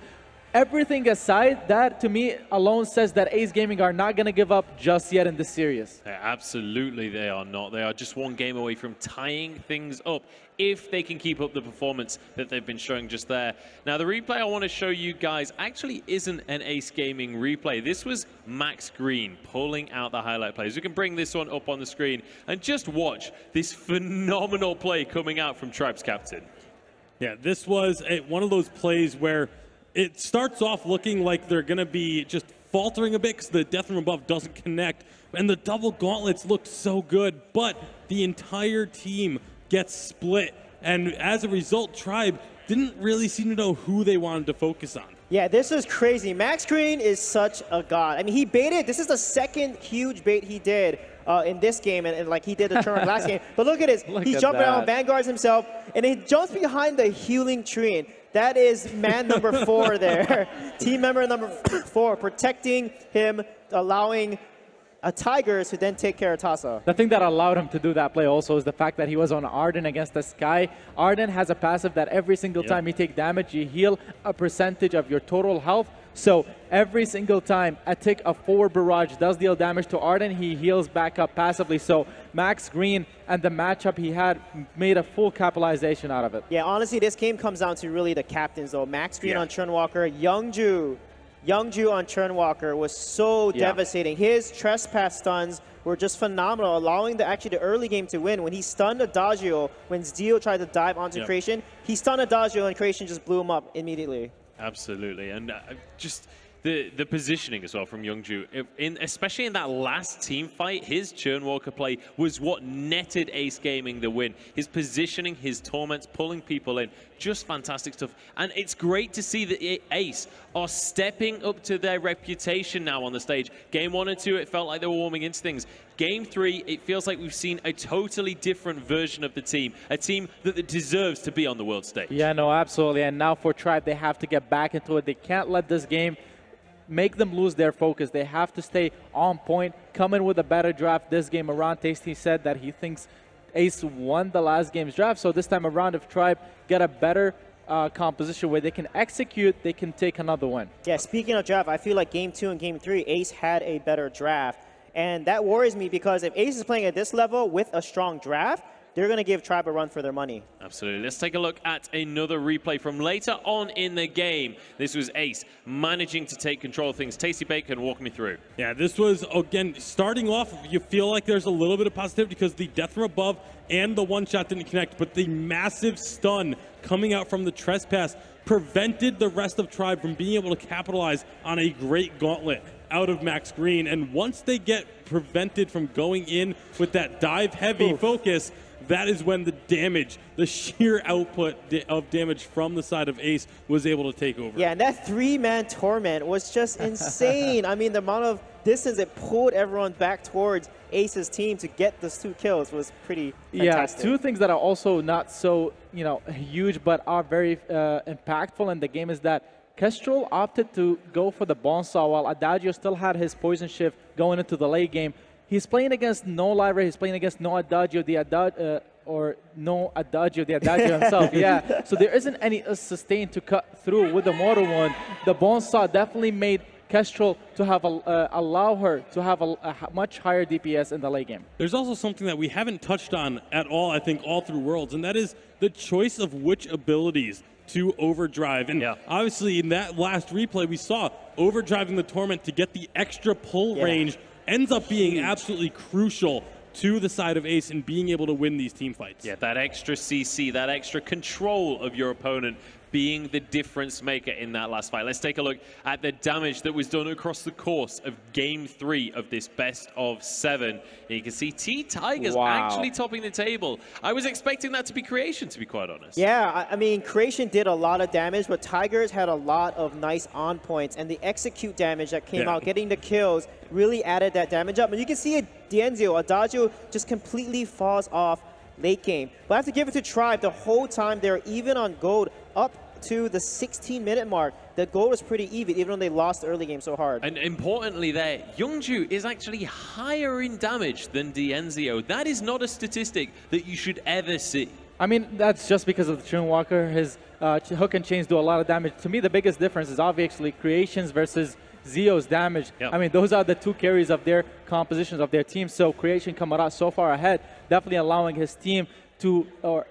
Speaker 1: everything aside, that to me alone says that Ace Gaming are not going to give up just yet in this series.
Speaker 2: Yeah, absolutely they are not. They are just one game away from tying things up if they can keep up the performance that they've been showing just there. Now, the replay I want to show you guys actually isn't an Ace Gaming replay. This was Max Green pulling out the highlight plays. We can bring this one up on the screen and just watch this phenomenal play coming out from Tribe's captain.
Speaker 3: Yeah, this was one of those plays where it starts off looking like they're going to be just faltering a bit because the death from above doesn't connect, and the double gauntlets look so good, but the entire team gets split, and as a result, Tribe didn't really seem to know who they wanted to focus on.
Speaker 4: Yeah, this is crazy. Max Green is such a god. I mean, he baited. This is the second huge bait he did in this game, and like he did the turn last game. But look at this. He's jumping around, vanguards himself, and he jumps behind the healing tree. And that is man number 4 there. Team member number 4, protecting him, allowing Tigers to then take care of Tasa.
Speaker 1: The thing that allowed him to do that play also is the fact that he was on Arden against the Sky. Arden has a passive that every single time you take damage, you heal a percentage of your total health. So every single time a tick of forward barrage does deal damage to Arden, he heals back up passively. So Max Green and the matchup he had made a full capitalization out of it.
Speaker 4: Yeah, honestly, this game comes down to really the captains, though. Max Green on Churnwalker, Youngju on Churnwalker was so devastating. His trespass stuns were just phenomenal, allowing actually the early game to win. When he stunned Adagio, when Zio tried to dive onto Creation, he stunned Adagio and Creation just blew him up immediately.
Speaker 2: Absolutely, and just the positioning as well from Youngju, especially in that last team fight, his Churnwalker play was what netted Ace Gaming the win. His positioning, his torments, pulling people in, just fantastic stuff. And it's great to see that Ace are stepping up to their reputation now on the stage. Game 1 and 2, it felt like they were warming into things. Game 3, it feels like we've seen a totally different version of the team, a team that deserves to be on the world stage.
Speaker 1: Yeah, no, absolutely. And now for Tribe, they have to get back into it. They can't let this game make them lose their focus. They have to stay on point, come in with a better draft this game around. Tasty said that he thinks Ace won the last game's draft, so this time around, if Tribe get a better composition where they can execute, they can take another one.
Speaker 4: Yeah, speaking of draft, I feel like Game 2 and Game 3, Ace had a better draft. And that worries me because if Ace is playing at this level with a strong draft, they're going to give Tribe a run for their money.
Speaker 2: Absolutely. Let's take a look at another replay from later on in the game. This was Ace managing to take control of things. Tasty Bacon, walk me through.
Speaker 3: Yeah, this was, again, starting off, you feel like there's a little bit of positivity because the death from above and the one-shot didn't connect, but the massive stun coming out from the trespass prevented the rest of Tribe from being able to capitalize on a great gauntlet out of Max Green. And once they get prevented from going in with that dive-heavy focus, that is when the damage, the sheer output of damage from the side of Ace was able to take over.
Speaker 4: Yeah, and that 3-man torment was just insane. I mean, the amount of distance it pulled everyone back towards Ace's team to get those 2 kills was pretty fantastic.
Speaker 1: Yeah, 2 things that are also not so, huge, but are very impactful in the game is that Kestrel opted to go for the Bonesaw while Adagio still had his Poison Shift going into the late game. He's playing against no library. He's playing against no Adagio, the Adagio himself. Yeah. So there isn't any sustain to cut through with the Mortar Wound. The Bonesaw definitely made Kestrel to have allow her to have a much higher DPS in the late game.
Speaker 3: There's also something that we haven't touched on at all, I think, all through Worlds, and that is the choice of which abilities to overdrive. And obviously in that last replay, we saw overdriving the Torment to get the extra pull range ends up being absolutely crucial to the side of Ace and being able to win these team fights.
Speaker 2: Yeah, that extra CC, that extra control of your opponent being the difference maker in that last fight. Let's take a look at the damage that was done across the course of Game 3 of this best of 7. You can see Tigers actually topping the table. I was expecting that to be Creation, to be quite honest.
Speaker 4: Yeah, I mean, Creation did a lot of damage, but Tigers had a lot of nice on points, and the execute damage that came out, getting the kills, really added that damage up. And you can see it, Adagio just completely falls off late game. But I have to give it to Tribe. The whole time they're even on gold, up to the 16-minute mark. The goal was pretty even though they lost the early game so hard.
Speaker 2: And importantly there, Youngju is actually higher in damage than Dienzio. That is not a statistic that you should ever see.
Speaker 1: I mean, that's just because of the Chunwalker. His hook and chains do a lot of damage. To me, the biggest difference is obviously Creations versus Zio's damage.
Speaker 2: Yep.
Speaker 1: I mean, those are the two carries of their compositions of their team. So Creation coming out so far ahead, definitely allowing his team to, or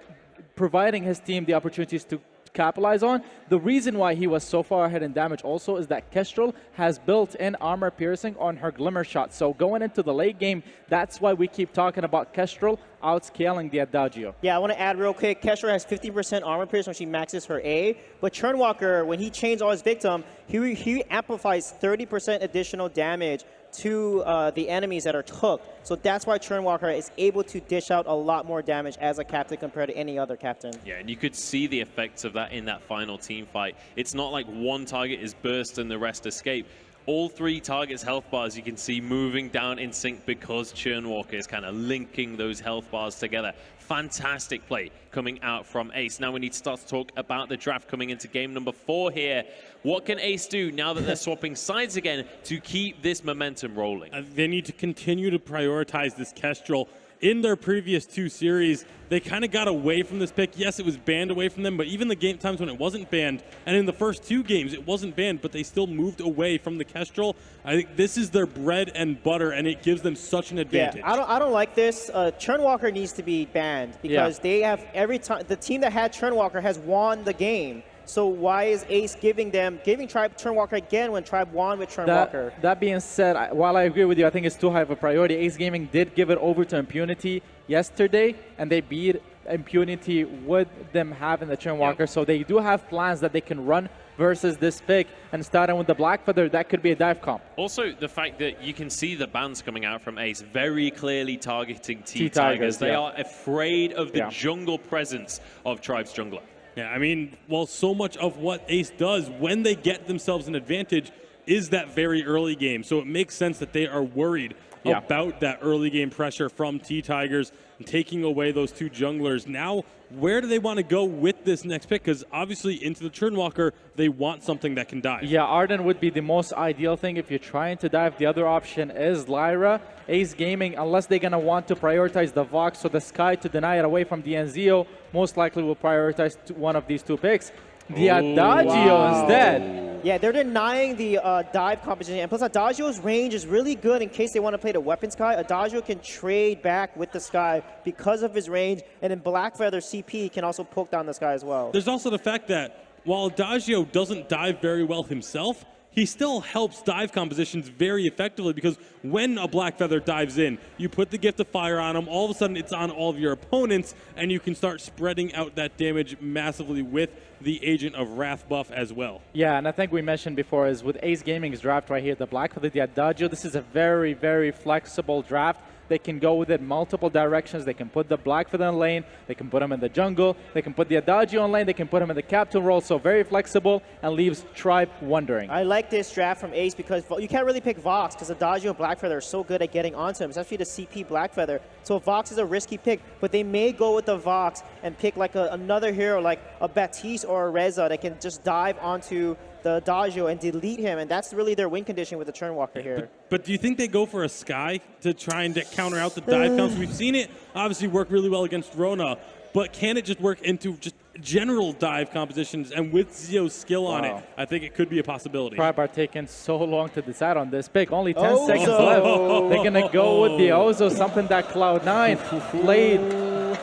Speaker 1: providing his team the opportunities to capitalize on. The reason why he was so far ahead in damage also is that Kestrel has built-in armor piercing on her Glimmer Shot. So going into the late game, that's why we keep talking about Kestrel outscaling the Adagio.
Speaker 4: Yeah, I want to add real quick, Kestrel has 50% armor pierce when she maxes her A, but Churnwalker, when he chains all his victim, he amplifies 30% additional damage to the enemies that are hooked. So that's why Churnwalker is able to dish out a lot more damage as a captain compared to any other captain.
Speaker 2: Yeah, and you could see the effects of that in that final team fight. It's not like one target is burst and the rest escape. All three targets' health bars you can see moving down in sync because Churnwalker is kind of linking those health bars together. Fantastic play coming out from Ace. Now we need to start to talk about the draft coming into game number 4 here. What can Ace do now that they're swapping sides again to keep this momentum rolling?
Speaker 3: They need to continue to prioritize this Kestrel. In their previous 2 series, they kind of got away from this pick. Yes, it was banned away from them, but even the game times when it wasn't banned, and in the first 2 games, it wasn't banned, but they still moved away from the Kestrel. I think this is their bread and butter, and it gives them such an advantage.
Speaker 4: Yeah, I don't like this. Churnwalker needs to be banned because they have every time the team that had Churnwalker has won the game. So why is Ace giving Tribe Churnwalker again when Tribe won with Churnwalker?
Speaker 1: That being said, while I agree with you, I think it's too high of a priority. Ace Gaming did give it over to Impunity yesterday, and they beat Impunity with them having the Churnwalker. Yep. So they do have plans that they can run versus this pick, and starting with the Black Feather, that could be a dive comp.
Speaker 2: Also, the fact that you can see the bans coming out from Ace very clearly targeting T-Tigers. They are afraid of the jungle presence of Tribe's jungler.
Speaker 3: Yeah, I mean, well, so much of what Ace does when they get themselves an advantage is that very early game. So it makes sense that they are worried about that early game pressure from T-Tigers and taking away those 2 junglers. Now, where do they want to go with this next pick? Because obviously into the Churnwalker, they want something that can dive.
Speaker 1: Yeah, Arden would be the most ideal thing if you're trying to dive. The other option is Lyra. Ace Gaming, unless they're going to want to prioritize the Vox or the Sky to deny it away from the Enzio, most likely will prioritize one of these 2 picks. The Adagio instead.
Speaker 4: Yeah, they're denying the dive competition. And plus, Adagio's range is really good in case they want to play the Weapon Sky. Adagio can trade back with the Sky because of his range. And then Black Feather CP can also poke down the Sky as well.
Speaker 3: There's also the fact that while Adagio doesn't dive very well himself, he still helps dive compositions very effectively because when a Black Feather dives in, you put the Gift of Fire on him, all of a sudden it's on all of your opponents, and you can start spreading out that damage massively with the Agent of Wrath buff as well.
Speaker 1: Yeah, and I think we mentioned before is with Ace Gaming's draft right here, the Black Feather, the Adagio, this is a very, very flexible draft. They can go with it multiple directions. They can put the Black Feather in lane. They can put him in the jungle. They can put the Adagio in lane. They can put him in the captain role. So very flexible and leaves Tribe wondering.
Speaker 4: I like this draft from Ace because you can't really pick Vox because Adagio and Black Feather are so good at getting onto him, especially the CP Black Feather. So Vox is a risky pick, but they may go with the Vox and pick like another hero like a Baptiste or a Reza that can just dive onto the Adagio and delete him, and that's really their win condition with the Churnwalker here.
Speaker 3: But do you think they go for a Sky to try and counter out the dive counts? We've seen it obviously work really well against Rona, but can it just work into just general dive compositions? And with Zio's skill on it, I think it could be a possibility.
Speaker 1: Tribe are taking so long to decide on this pick. Only 10 seconds left. They're going to go with the Ozo, something that Cloud9 played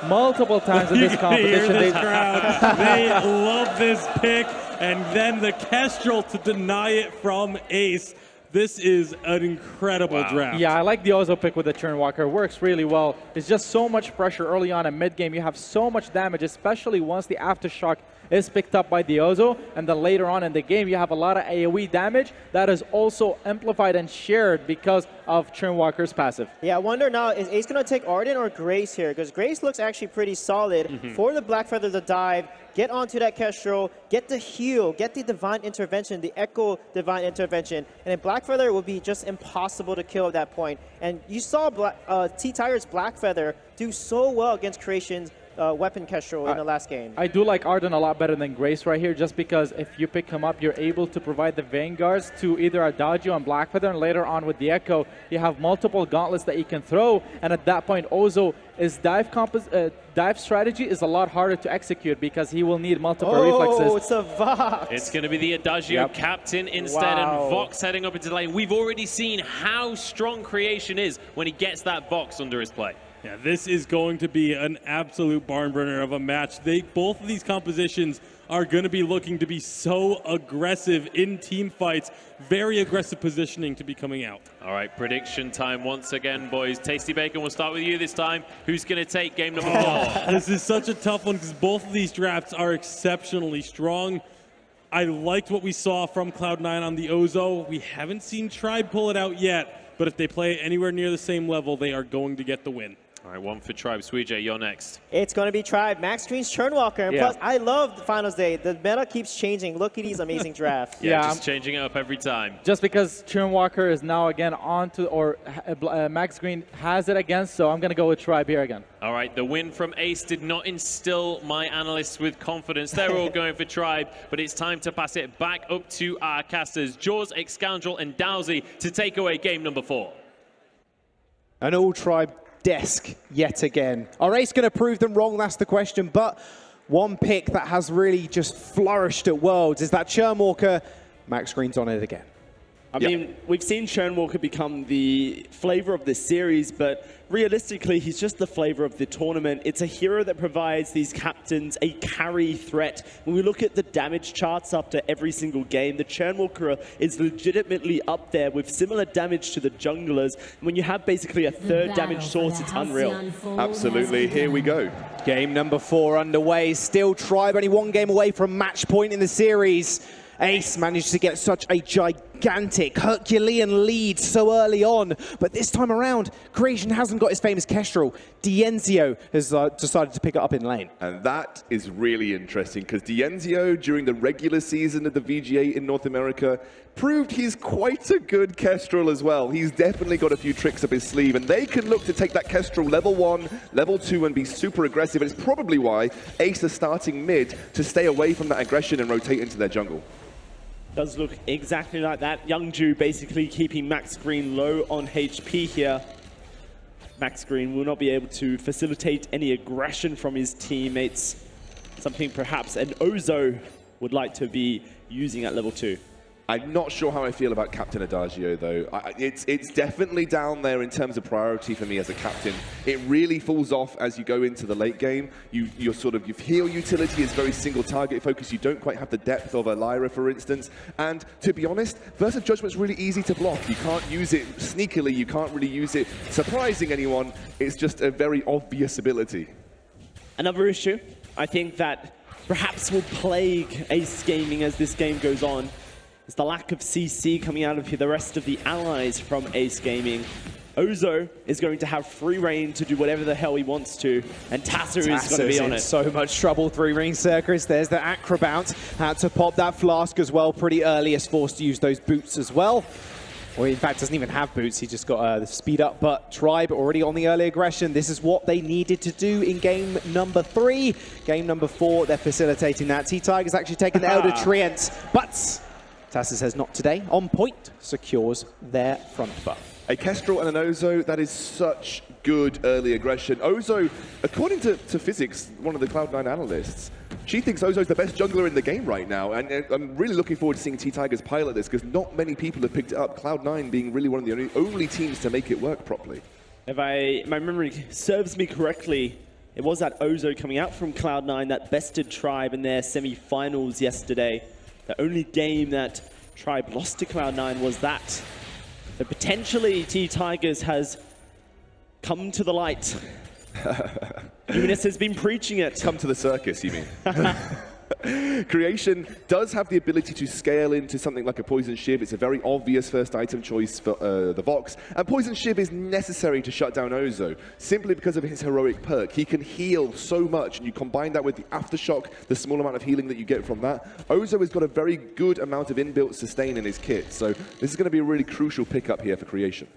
Speaker 1: multiple times in this competition.
Speaker 3: This crowd. They love this pick. And then the Kestrel to deny it from Ace. This is an incredible draft.
Speaker 1: Yeah, I like the Ozo pick with the Churnwalker. Works really well. It's just so much pressure early on in mid-game. You have so much damage, especially once the Aftershock is picked up by the Ozo, and then later on in the game you have a lot of AoE damage that is also amplified and shared because of Churnwalker's passive.
Speaker 4: Yeah, I wonder now, is Ace going to take Arden or Grace here? Because Grace looks actually pretty solid for the Black Feather to dive, get onto that Kestrel, get the heal, get the Divine Intervention, the Echo Divine Intervention, and then Black Feather will be just impossible to kill at that point. And you saw T-Tiger's Black Feather do so well against Creations, weapon Kestrel in the last game.
Speaker 1: I do like Arden a lot better than Grace right here, just because if you pick him up, you're able to provide the Vanguards to either Adagio and Blackfeather, and later on with the Echo, you have multiple gauntlets that you can throw, and at that point, Ozo, his dive strategy is a lot harder to execute because he will need multiple reflexes.
Speaker 4: Oh, it's a Vox.
Speaker 2: It's going to be the Adagio captain instead, and Vox heading up into the lane. We've already seen how strong Creation is when he gets that Vox under his play.
Speaker 3: Yeah, this is going to be an absolute barn burner of a match. Both of these compositions are going to be looking to be so aggressive in team fights. Very aggressive positioning to be coming out.
Speaker 2: All right, prediction time once again, boys. Tasty Bacon, we'll start with you this time. Who's going to take game number 4?
Speaker 3: This is such a tough one because both of these drafts are exceptionally strong. I liked what we saw from Cloud9 on the Ozo. We haven't seen Tribe pull it out yet, but if they play anywhere near the same level, they are going to get the win.
Speaker 2: All right, one for Tribe. Sweetjay, you're next.
Speaker 4: It's going to be Tribe. Max Green's Churnwalker. And plus, I love the finals day. The meta keeps changing. Look at these amazing drafts.
Speaker 2: Just changing it up every time.
Speaker 1: Just because Churnwalker is now again on to, or Max Green has it against, so I'm going to go with Tribe here again.
Speaker 2: All right, the win from Ace did not instill my analysts with confidence. They're all going for Tribe, but it's time to pass it back up to our casters, Jaws, Excoundrel, and Dowsy, to take away game number 4.
Speaker 5: An all-Tribe desk yet again. Are Ace going to prove them wrong? That's the question. But one pick that has really just flourished at Worlds is that Churnwalker. Max Green's on it again.
Speaker 7: I mean, we've seen Churnwalker become the flavor of this series, but realistically, he's just the flavor of the tournament. It's a hero that provides these captains a carry threat. When we look at the damage charts after every single game, the Churnwalker is legitimately up there with similar damage to the junglers. When you have basically a third damage source, it's unreal.
Speaker 6: Absolutely. Here we go.
Speaker 5: Game number 4 underway. Still Tribe only one game away from match point in the series. Ace managed to get such a gigantic Herculean lead so early on, but this time around, Creation hasn't got his famous Kestrel. Dienzio has decided to pick it up in lane.
Speaker 6: And that is really interesting, because Dienzio, during the regular season of the VGA in North America, proved he's quite a good Kestrel as well. He's definitely got a few tricks up his sleeve, and they can look to take that Kestrel level 1, level 2, and be super aggressive, and it's probably why Ace is starting mid to stay away from that aggression and rotate into their jungle.
Speaker 7: Does look exactly like that. Youngju basically keeping Max Green low on HP here. Max Green will not be able to facilitate any aggression from his teammates. Something perhaps an Ozo would like to be using at level 2.
Speaker 6: I'm not sure how I feel about Captain Adagio, though. It's definitely down there in terms of priority for me as a captain. It really falls off as you go into the late game. Your heal utility is very single target focused. You don't quite have the depth of a Lyra, for instance. And to be honest, Verse of Judgment's really easy to block. You can't use it sneakily. You can't really use it surprising anyone. It's just a very obvious ability.
Speaker 7: Another issue, I think that perhaps will plague Ace Gaming as this game goes on. It's the lack of CC coming out of the rest of the allies from Ace Gaming. Ozo is going to have free reign to do whatever the hell he wants to, and Tasser is going to be on it.
Speaker 5: So much trouble, 3-ring circus. There's the Acrobout. Had to pop that flask as well pretty early, is forced to use those boots as well. Or in fact, doesn't even have boots. He just got the speed up. But Tribe already on the early aggression. This is what they needed to do in game number 3. Game number 4, they're facilitating that. T-Tiger's actually taken the Elder Treant, but Tasser says not today. On point secures their front buff.
Speaker 6: A Kestrel and an Ozo, that is such good early aggression. Ozo, according to Physics, one of the Cloud9 analysts, she thinks Ozo's the best jungler in the game right now, and I'm really looking forward to seeing T-Tigers pilot this, because not many people have picked it up, Cloud9 being really one of the only teams to make it work properly.
Speaker 7: If my memory serves me correctly, it was that Ozo coming out from Cloud9 that bested Tribe in their semi-finals yesterday. The only game that Tribe lost to Cloud9 was that. So potentially T-Tigers has come to the light. Luminous has been preaching it.
Speaker 6: Come to the circus, you mean? Creation does have the ability to scale into something like a Poison Shiv. It's a very obvious first item choice for the Vox. And Poison Shiv is necessary to shut down Ozo, simply because of his heroic perk. He can heal so much, and you combine that with the Aftershock, the small amount of healing that you get from that. Ozo has got a very good amount of inbuilt sustain in his kit, so this is going to be a really crucial pickup here for Creation.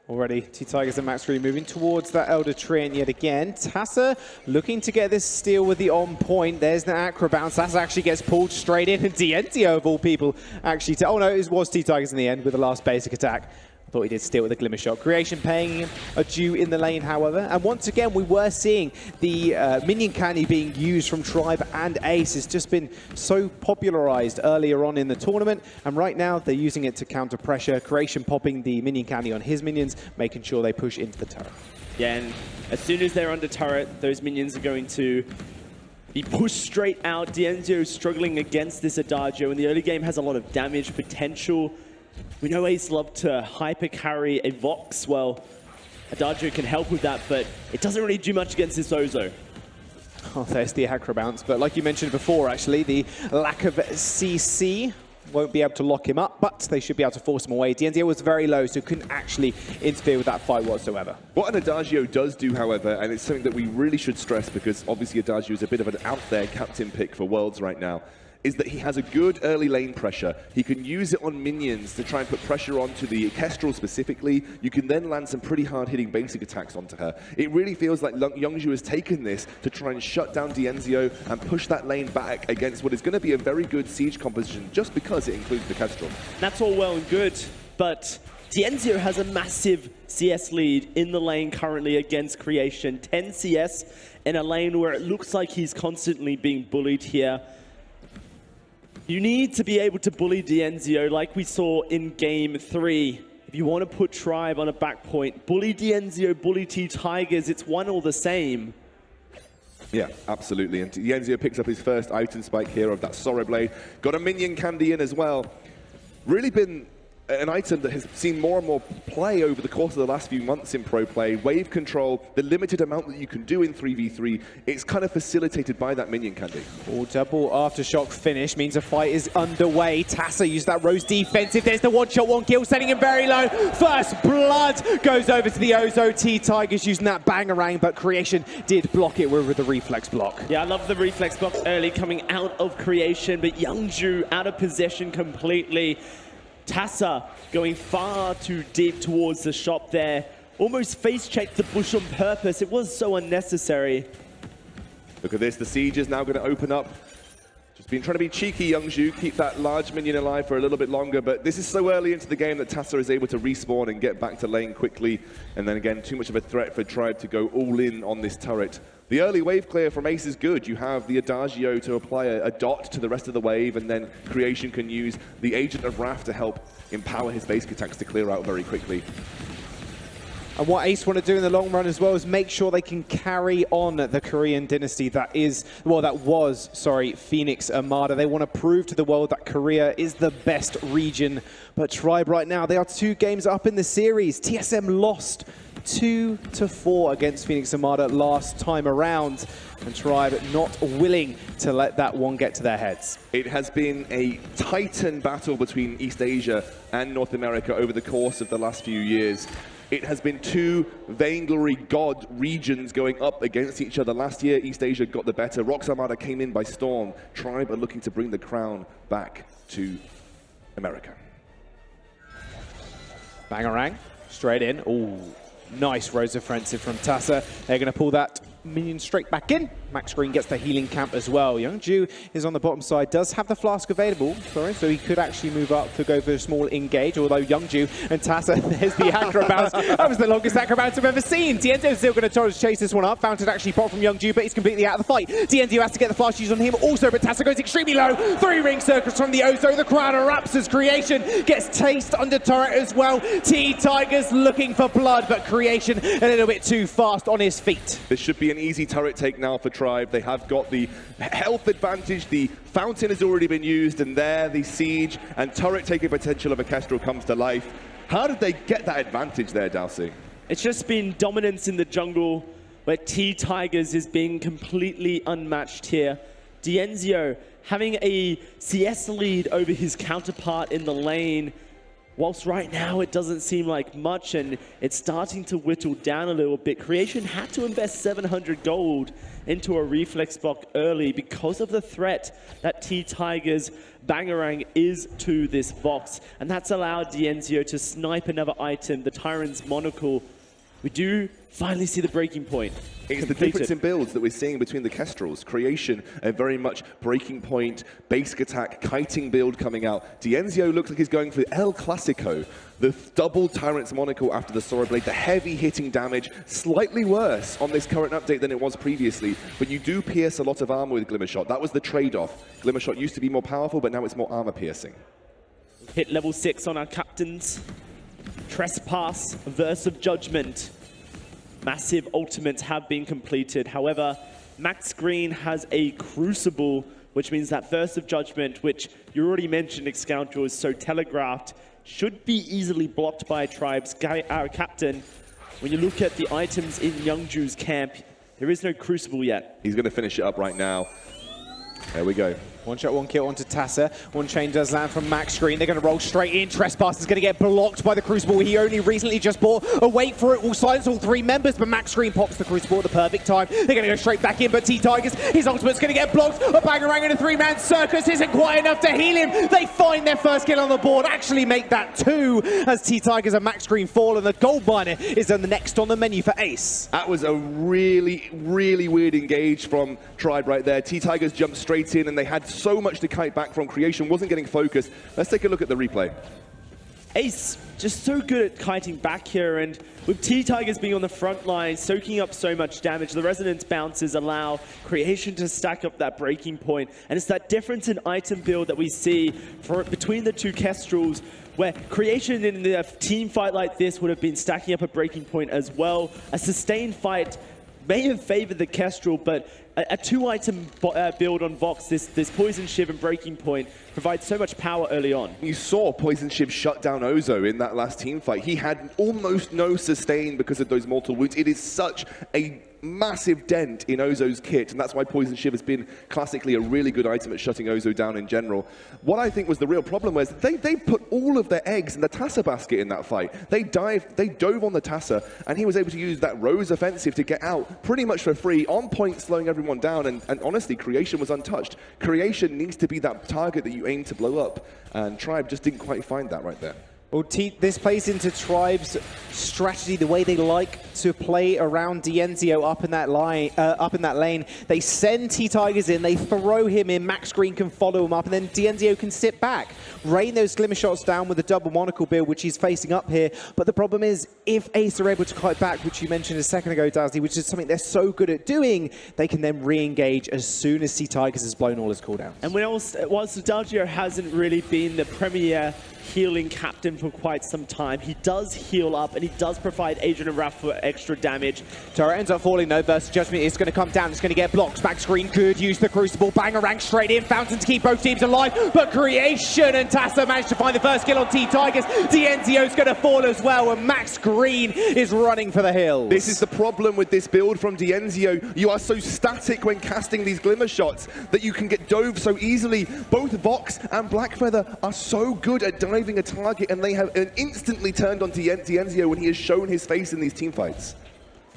Speaker 5: Already, T-Tigers and Max Green moving towards that Elder Treant yet again. Tassa looking to get this steal with the on point. There's the acro bounce. Tassa actually gets pulled straight in, and Dientio, of all people, actually... Oh no, it was T-Tigers in the end with the last basic attack. Thought he did steal with a Glimmer Shot. Creation paying him a due in the lane, however. And once again, we were seeing the minion candy being used from Tribe and Ace. It's just been so popularized earlier on in the tournament. And right now, they're using it to counter pressure. Creation popping the minion candy on his minions, making sure they push into the turret.
Speaker 7: Yeah, and as soon as they're under turret, those minions are going to be pushed straight out. Dientio struggling against this Adagio, and the early game has a lot of damage potential. We know Ace love to hyper carry a Vox. Well, Adagio can help with that, but it doesn't really do much against this Ozo.
Speaker 5: Oh, there's the acro bounce. But like you mentioned before, actually, the lack of CC won't be able to lock him up, but they should be able to force him away. Dientio was very low, so couldn't actually interfere with that fight whatsoever.
Speaker 6: What an Adagio does do, however, and it's something that we really should stress because obviously Adagio is a bit of an out-there captain pick for Worlds right now, is that he has a good early lane pressure. He can use it on minions to try and put pressure onto the Kestrel specifically. You can then land some pretty hard-hitting basic attacks onto her. It really feels like Youngju has taken this to try and shut down Dientio and push that lane back against what is going to be a very good siege composition just because it includes the Kestrel.
Speaker 7: That's all well and good, but Dientio has a massive CS lead in the lane currently against Creation. 10 CS in a lane where it looks like he's constantly being bullied here. You need to be able to bully Dientio like we saw in Game 3. If you want to put Tribe on a back point, bully Dientio, bully T-Tigers, it's one or the same.
Speaker 6: Yeah, absolutely. And Dientio picks up his first item spike here of that Sorrow Blade. Got a minion candy in as well. Really been an item that has seen more and more play over the course of the last few months in pro play. Wave control, the limited amount that you can do in 3v3, it's kind of facilitated by that minion candy.
Speaker 5: Oh, double aftershock finish means a fight is underway. Tassa used that Rose defensive. There's the one-shot, one kill, setting him very low. First blood goes over to the Ozo. T-Tigers using that bangarang, but Creation did block it with the reflex block.
Speaker 7: Yeah, I love the reflex block early coming out of Creation, but Youngju out of possession completely. Tassa going far too deep towards the shop there. Almost face-checked the bush on purpose. It was so unnecessary.
Speaker 6: Look at this. The siege is now going to open up. Just been trying to be cheeky, Youngju, keep that large minion alive for a little bit longer, but this is so early into the game that Tassa is able to respawn and get back to lane quickly. And then again, too much of a threat for Tribe to go all in on this turret. The early wave clear from Ace is good. You have the Adagio to apply a dot to the rest of the wave, and then Creation can use the Agent of Wrath to help empower his basic attacks to clear out very quickly.
Speaker 5: And what Ace want to do in the long run as well is make sure they can carry on the Korean dynasty that was Phoenix Armada. They want to prove to the world that Korea is the best region. But Tribe right now, they are 2 games up in the series. TSM lost 2-4 against Phoenix Armada last time around, and Tribe not willing to let that one get to their heads.
Speaker 6: It has been a titan battle between East Asia and North America over the course of the last few years. It has been 2 Vainglory God regions going up against each other. Last year, East Asia got the better. Rox Armada came in by storm. Tribe are looking to bring the crown back to America.
Speaker 5: Bangarang, straight in. Ooh, nice Rose offensive from Tassa. They're going to pull that minion straight back in. Max Green gets the healing camp as well. Youngju is on the bottom side, does have the flask available, so he could actually move up to go for a small engage, although Youngju and Tassa, there's the acro bounce. That was the longest acro bounce I've ever seen. Dientio's still going to try to chase this one up. Fountain actually popped from Youngju, but he's completely out of the fight. Dientio has to get the flash used on him also, but Tassa goes extremely low. 3 ring circles from the Ozo. The crowd erupts as Creation gets tased under turret as well. T-Tigers looking for blood, but Creation a little bit too fast on his feet.
Speaker 6: This should be an easy turret take now for Tribe. They have got the health advantage. The Fountain has already been used, and there the siege and turret taking potential of a Kestrel comes to life. How did they get that advantage there, Dalsy?
Speaker 7: It's just been dominance in the jungle, where T-Tigers is being completely unmatched here. Dientio having a CS lead over his counterpart in the lane. whilst right now it doesn't seem like much and it's starting to whittle down a little bit, Creation had to invest 700 gold into a reflex block early because of the threat that T-Tiger's Bangarang is to this Vox. And that's allowed Dienzio to snipe another item, the Tyrant's Monocle. We do finally see the breaking point.
Speaker 6: It's the difference in builds that we're seeing between the Kestrels. Creation, a very much breaking point, basic attack, kiting build coming out. Dienzio looks like he's going for El Clasico, the double Tyrant's Monocle after the Sora Blade, the heavy hitting damage, slightly worse on this current update than it was previously, but you do pierce a lot of armor with Glimmer Shot. That was the trade-off. Glimmer Shot used to be more powerful, but now it's more armor piercing.
Speaker 7: Hit level 6 on our captains. Trespass, Verse of Judgment. Massive ultimates have been completed. However, Max Green has a Crucible, which means that Verse of Judgment, which you already mentioned, Scoundrel, is so telegraphed, should be easily blocked by Tribe's captain. When you look at the items in Youngju's camp, there is no Crucible yet.
Speaker 6: He's going to finish it up right now. There we go.
Speaker 5: One shot, one kill onto Tassa. One chain does land from Max Green. They're going to roll straight in. Trespass is going to get blocked by the Crucible. He only recently just bought a wait for it. Will silence all three members, but Max Green pops the Crucible at the perfect time. They're going to go straight back in, but T-Tigers, his ultimate's going to get blocked. A Bangarang and a three-man circus isn't quite enough to heal him. They find their first kill on the board, actually make that 2 as T-Tigers and Max Green fall, and the gold miner is on the next on the menu for Ace.
Speaker 6: That was a really, really weird engage from Tribe right there. T-Tigers jumped straight in, and they had so much to kite back from. Creation wasn't getting focused. Let's take a look at the replay.
Speaker 7: Ace just so good at kiting back here, and with T-Tigers being on the front line, soaking up so much damage, the Resonance bounces allow Creation to stack up that breaking point. And it's that difference in item build that we see between the two Kestrels, where Creation in a team fight like this would have been stacking up a breaking point as well. A sustained fight may have favored the Kestrel, but a 2-item build on Vox, this Poison Shiv and Breaking Point, provides so much power early on.
Speaker 6: You saw Poison Shiv shut down Ozo in that last team fight. He had almost no sustain because of those mortal wounds. It is such a massive dent in Ozo's kit, and that's why Poison Shiv has been classically a really good item at shutting Ozo down in general. What I think was the real problem was they put all of their eggs in the Tassa basket in that fight. They dove on the Tassa, and he was able to use that Rose offensive to get out pretty much for free, on point, slowing everyone down, and honestly, Creation was untouched. Creation needs to be that target that you aim to blow up, and Tribe just didn't quite find that right there.
Speaker 5: Well, this plays into Tribe's strategy, the way they like to play around Dienzio up in that lane. They send T-Tigers in, they throw him in, Max Green can follow him up, and then Dienzio can sit back, rain those Glimmer Shots down with the double Monocle build, which he's facing up here. But the problem is, if Ace are able to kite back, which you mentioned a second ago, Dazzy, which is something they're so good at doing, they can then re-engage as soon as T-Tigers has blown all his cooldowns. And
Speaker 7: whilst Adagio hasn't really been the premier healing captain for quite some time, he does heal up, and he does provide Agent of Wrath for extra damage.
Speaker 5: Turret ends up falling though. Versus Judgment is going to come down. It's going to get blocked. Max Green could use the Crucible. Bangarang straight in. Fountain to keep both teams alive. But Creation and Tassa managed to find the first kill on T-Tigers. Dienzio's going to fall as well, and Max Green is running for the hills.
Speaker 6: This is the problem with this build from Dienzio. You are so static when casting these Glimmer Shots that you can get dove so easily. Both Vox and Blackfeather are so good at diving a target, and they have instantly turned on Dienzio when he has shown his face in these team fights.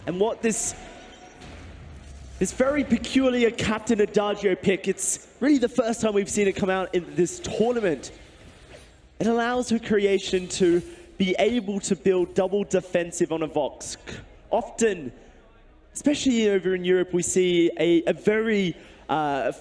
Speaker 7: And what this very peculiar Captain Adagio pick, it's really the first time we've seen it come out in this tournament. It allows her Creation to be able to build double defensive on a Vox. Often, especially over in Europe, we see a very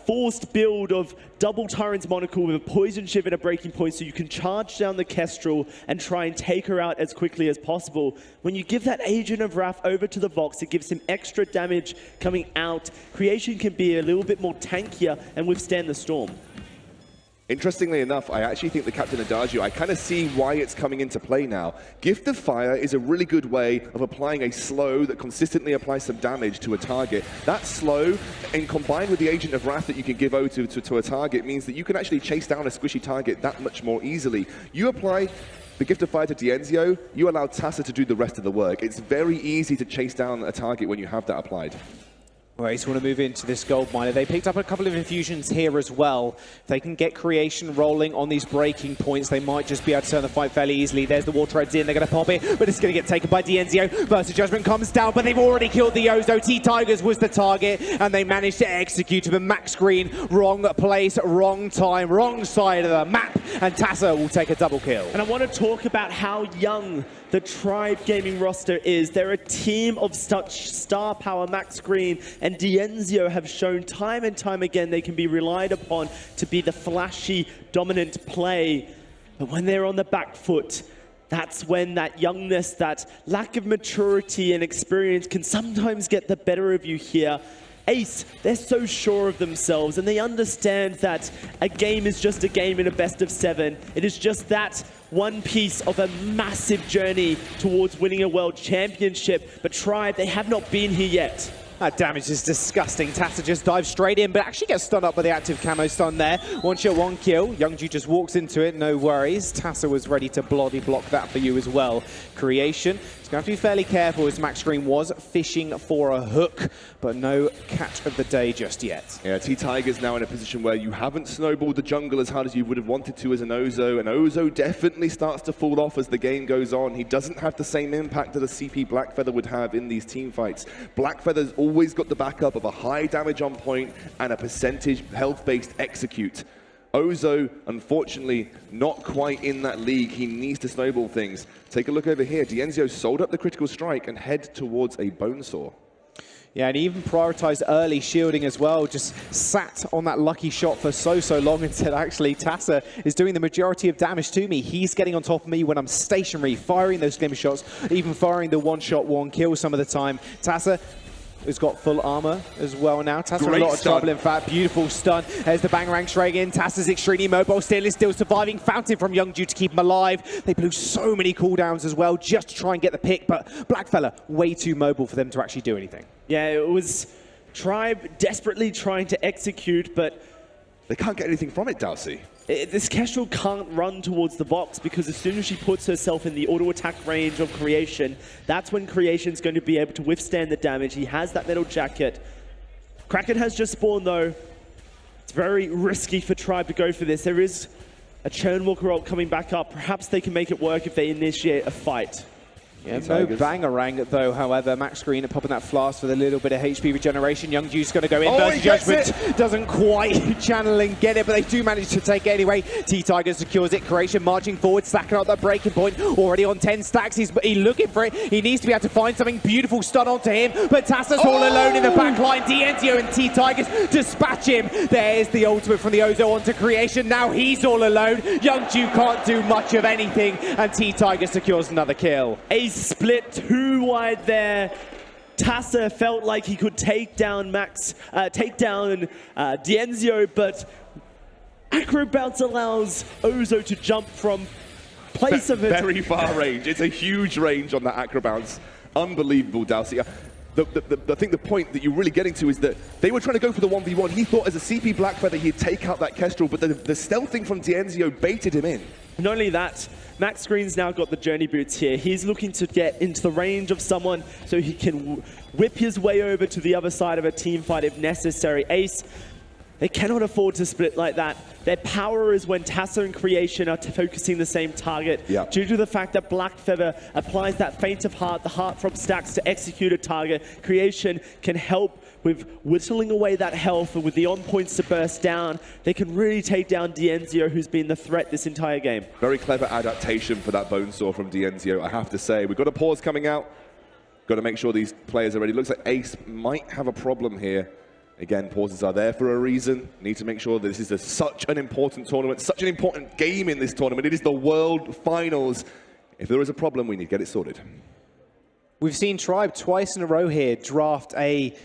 Speaker 7: forced build of double Tyrant's Monocle with a Poison Shiv and a Breaking Point, so you can charge down the Kestrel and try and take her out as quickly as possible. When you give that Agent of Wrath over to the Vox, it gives him extra damage coming out. Creation can be a little bit more tankier and withstand the storm.
Speaker 6: Interestingly enough, I actually think the Captain Adagio, I kind of see why it's coming into play now. Gift of Fire is a really good way of applying a slow that consistently applies some damage to a target. That slow, and combined with the Agent of Wrath that you can give over to a target, means that you can actually chase down a squishy target that much more easily. You apply the Gift of Fire to Dienzio, you allow Tassa to do the rest of the work. It's very easy to chase down a target when you have that applied.
Speaker 5: Well, Ace want to move into this gold miner. They picked up a couple of infusions here as well. If they can get creation rolling on these breaking points, they might just be able to turn the fight fairly easily. There's the War Treads in. They're going to pop it, but it's going to get taken by Dienzio. Versus Judgment comes down, but they've already killed the Ozo. T-Tigers was the target, and they managed to execute with a max green. Wrong place, wrong time, wrong side of the map, and Tassa will take a double kill.
Speaker 7: And I want to talk about how young the Tribe Gaming roster is. They're a team of such star power. Max Green and Dienzio have shown time and time again they can be relied upon to be the flashy, dominant play. But when they're on the back foot, that's when that youngness, that lack of maturity and experience can sometimes get the better of you here. Ace, they're so sure of themselves, and they understand that a game is just a game in a best of 7. It is just that one piece of a massive journey towards winning a world championship. But Tribe, they have not been here yet.
Speaker 5: That damage is disgusting. Tassa just dives straight in, but actually gets stunned up by the active camo stun there. One shot, one kill. Youngju just walks into it, no worries. Tassa was ready to bloody block that for you as well. Creation, he's going to have to be fairly careful as Max Green was fishing for a hook, but no catch of the day just yet.
Speaker 6: Yeah, T-Tiger's now in a position where you haven't snowballed the jungle as hard as you would have wanted to as an Ozo, and Ozo definitely starts to fall off as the game goes on. He doesn't have the same impact that a CP Blackfeather would have in these team fights. Blackfeather's always got the backup of a high damage on point and a percentage health-based execute. Ozo, unfortunately, not quite in that league. He needs to snowball things. Take a look over here. Dienzio sold up the critical strike and head towards a Bonesaw.
Speaker 5: Yeah, and he even prioritized early shielding as well. Just sat on that lucky shot for so long and said, actually, Tassa is doing the majority of damage to me. He's getting on top of me when I'm stationary, firing those glimmer shots, even firing the one-shot, one-kill some of the time. Tassa has got full armor as well now. Tassa a lot of trouble, in fact. Beautiful stun. There's the Bangarang straight in. Tassa's extremely mobile. Still surviving. Fountain from Youngju to keep him alive. They blew so many cooldowns as well just to try and get the pick, but Blackfella way too mobile for them to actually do anything.
Speaker 7: Yeah, it was Tribe desperately trying to execute, but
Speaker 6: they can't get anything from it, Dalsy.
Speaker 7: This Kestrel can't run towards the box because as soon as she puts herself in the auto-attack range of Creation, that's when Creation's going to be able to withstand the damage. He has that metal jacket. Kraken has just spawned, though. It's very risky for Tribe to go for this. There is a Churnwalker ult coming back up. Perhaps they can make it work if they initiate a fight.
Speaker 5: Yeah, no Bangarang, though, however. Max Green popping that flask with a little bit of HP regeneration. Youngju's going to go in. Burst Judgment doesn't quite channel and get it, but they do manage to take it anyway. T-Tiger secures it. Creation marching forward, stacking up that breaking point. Already on 10 stacks. He's looking for it. He needs to be able to find something beautiful stun onto him, but Tassa's all alone in the back line. Dienzio and T-Tigers dispatch him. There's the ultimate from the Ozo onto Creation. Now he's all alone. Youngju can't do much of anything, and T-Tiger secures another kill.
Speaker 7: Ace split too wide there. Tassa felt like he could take down Dienzio, but Acro Bounce allows Ozo to jump from place of it.
Speaker 6: Very far range. It's a huge range on that Acro Bounce. Unbelievable, Dalsy. I think the point that you're really getting to is that they were trying to go for the 1v1. He thought as a CP Blackfeather he'd take out that Kestrel, but the stealthing from Dienzio baited him in.
Speaker 7: Not only that, Max Green's now got the journey boots here. He's looking to get into the range of someone so he can whip his way over to the other side of a team fight if necessary. Ace, they cannot afford to split like that. Their power is when Tassa and Creation are focusing the same target.
Speaker 6: Yep.
Speaker 7: Due to the fact that Blackfeather applies that Faint of Heart, the heart from stacks to execute a target, Creation can help with whittling away that health, and with the on points to burst down, they can really take down Dienzio, who's been the threat this entire game.
Speaker 6: Very clever adaptation for that Bonesaw from Dienzio, I have to say. We've got a pause coming out. Got to make sure these players are ready. Looks like Ace might have a problem here. Again, pauses are there for a reason. Need to make sure that this is such an important tournament, such an important game in this tournament. It is the World Finals. If there is a problem, we need to get it sorted.
Speaker 5: We've seen Tribe twice in a row here draft a...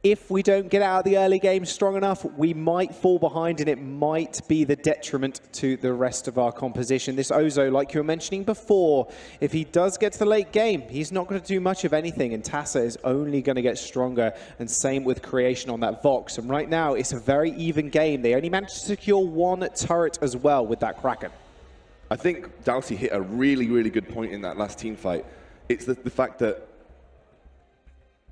Speaker 5: If we don't get out of the early game strong enough, we might fall behind, and it might be the detriment to the rest of our composition. This Ozo, like you were mentioning before, if he does get to the late game, he's not going to do much of anything, and Tassa is only going to get stronger, and same with Creation on that Vox. And right now, it's a very even game. They only managed to secure one turret as well with that Kraken.
Speaker 6: I think Dalsy hit a really, really good point in that last team fight. It's the fact that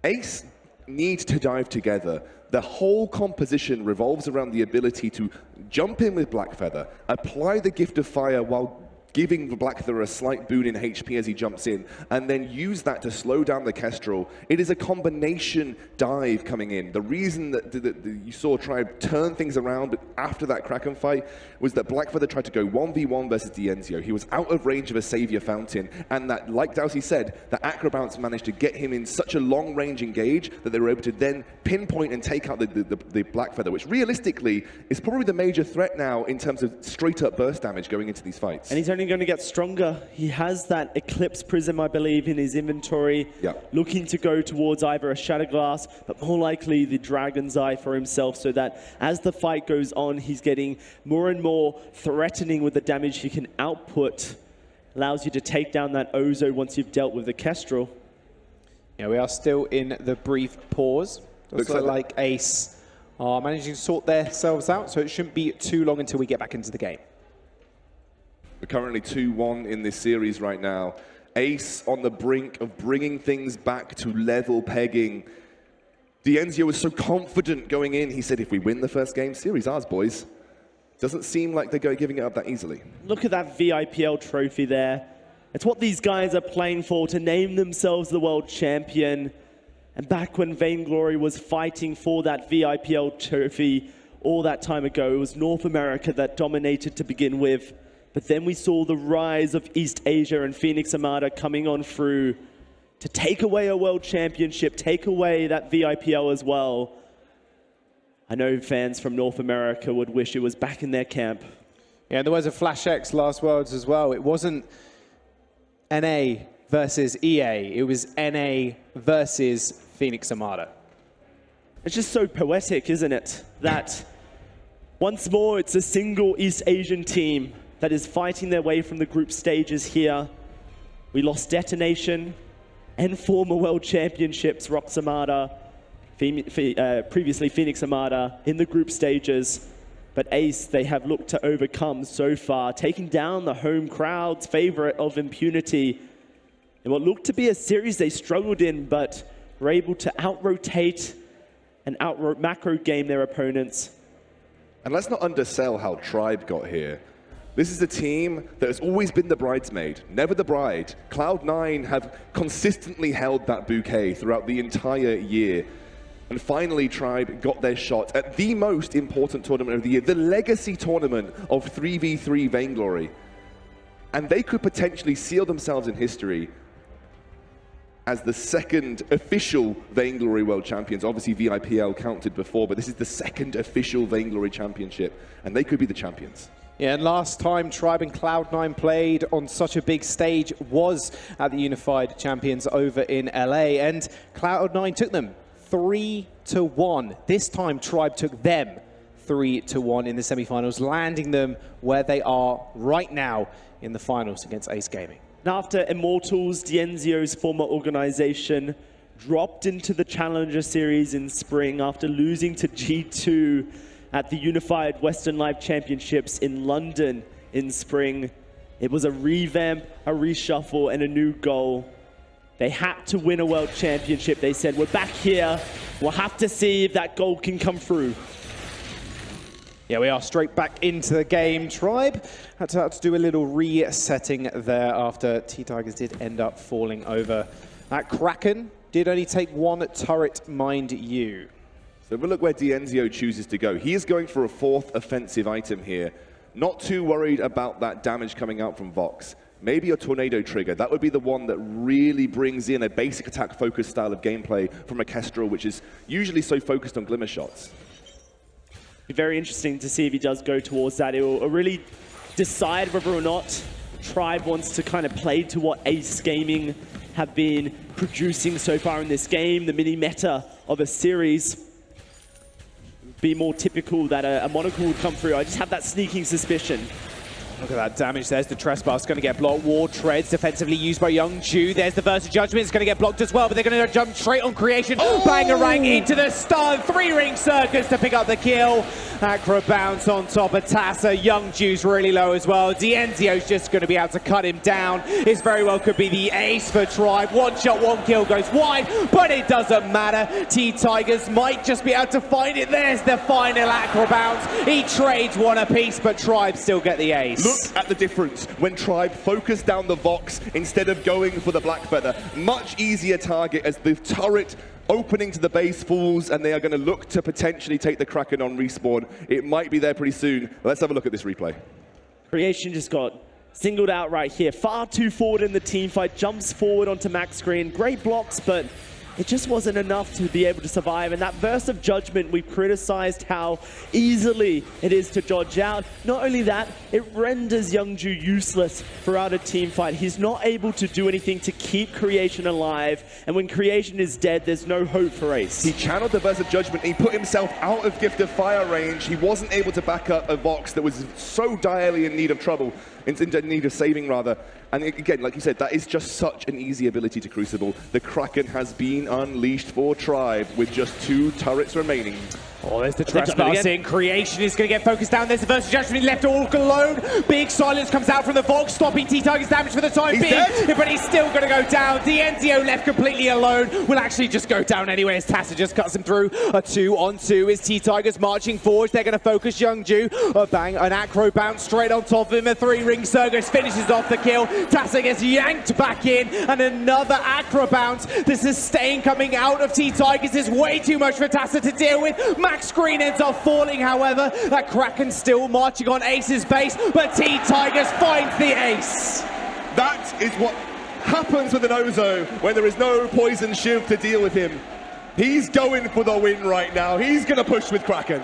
Speaker 6: Ace need to dive together. The whole composition revolves around the ability to jump in with Blackfeather, apply the Gift of Fire while giving the Blackfeather a slight boon in HP as he jumps in, and then use that to slow down the Kestrel. It is a combination dive coming in. The reason that you saw Tribe turn things around after that Kraken fight was that Blackfeather tried to go 1v1 versus Dienzio. He was out of range of a Savior Fountain, and that, like Dowsey said, the Acrobounce managed to get him in such a long-range engage that they were able to then pinpoint and take out the Blackfeather, which realistically is probably the major threat now in terms of straight-up burst damage going into these fights.
Speaker 7: And he's only going to get stronger. He has that Eclipse Prism, I believe, in his inventory, looking to go towards either a Shatterglass, but more likely the Dragon's Eye for himself, so that as the fight goes on, he's getting more and more threatening with the damage he can output. Allows you to take down that Ozo once you've dealt with the Kestrel.
Speaker 5: Yeah, we are still in the brief pause. Looks like Ace are managing to sort themselves out, so it shouldn't be too long until we get back into the game.
Speaker 6: We're currently 2-1 in this series right now. Ace on the brink of bringing things back to level pegging. Dienzio was so confident going in. He said, if we win the first game, series ours, boys. Doesn't seem like they're giving it up that easily.
Speaker 7: Look at that VIPL trophy there. It's what these guys are playing for, to name themselves the world champion. And back when Vainglory was fighting for that VIPL trophy all that time ago, it was North America that dominated to begin with. But then we saw the rise of East Asia and Phoenix Armada coming on through to take away a world championship, take away that VIPL as well. I know fans from North America would wish it was back in their camp.
Speaker 5: Yeah, there was a Flash X last Worlds as well. It wasn't NA versus EA. It was NA versus Phoenix Armada.
Speaker 7: It's just so poetic, isn't it? That once more, it's a single East Asian team that is fighting their way from the group stages here. We lost Detonation and former world championships, Rox Armada, previously Phoenix Armada, in the group stages. But Ace, they have looked to overcome so far, taking down the home crowd's favorite of Impunity. In what looked to be a series they struggled in, but were able to out-rotate and out-macro game their opponents.
Speaker 6: And let's not undersell how Tribe got here. This is a team that has always been the bridesmaid, never the bride. Cloud9 have consistently held that bouquet throughout the entire year. And finally, Tribe got their shot at the most important tournament of the year, the legacy tournament of 3v3 Vainglory. And they could potentially seal themselves in history as the second official Vainglory World Champions. Obviously, VIPL counted before, but this is the second official Vainglory Championship, and they could be the champions.
Speaker 5: Yeah, and last time Tribe and Cloud9 played on such a big stage was at the Unified Champions over in LA, and Cloud9 took them 3-1. This time Tribe took them 3-1 in the semifinals, landing them where they are right now in the finals against Ace Gaming.
Speaker 7: After Immortals, Dienzio's former organization, dropped into the Challenger Series in spring after losing to G2 at the Unified Western Live Championships in London in spring. It was a revamp, a reshuffle, and a new goal. They had to win a world championship. They said, we're back here. We'll have to see if that goal can come through.
Speaker 5: Yeah, we are straight back into the game. Tribe had to do a little resetting there after T-Tigers did end up falling over. That Kraken did only take one turret, mind you.
Speaker 6: So but look where Dienzio chooses to go. He is going for a fourth offensive item here. Not too worried about that damage coming out from Vox. Maybe a Tornado Trigger. That would be the one that really brings in a basic attack focused style of gameplay from a Kestrel, which is usually so focused on Glimmer shots.
Speaker 7: Be very interesting to see if he does go towards that. It will really decide whether or not Tribe wants to kind of play to what Ace Gaming have been producing so far in this game, the mini meta of a series. Be more typical that a Monocle would come through. I just have that sneaking suspicion.
Speaker 5: Look at that damage. There's the trespass going to get blocked. War treads defensively used by Youngju. There's the Versus Judgment. It's going to get blocked as well, but they're going to jump straight on Creation. Oh! Bangarang into the stun. 3-ring circus to pick up the kill. Acro bounce on top of Tassa. Youngju's really low as well. Dienzio's just going to be able to cut him down. This very well could be the ace for Tribe. One shot, one kill goes wide, but it doesn't matter. T-Tigers might just be able to find it. There's the final Acro bounce. He trades one apiece, but Tribe still get the ace.
Speaker 6: Look at the difference when Tribe focus down the Vox instead of going for the Black Feather. Much easier target as the turret opening to the base falls, and they are going to look to potentially take the Kraken on respawn. It might be there pretty soon. Let's have a look at this replay.
Speaker 7: Creation just got singled out right here. Far too forward in the team fight. Jumps forward onto Max Screen. Great blocks, but it just wasn't enough to be able to survive. And that burst of judgment, we criticized how easily it is to dodge out. Not only that, it renders Youngju useless throughout a team fight. He's not able to do anything to keep Creation alive. And when Creation is dead, there's no hope for Ace.
Speaker 6: He channeled the burst of judgment. He put himself out of Gift of Fire range. He wasn't able to back up a Vox that was so direly in need of trouble, in need of saving rather. And again, like you said, that is just such an easy ability to Crucible. The Kraken has been unleashed for Tribe with just 2 turrets remaining.
Speaker 5: Oh, there's the trespassing. Creation is going to get focused down. There's the Versus Judgment left all alone. Big silence comes out from the Vox, stopping T-Tiger's damage for the time being. But he's still going to go down. Dienzio left completely alone. Will actually just go down anyway as Tassa just cuts him through. A 2-on-2 is T-Tigers marching forward. They're going to focus Youngju. A bang, an Acro bounce straight on top of him. A 3-ring Circus finishes off the kill. Tassa gets yanked back in. And another Acro bounce. The sustain coming out of T-Tigers is way too much for Tassa to deal with. Max Screen ends up falling, however. That Kraken still marching on Ace's base, but T-Tigers finds the ace.
Speaker 6: That is what happens with an Ozo when there is no Poison Shiv to deal with him. He's going for the win right now. He's going to push with Kraken.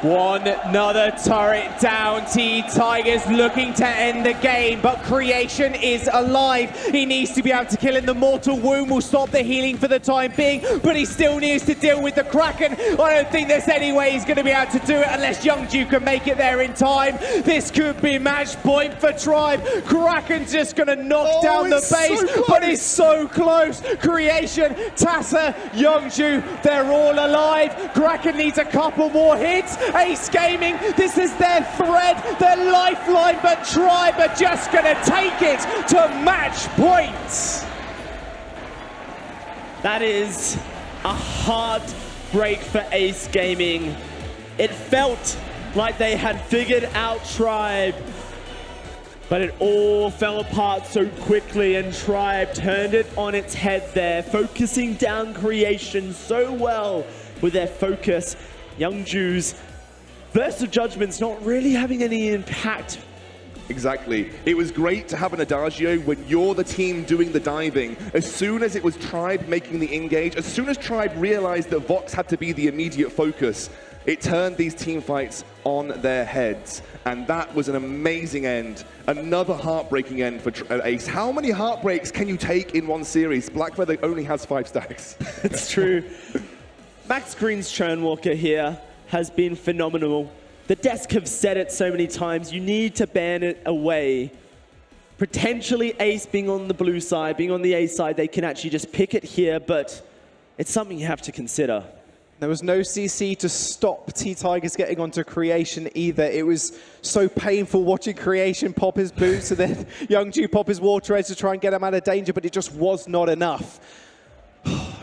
Speaker 5: Another turret down. T-Tigers looking to end the game, but Creation is alive. He needs to be able to kill him. The Mortal Wound will stop the healing for the time being, but he still needs to deal with the Kraken. I don't think there's any way he's going to be able to do it unless Youngju can make it there in time. This could be match point for Tribe. Kraken's just going to knock down the base, but it's so close. Creation, Tassa, Youngju, they're all alive. Kraken needs a couple more hits. Ace Gaming, this is their thread, their lifeline, but Tribe are just going to take it to match point.
Speaker 7: That is a hard break for Ace Gaming. It felt like they had figured out Tribe, but it all fell apart so quickly, and Tribe turned it on its head there, focusing down Creation so well with their focus. Youngju's Burst of Judgment's not really having any impact.
Speaker 6: Exactly. It was great to have an Adagio when you're the team doing the diving. As soon as it was Tribe making the engage, as soon as Tribe realized that Vox had to be the immediate focus, it turned these team fights on their heads. And that was an amazing end. Another heartbreaking end for Ace. How many heartbreaks can you take in one series? Blackfeather only has 5 stacks.
Speaker 7: It's true. Max Green's Churnwalker here has been phenomenal. The desk have said it so many times, you need to ban it away. Potentially Ace being on the blue side, being on the A side, they can actually just pick it here, but it's something you have to consider.
Speaker 5: There was no CC to stop T-Tigers getting onto Creation either. It was so painful watching Creation pop his boots and then Youngju pop his War Treads to try and get him out of danger, but it just was not enough.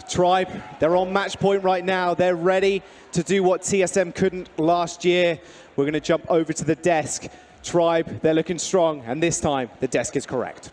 Speaker 5: Tribe, they're on match point right now. They're ready to do what TSM couldn't last year. We're going to jump over to the desk. Tribe, they're looking strong, and this time the desk is correct.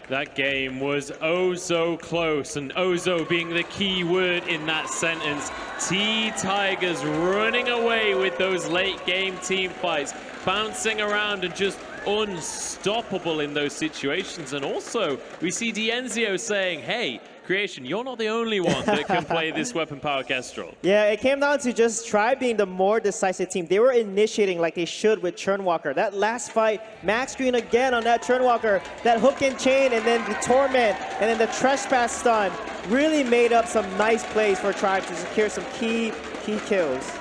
Speaker 2: That game was oh so close, and Ozo being the key word in that sentence. T-Tigers running away with those late game team fights, bouncing around and just unstoppable in those situations. And also, we see Dienzio saying, hey, Creation, you're not the only one that can play this weapon power Kestrel.
Speaker 4: Yeah, it came down to just Tribe being the more decisive team. They were initiating like they should with Churnwalker. That last fight, Max Green again on that Churnwalker, that hook and chain, and then the Torment, and then the Trespass stun, really made up some nice plays for Tribe to secure some key kills.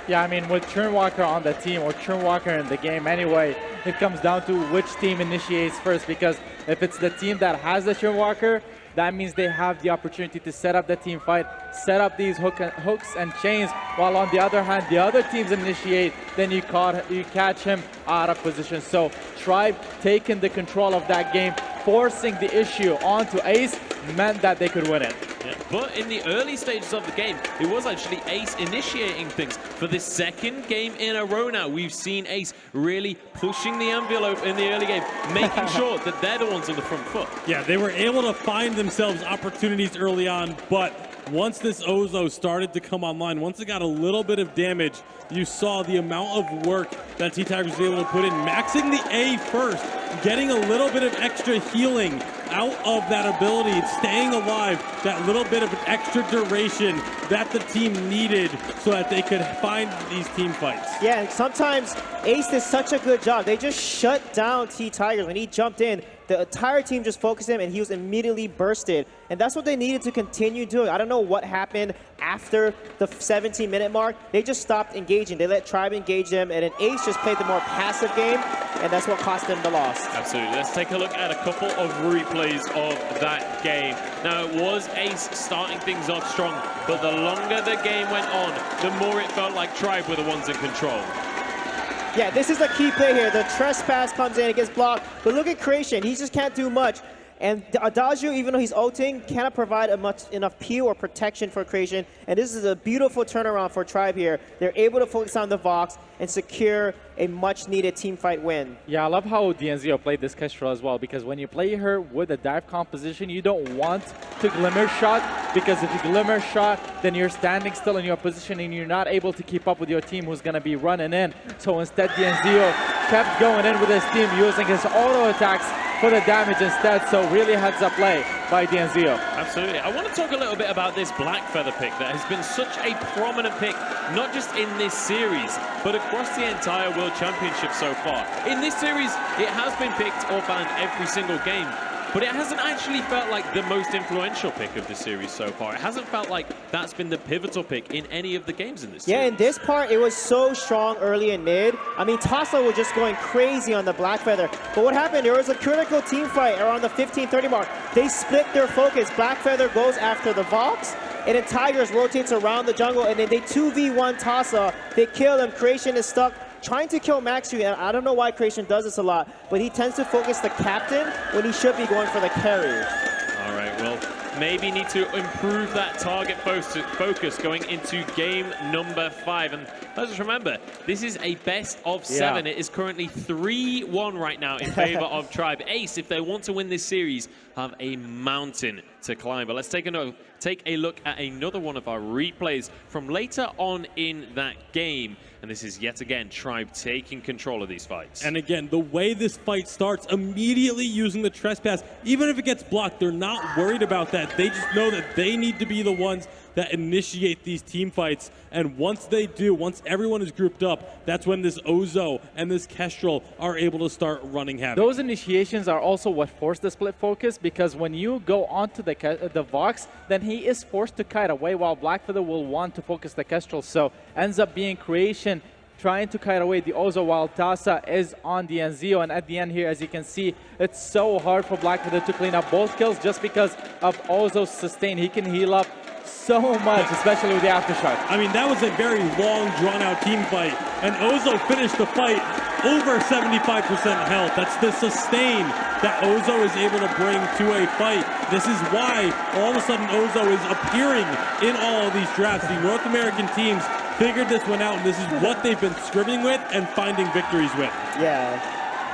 Speaker 1: Yeah, I mean, with Churnwalker on the team, or Churnwalker in the game anyway, it comes down to which team initiates first, because if it's the team that has the Churnwalker, that means they have the opportunity to set up the team fight, set up these hooks and chains, while on the other hand, the other teams initiate, then you catch him out of position. So Tribe taking the control of that game, forcing the issue onto Ace, meant that they could win it.
Speaker 2: Yeah, but in the early stages of the game, it was actually Ace initiating things. For the second game in a row now, we've seen Ace really pushing the envelope in the early game, making sure that they're the ones on the front foot.
Speaker 3: Yeah, they were able to find themselves opportunities early on, but once this Ozo started to come online, once it got a little bit of damage, you saw the amount of work that T-Tigers was able to put in, maxing the A first, getting a little bit of extra healing out of that ability, staying alive, that little bit of an extra duration that the team needed so that they could find these team fights.
Speaker 4: Yeah, and sometimes Ace did such a good job. They just shut down T-Tigers. When he jumped in, the entire team just focused him, and he was immediately bursted. And that's what they needed to continue doing. I don't know what happened after the 17-minute mark. They just stopped engaging. They let Tribe engage them, and then Ace just played the more passive game, and that's what cost them the loss.
Speaker 2: Absolutely. Let's take a look at a couple of replays of that game. Now, it was Ace starting things off strong, but the longer the game went on, the more it felt like Tribe were the ones in control.
Speaker 4: Yeah, this is the key play here. The trespass comes in, it gets blocked. But look at Creation. He just can't do much. And Adagio, even though he's ulting, cannot provide enough peel or protection for Creation. And this is a beautiful turnaround for Tribe here. They're able to focus on the Vox and secure a much-needed teamfight win.
Speaker 1: Yeah, I love how D'Anzio played this Kestrel as well, because when you play her with a dive composition, you don't want to Glimmer Shot, because if you Glimmer Shot, then you're standing still in your position and you're not able to keep up with your team who's going to be running in. So instead, D'Anzio kept going in with his team, using his auto attacks for the damage instead. So really heads up play by D'Anzio.
Speaker 2: Absolutely. I want to talk a little bit about this Black Feather pick that has been such a prominent pick, not just in this series, but across the entire World Championship so far. In this series, it has been picked or banned every single game, but it hasn't actually felt like the most influential pick of the series so far. It hasn't felt like that's been the pivotal pick in any of the games in this series.
Speaker 4: Yeah, in this part, it was so strong early and mid. I mean, Tasa was just going crazy on the Black Feather. But what happened, there was a critical team fight around the 15-30 mark. They split their focus. Black Feather goes after the Vox, and then Tigers rotates around the jungle, and then they 2v1 Tasa. They kill him. Creation is stuck trying to kill Maxu, and I don't know why Creation does this a lot, but he tends to focus the captain when he should be going for the carry.
Speaker 2: All right, well, maybe need to improve that target focus going into game number 5. And let's just remember, this is a best of 7. Yeah. It is currently 3-1 right now in favor of Tribe. Ace, if they want to win this series, have a mountain to climb. But let's take a look at another one of our replays from later on in that game. And this is yet again Tribe taking control of these fights.
Speaker 3: And again, the way this fight starts, immediately using the trespass, even if it gets blocked, they're not worried about that. They just know that they need to be the ones that initiate these team fights. And once they do, once everyone is grouped up, that's when this Ozo and this Kestrel are able to start running havoc.
Speaker 1: Those initiations are also what force the split focus, because when you go onto the Vox, then he is forced to kite away, while Blackfeather will want to focus the Kestrel. So ends up being Creation trying to kite away the Ozo, while Tasa is on the D'Anzio. And at the end here, as you can see, it's so hard for Blackfeather to clean up both kills just because of Ozo's sustain. He can heal up so much, especially with the Aftershock.
Speaker 3: I mean, that was a very long, drawn-out team fight, and Ozo finished the fight over 75% health. That's the sustain that Ozo is able to bring to a fight. This is why all of a sudden Ozo is appearing in all of these drafts. The North American teams figured this one out, and this is what they've been scrimming with and finding victories with.
Speaker 4: Yeah.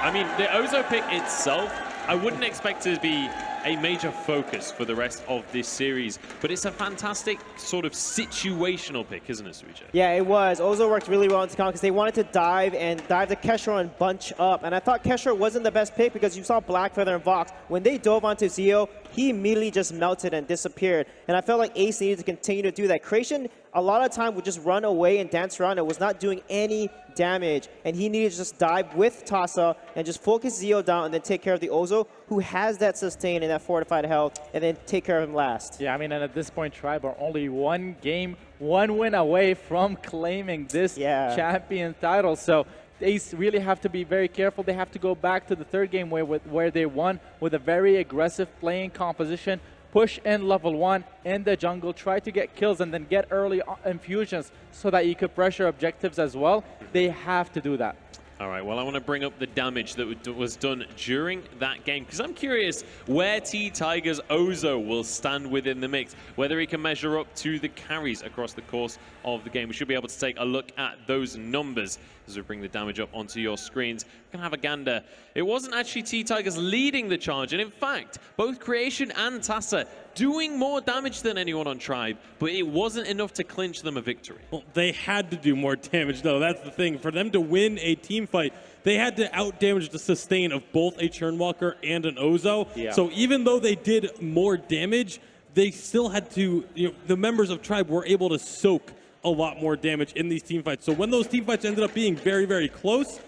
Speaker 2: I mean, the Ozo pick itself, I wouldn't expect to be a major focus for the rest of this series, but it's a fantastic sort of situational pick, isn't it, Suije?
Speaker 4: Yeah, it was. Ozo worked really well in this count because they wanted to dive the Kestrel and bunch up. And I thought Kestrel wasn't the best pick because you saw Blackfeather and Vox. When they dove onto Zio, he immediately just melted and disappeared. And I felt like Ace needed to continue to do that. Creation, a lot of time, would just run away and dance around. It was not doing any damage. And he needed to just dive with Tasa and just focus Zeo down and then take care of the Ozo, who has that sustain and that fortified health, and then take care of him last.
Speaker 1: Yeah, I mean, and at this point, Tribe are only one game, one win away from claiming this champion title. So Ace really have to be very careful. They have to go back to the third game where they won with a very aggressive playing composition, push in level 1 in the jungle, try to get kills, and then get early infusions so that you could pressure objectives as well. They have to do that.
Speaker 2: All right, well, I want to bring up the damage that was done during that game, because I'm curious where T-Tiger's Ozo will stand within the mix, whether he can measure up to the carries across the course of the game. We should be able to take a look at those numbers as we bring the damage up onto your screens. We can have a gander. It wasn't actually T-Tigers leading the charge, and in fact, both Creation and Tasa doing more damage than anyone on Tribe, but it wasn't enough to clinch them a victory.
Speaker 3: Well, they had to do more damage, though. That's the thing. For them to win a team fight, they had to out-damage the sustain of both a Churnwalker and an Ozo. Yeah. So even though they did more damage, they still had to, the members of Tribe were able to soak a lot more damage in these team fights. So when those team fights ended up being very, very close,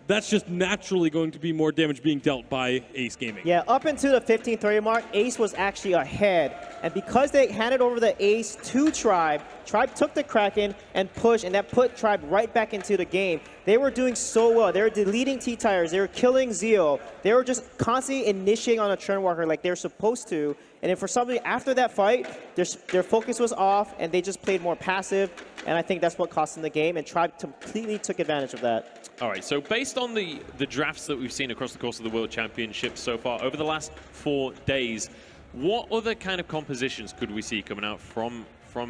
Speaker 3: that's just naturally going to be more damage being dealt by Ace Gaming.
Speaker 4: Yeah, up until the 15:30 mark, Ace was actually ahead. And because they handed over the Ace to Tribe, Tribe took the Kraken and pushed, and that put Tribe right back into the game. They were doing so well. They were deleting T-Tires. They were killing Zeo. They were just constantly initiating on a Churnwalker like they're supposed to. And then for somebody after that fight, their focus was off, and they just played more passive. And I think that's what cost them the game, and Tribe completely took advantage of that.
Speaker 2: All right, so based on the drafts that we've seen across the course of the World Championship so far, over the last 4 days, what other kind of compositions could we see coming out from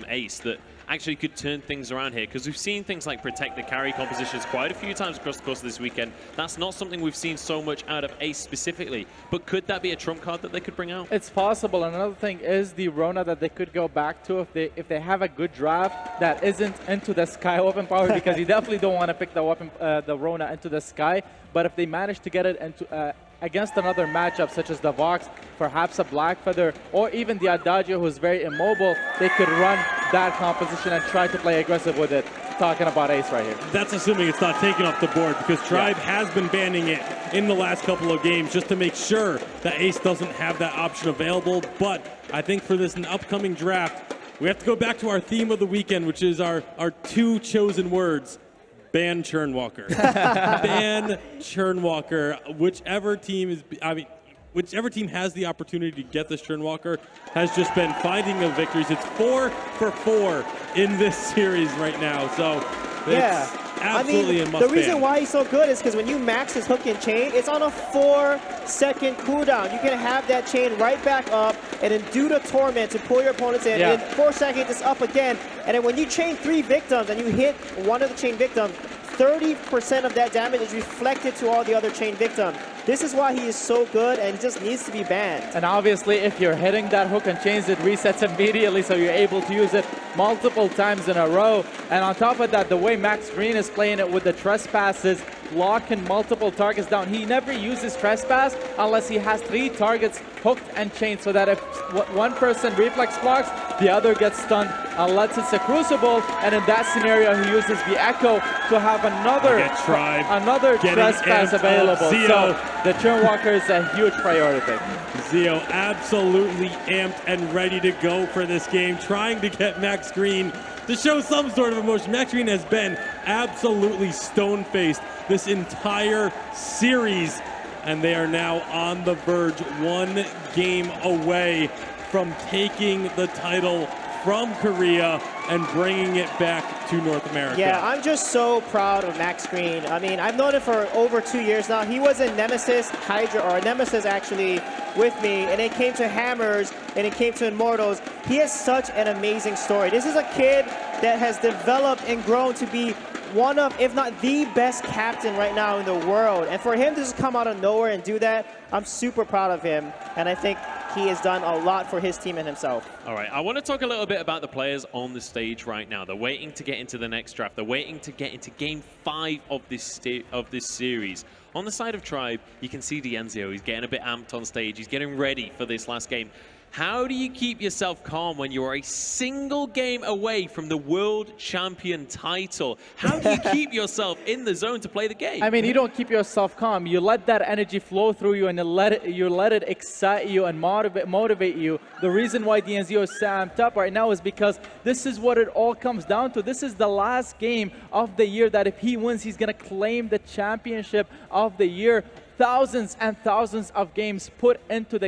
Speaker 2: Ace that actually could turn things around here? Because we've seen things like Protect the Carry compositions quite a few times across the course of this weekend. That's not something we've seen so much out of Ace specifically, but could that be a trump card that they could bring out?
Speaker 1: It's possible. And another thing is the Rona that they could go back to if they have a good draft that isn't into the Sky weapon power, because you definitely don't want to pick the weapon, the Rona into the Sky. But if they manage to get it into against another matchup such as the Vox, perhaps a Black Feather, or even the Adagio, who's very immobile, they could run that composition and try to play aggressive with it. Talking about Ace right here.
Speaker 3: That's assuming it's not taken off the board, because Tribe has been banning it in the last couple of games just to make sure that Ace doesn't have that option available. But I think for this upcoming draft, we have to go back to our theme of the weekend, which is our 2 chosen words. Ban Churnwalker. Ban Churnwalker. Whichever team has the opportunity to get this Churnwalker has just been finding the victories. It's 4 for 4 in this series right now. So it's absolutely a must
Speaker 4: The reason why he's so good is because when you max his hook and chain, it's on a 4-second cooldown. You can have that chain right back up and then do the torment to pull your opponents in. And in 4 seconds, it's up again. And then when you chain 3 victims and you hit one of the chain victims, 30% of that damage is reflected to all the other chain victims. This is why he is so good and just needs to be banned.
Speaker 1: And obviously, if you're hitting that hook and chains, it resets immediately, so you're able to use it multiple times in a row. And on top of that, the way Max Green is playing it with the trespasses, locking multiple targets down. He never uses trespass unless he has 3 targets hooked and chained, so that if one person reflex blocks, the other gets stunned unless it's a Crucible. And in that scenario, he uses the Echo to have another trespass available. So the Churnwalker is a huge priority.
Speaker 3: Zeo absolutely amped and ready to go for this game, trying to get Max Green to show some sort of emotion. Max Green has been absolutely stone-faced this entire series, and they are now on the verge, 1 game away from taking the title from Korea and bringing it back to North America.
Speaker 4: Yeah, I'm just so proud of Max Green. I mean, I've known him for over 2 years now. He was in Nemesis Hydra, or Nemesis actually, with me, and it came to Hammers, and it came to Immortals. He has such an amazing story. This is a kid that has developed and grown to be one of, if not the best captain right now in the world. And for him to just come out of nowhere and do that, I'm super proud of him. And I think he has done a lot for his team and himself.
Speaker 2: All right, I want to talk a little bit about the players on the stage right now. They're waiting to get into the next draft. They're waiting to get into Game 5 of this series. On the side of Tribe, you can see D'Enzio. He's getting a bit amped on stage. He's getting ready for this last game. How do you keep yourself calm when you are a single game away from the world champion title? How do you keep yourself in the zone to play the game?
Speaker 1: I mean, you don't keep yourself calm. You let that energy flow through you, and you let it excite you and motivate you. The reason why D'Enzio is amped up right now is because this is what it all comes down to. This is the last game of the year that if he wins, he's going to claim the championship of the year. Thousands and thousands of games put into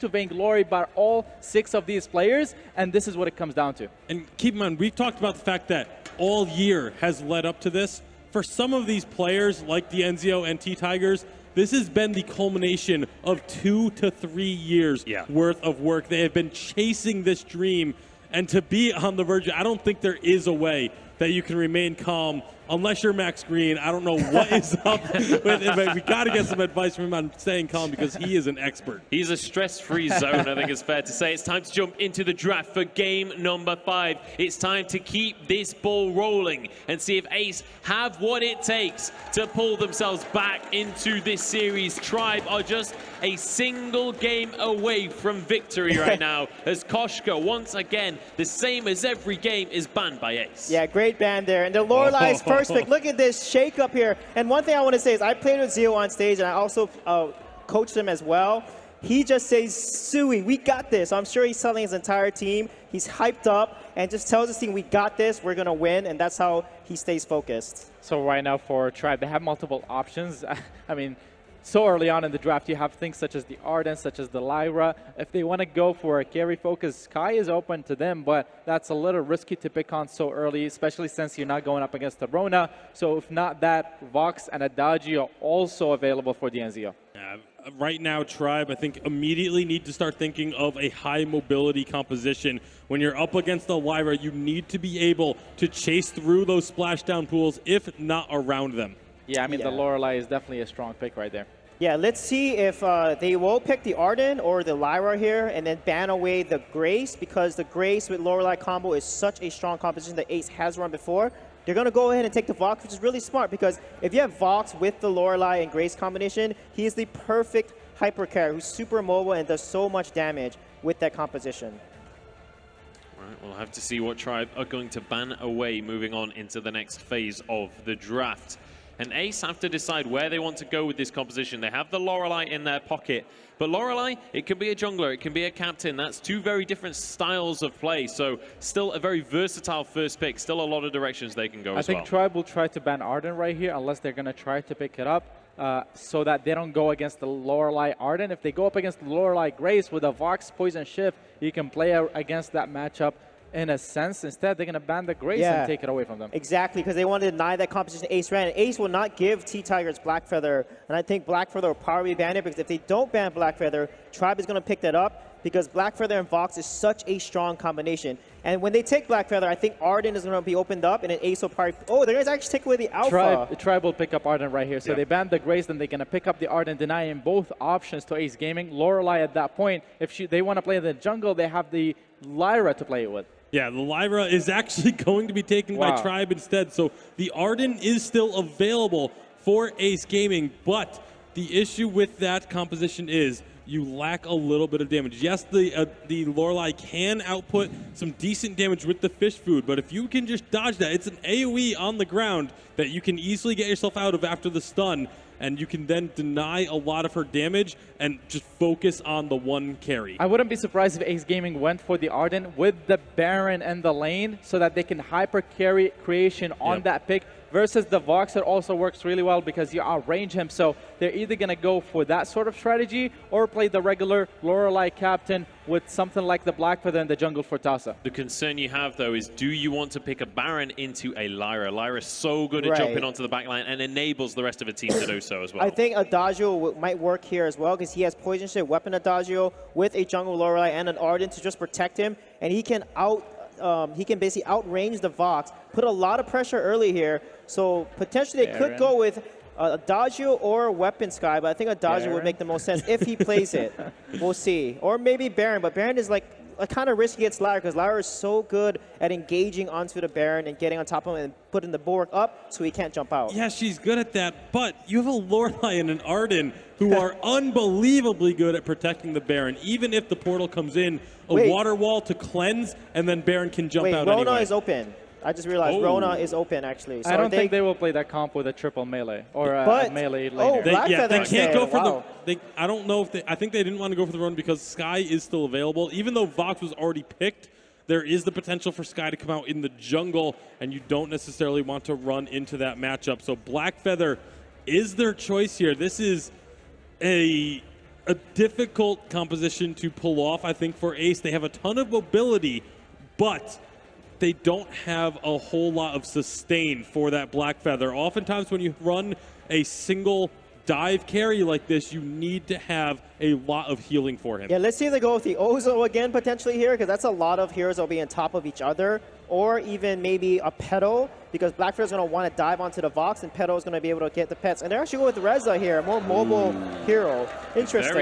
Speaker 1: Vainglory by all 6 of these players, and this is what it comes down to.
Speaker 3: And keep in mind, we've talked about the fact that all year has led up to this. For some of these players, like D'Enzio and T-Tigers, this has been the culmination of 2 to 3 years worth of work. They have been chasing this dream, and to be on the verge, I don't think there is a way that you can remain calm unless you're Max Green. I don't know what is up with him, but we got to get some advice from him on staying calm because he is an expert.
Speaker 2: He's a stress-free zone, I think it's fair to say. It's time to jump into the draft for game number 5. It's time to keep this ball rolling and see if Ace have what it takes to pull themselves back into this series. Tribe are just a single game away from victory right now as Koshka, once again, the same as every game, is banned by Ace.
Speaker 4: Yeah, great ban there. And the Lorelai's first pick. Look at this shake up here. And one thing I want to say is I played with Zio on stage, and I also coached him as well. He just says, Sui, we got this. I'm sure he's telling his entire team. He's hyped up and just tells his team, we got this. We're going to win. And that's how he stays focused. So
Speaker 1: right now for Tribe, they have multiple options. I mean, so early on in the draft, you have things such as the Arden, such as the Lyra. If they want to go for a carry focus, Sky is open to them, but that's a little risky to pick on so early, especially since you're not going up against the Rona. So if not that, Vox and Adagio are also available for D'Enzio.
Speaker 3: Right now, Tribe, I think, immediately need to start thinking of a high mobility composition. When you're up against the Lyra, you need to be able to chase through those splashdown pools, if not around them.
Speaker 1: Yeah, I mean, the Lorelei is definitely a strong pick right there.
Speaker 4: Yeah, let's see if they will pick the Arden or the Lyra here and then ban away the Grace, because the Grace with Lorelei combo is such a strong composition that Ace has run before. They're going to go ahead and take the Vox, which is really smart because if you have Vox with the Lorelei and Grace combination, he is the perfect hyper carry who's super mobile and does so much damage with that composition.
Speaker 2: All right, we'll have to see what Tribe are going to ban away moving on into the next phase of the draft. And Ace have to decide where they want to go with this composition. They have the Lorelei in their pocket, but Lorelei, it can be a jungler, it can be a captain. That's 2 very different styles of play, so still a very versatile first pick, still a lot of directions they can go as well.
Speaker 1: I think Tribe will try to ban Arden right here, unless they're going to try to pick it up, so that they don't go against the Lorelei Arden. If they go up against the Lorelei Grace with a Vox Poison Shift, you can play against that matchup in a sense. Instead, they're going to ban the Grace and take it away from them.
Speaker 4: Exactly, because they want to deny that competition Ace ran. And Ace will not give T-Tigers Blackfeather, and I think Blackfeather will probably ban it, because if they don't ban Blackfeather, Tribe is going to pick that up, because Blackfeather and Vox is such a strong combination. And when they take Blackfeather, I think Arden is going to be opened up, and then Ace will probably... Oh, they're going to actually take away the Alpha.
Speaker 1: Tribe will pick up Arden right here. So they ban the Grace, then they're going to pick up the Arden, denying both options to Ace Gaming. Lorelei at that point, if they want to play the jungle, they have the Lyra to play it with.
Speaker 3: Yeah, the Lyra is actually going to be taken by Tribe instead. So the Arden is still available for Ace Gaming, but the issue with that composition is you lack a little bit of damage. Yes, the Lorelei can output some decent damage with the fish food, but if you can just dodge that, it's an AoE on the ground that you can easily get yourself out of after the stun, and you can then deny a lot of her damage and just focus on the one carry.
Speaker 1: I wouldn't be surprised if Ace Gaming went for the Arden with the Baron and the lane so that they can hyper carry creation on that pick, versus the Vox. It also works really well because you outrange him. So they're either going to go for that sort of strategy or play the regular Lorelei captain with something like the Blackfeather in the jungle for Tasa.
Speaker 2: The concern you have, though, is do you want to pick a Baron into a Lyra? Lyra's so good at jumping onto the backline and enables the rest of the team to do so as well.
Speaker 4: I think Adagio might work here as well because he has Poison Shift, Weapon Adagio with a jungle Lorelei and an Arden to just protect him, and he can basically outrange the Vox, put a lot of pressure early here. So potentially they could go with Adagio or Weapon Sky, but I think Adagio would make the most sense if he plays it. We'll see. Or maybe Baron, but Baron is like kind of risky against Lyra because Lyra is so good at engaging onto the Baron and getting on top of him and putting the bulwark up so he can't jump out.
Speaker 3: Yeah, she's good at that, but you have a Lorelei and an Arden who are unbelievably good at protecting the Baron. Even if the portal comes in, water wall to cleanse, and then Baron can jump out
Speaker 4: Rona
Speaker 3: anyway.
Speaker 4: is open. I just realized Rona is open, actually. So
Speaker 1: I don't think they will play that comp with a triple melee or a melee laner.
Speaker 3: They can't go for the... I don't know if they... I think they didn't want to go for the run because Sky is still available. Even though Vox was already picked, there is the potential for Sky to come out in the jungle, and you don't necessarily want to run into that matchup. So Blackfeather is their choice here. This is a difficult composition to pull off, I think, for Ace. They have a ton of mobility, but they don't have a whole lot of sustain for that Blackfeather. Oftentimes when you run a single dive carry like this, you need to have a lot of healing for him.
Speaker 4: Yeah, let's see if they go with the Ozo again potentially here, because that's a lot of heroes that will be on top of each other, or even maybe a Petal, because Blackfeather's going to want to dive onto the Vox, and Petal is going to be able to get the pets. And they're actually going with Reza here, a more mobile hero. Interesting.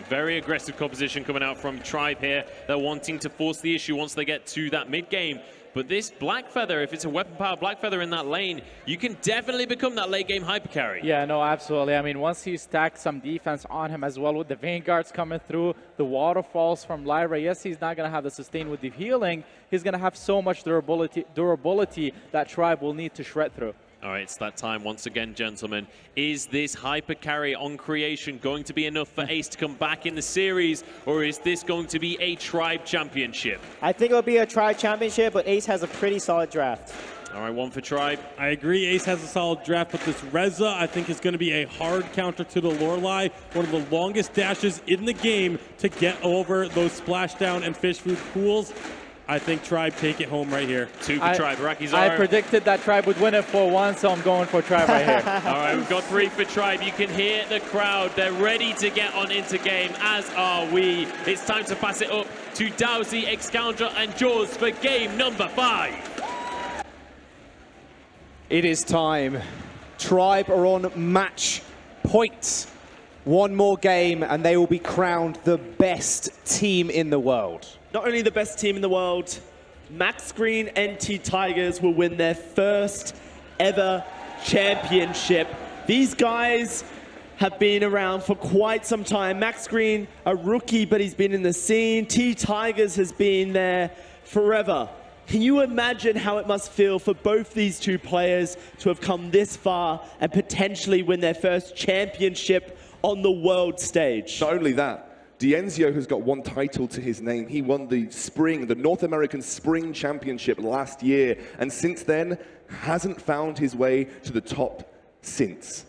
Speaker 2: Very aggressive composition coming out from Tribe here. They're wanting to force the issue once they get to that mid game. But this Blackfeather, if it's a weapon-powered Blackfeather in that lane, you can definitely become that late-game hypercarry.
Speaker 1: Yeah, no, absolutely. I mean, once you stack some defense on him as well with the Vanguards coming through, the waterfalls from Lyra, yes, he's not going to have the sustain with the healing. He's going to have so much durability that Tribe will need to shred through.
Speaker 2: All right, it's that time once again, gentlemen. Is this hyper carry on creation going to be enough for Ace to come back in the series, or is this going to be a Tribe Championship?
Speaker 4: I think it'll be a Tribe Championship, but Ace has a pretty solid draft.
Speaker 2: All right, one for Tribe.
Speaker 3: I agree, Ace has a solid draft, but this Reza, I think, is going to be a hard counter to the Lorelei. One of the longest dashes in the game to get over those splashdown and fish food pools. I think Tribe take it home right here.
Speaker 2: Two for Tribe. Rakizar.
Speaker 1: I predicted that Tribe would win it for one, so I'm going for Tribe right here.
Speaker 2: All right, we've got three for Tribe. You can hear the crowd. They're ready to get on into game, as are we. It's time to pass it up to Dowsy, Excoundra, and Jaws for game number 5.
Speaker 5: It is time. Tribe are on match point. One more game, and they will be crowned the best team in the world.
Speaker 7: Not only the best team in the world, Max Green and T-Tigers will win their first ever championship. These guys have been around for quite some time. Max Green, a rookie, but he's been in the scene. T-Tigers has been there forever. Can you imagine how it must feel for both these two players to have come this far and potentially win their first championship on the world stage?
Speaker 6: Not only that, Dienzio has got one title to his name. He won the North American Spring Championship last year, and since then hasn't found his way to the top since.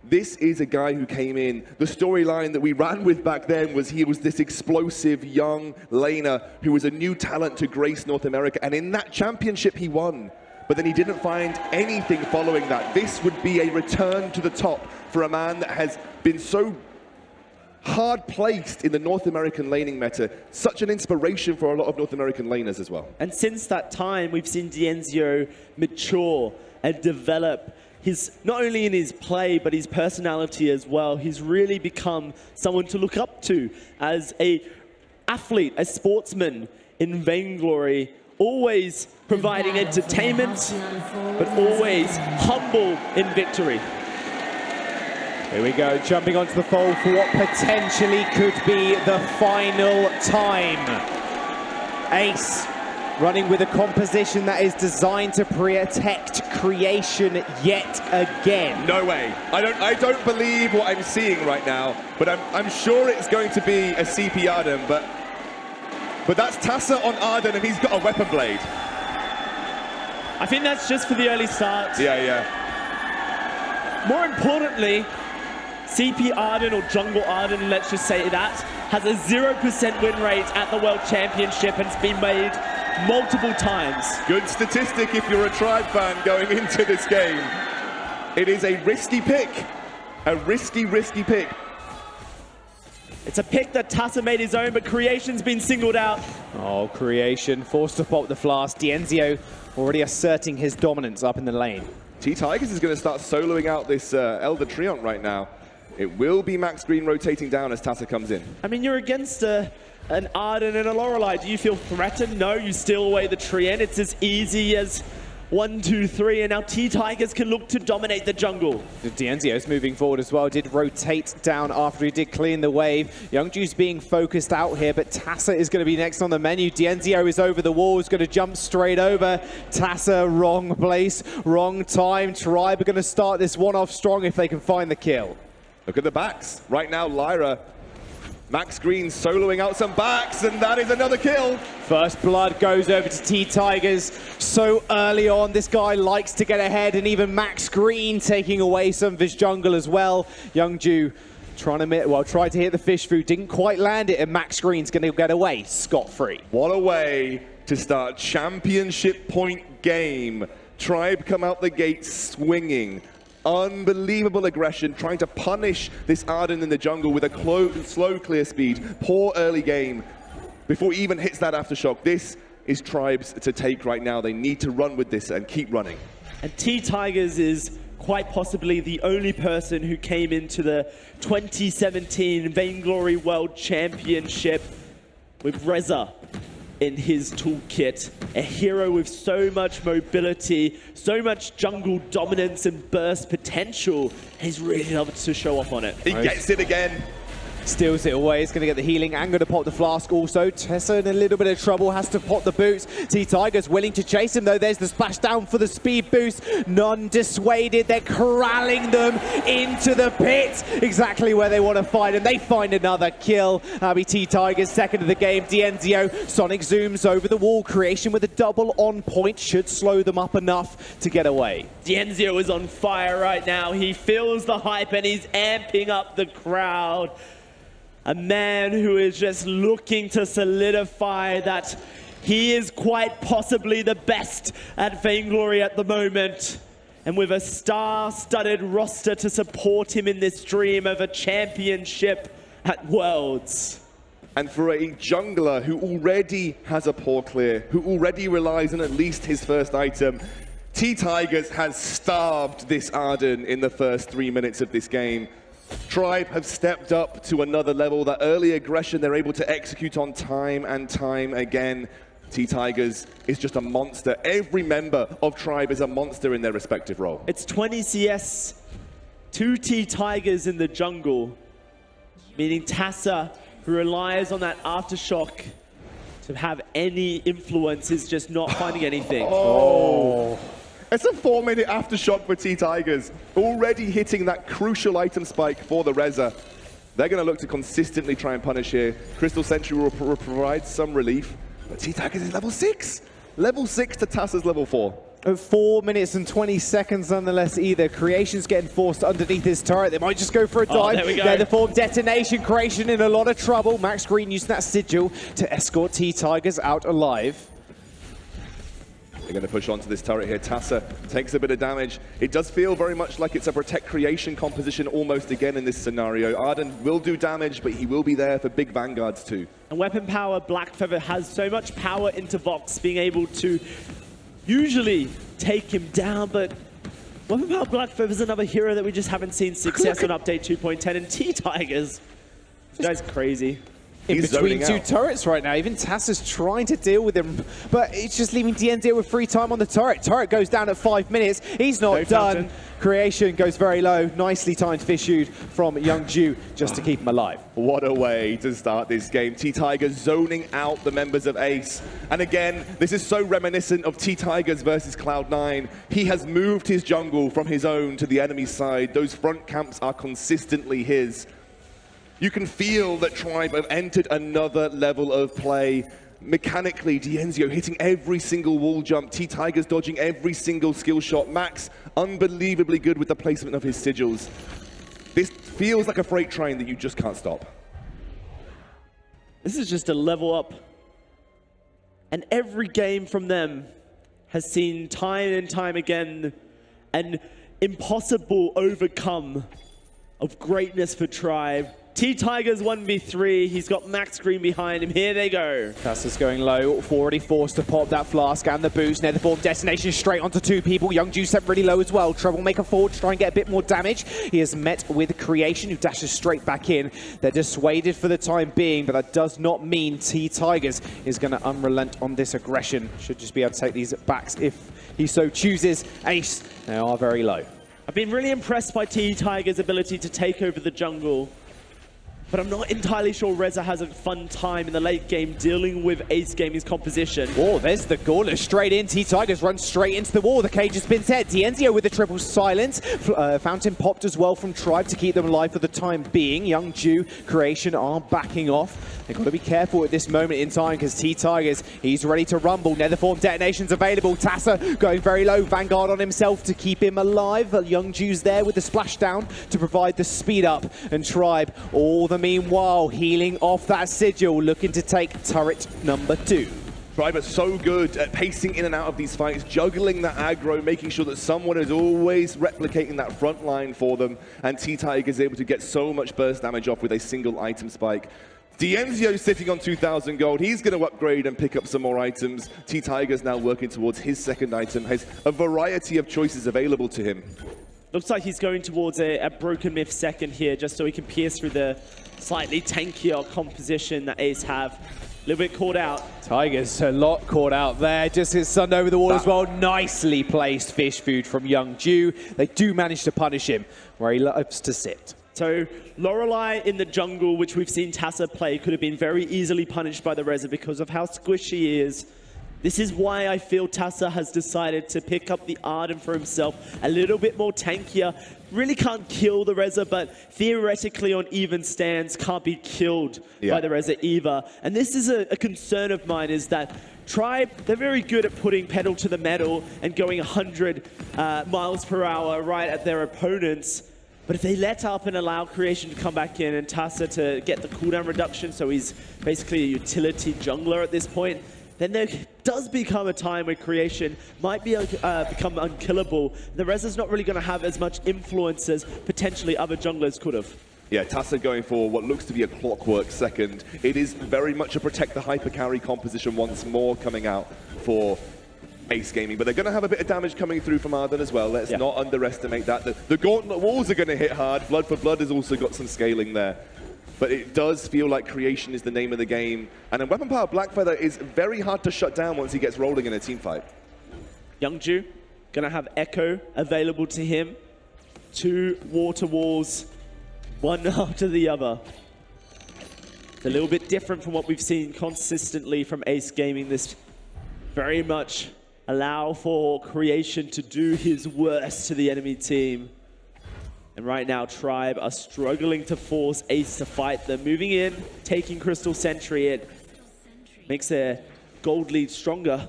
Speaker 6: This is a guy who came in. The storyline that we ran with back then was he was this explosive young laner who was a new talent to grace North America, and in that championship he won. But then he didn't find anything following that. This would be a return to the top for a man that has been so hard placed in the North American laning meta, such an inspiration for a lot of North American laners as well.
Speaker 7: And since that time, we've seen Dienzio mature and develop not only in his play, but his personality as well. He's really become someone to look up to as an athlete, a sportsman in Vainglory, always providing entertainment, but always humble in victory.
Speaker 5: Here we go, jumping onto the fold for what potentially could be the final time. Ace running with a composition that is designed to protect creation yet again.
Speaker 6: No way. I don't believe what I'm seeing right now, but I'm sure it's going to be a CP Arden, but that's Tassa on Arden, and he's got a weapon blade.
Speaker 7: I think that's just for the early start.
Speaker 6: Yeah.
Speaker 7: More importantly, CP Arden, or Jungle Arden, let's just say that, has a 0% win rate at the World Championship and it's been made multiple times.
Speaker 6: Good statistic if you're a Tribe fan going into this game. It is a risky pick. A risky pick.
Speaker 7: It's a pick that Tassa made his own, but Creation's been singled out.
Speaker 5: Oh, Creation forced to pop the flask. Dienzio already asserting his dominance up in the lane.
Speaker 6: T-Tigers is going to start soloing out this Elder Treant right now. It will be Max Green rotating down as Tassa comes in.
Speaker 7: I mean, you're against an Arden and a Lorelei. Do you feel threatened? No, you steal away the Treant. It's as easy as 1, 2, 3, and now T-Tigers can look to dominate the jungle.
Speaker 5: Dienzio's moving forward as well, did rotate down after he did clean the wave. Youngju's being focused out here, but Tassa is going to be next on the menu. Dienzio is over the wall, is going to jump straight over. Tassa, wrong place, wrong time. Tribe are going to start this one off strong if they can find the kill.
Speaker 6: Look at the backs. Right now, Lyra, Max Green soloing out some backs, and that is another kill.
Speaker 5: First blood goes over to T-Tigers so early on. This guy likes to get ahead, and even Max Green taking away some of his jungle as well. Youngju tried to hit the fish food, didn't quite land it, and Max Green's going to get away scot-free.
Speaker 6: What a way to start championship point game. Tribe come out the gate swinging. Unbelievable aggression, trying to punish this Arden in the jungle with a slow clear speed. Poor early game before he even hits that aftershock. This is Tribe's to take right now. They need to run with this and keep running.
Speaker 7: And T-Tigers is quite possibly the only person who came into the 2017 Vainglory World Championship with Razer in his toolkit. A hero with so much mobility, so much jungle dominance and burst potential. He's really loved to show off on it.
Speaker 6: He gets it again.
Speaker 5: Steals it away. He's going to get the healing and going to pop the flask also. Tessa in a little bit of trouble, has to pop the boots. T-Tigers willing to chase him though. There's the splash down for the speed boost. None dissuaded. They're corralling them into the pit. Exactly where they want to find, and they find another kill. That'll be T-Tigers second of the game. Dienzio, Sonic zooms over the wall. Creation with a double on point should slow them up enough to get away.
Speaker 7: Dienzio is on fire right now. He feels the hype and he's amping up the crowd. A man who is just looking to solidify that he is quite possibly the best at Vainglory at the moment. And with a star-studded roster to support him in this dream of a championship at Worlds.
Speaker 6: And for a jungler who already has a poor clear, who already relies on at least his first item, T-Tigers has starved this Arden in the first 3 minutes of this game. Tribe have stepped up to another level. That early aggression they're able to execute on time and time again. T-Tigers is just a monster. Every member of Tribe is a monster in their respective role.
Speaker 7: It's 20 CS, 2 T-Tigers in the jungle, meaning Tassa, who relies on that aftershock to have any influence, is just not finding anything.
Speaker 6: Oh. It's a 4-minute aftershock for T-Tigers, already hitting that crucial item spike for the Razer. They're going to look to consistently try and punish here. Crystal Sentry will provide some relief, but T-Tigers is level 6. Level 6 to Tassa's level 4.
Speaker 5: 4 minutes and 20 seconds nonetheless either. Creation's getting forced underneath his turret. They might just go for a dive.
Speaker 7: There we go.
Speaker 5: They're the form detonation. Creation in a lot of trouble. Max Green using that sigil to escort T-Tigers out alive.
Speaker 6: They're going to push onto this turret here. Tassa takes a bit of damage. It does feel very much like it's a Protect Creation composition almost again in this scenario. Arden will do damage, but he will be there for big vanguards too.
Speaker 7: And weapon power, Blackfeather has so much power into Vox, being able to usually take him down, but weapon power Blackfeather is another hero that we just haven't seen success on update 2.10, and T-Tigers. This guy's crazy.
Speaker 5: In between two turrets right now. Even Tassa's trying to deal with him, but it's just leaving Dienzio with free time on the turret. Turret goes down at 5 minutes. He's not done. Creation goes very low. Nicely timed fish shoot from Youngju just to keep him alive.
Speaker 6: What a way to start this game. T-Tigers zoning out the members of Ace. And again, this is so reminiscent of T-Tigers versus Cloud9. He has moved his jungle from his own to the enemy side. Those front camps are consistently his. You can feel that Tribe have entered another level of play. Mechanically, Dienzio hitting every single wall jump, T-Tigers dodging every single skill shot. Max, unbelievably good with the placement of his sigils. This feels like a freight train that you just can't stop.
Speaker 7: This is just a level up. And every game from them has seen time and time again an impossible overcome of greatness for Tribe. T-Tigers 1v3. He's got Max Green behind him. Here they go.
Speaker 5: Tassa's going low, already forced to pop that flask and the boost. Netherform destination straight onto 2 people. Young Juice set really low as well. Troublemaker forward to try and get a bit more damage. He is met with Creation, who dashes straight back in. They're dissuaded for the time being, but that does not mean T-Tigers is going to unrelent on this aggression. Should just be able to take these backs if he so chooses. Ace, they are very low.
Speaker 7: I've been really impressed by T-Tigers' ability to take over the jungle. But I'm not entirely sure Razer has a fun time in the late game dealing with Ace Gaming's composition.
Speaker 5: Oh, there's the Gauntlet straight in. T-Tigers run straight into the wall. The cage has been set. Dienzio with the triple silence. Fountain popped as well from Tribe to keep them alive for the time being. Young Jew, Creation are backing off. They've got to be careful at this moment in time because T-Tigers, he's ready to rumble. Netherform detonations available. Tassa going very low. Vanguard on himself to keep him alive. Young Jew's there with the splashdown to provide the speed up. And Tribe, all the meanwhile, healing off that sigil, looking to take turret number 2.
Speaker 6: Tribe are so good at pacing in and out of these fights, juggling that aggro, making sure that someone is always replicating that front line for them, and T-Tiger is able to get so much burst damage off with a single item spike. Dienzio sitting on 2,000 gold. He's going to upgrade and pick up some more items. T-Tiger's now working towards his second item, has a variety of choices available to him.
Speaker 7: Looks like he's going towards a Broken Myth second here, just so he can pierce through the slightly tankier composition that Ace have. A little bit caught out.
Speaker 5: Tigers a lot caught out there. Just his sun over the wall as well. Nicely placed fish food from Young Jew. They do manage to punish him where he loves to sit.
Speaker 7: So Lorelei in the jungle, which we've seen Tassa play, could have been very easily punished by the Razer because of how squishy he is. This is why I feel Tassa has decided to pick up the Arden for himself, a little bit more tankier. Really can't kill the Razer, but theoretically on even stands can't be killed by the Razer either. And this is a concern of mine, is that Tribe, they're very good at putting pedal to the metal and going 100 miles per hour right at their opponents. But if they let up and allow Creation to come back in and Tassa to get the cooldown reduction, so he's basically a utility jungler at this point, then there does become a time where Creation might be become unkillable. The Rezer's not really going to have as much influence as potentially other junglers could have.
Speaker 6: Yeah, Tassa going for what looks to be a clockwork second. It is very much a protect the hyper carry composition once more coming out for Ace Gaming, but they're going to have a bit of damage coming through from Arden as well. Let's not underestimate that. The Gauntlet walls are going to hit hard. Blood for Blood has also got some scaling there. But it does feel like Creation is the name of the game. And a Weapon Power Blackfeather is very hard to shut down once he gets rolling in a team fight.
Speaker 7: Young Jew going to have Echo available to him. 2 water walls, one after the other. It's a little bit different from what we've seen consistently from Ace Gaming. This very much allow for Creation to do his worst to the enemy team. And right now, Tribe are struggling to force Ace to fight them. Moving in, taking Crystal Sentry, it makes their gold lead stronger.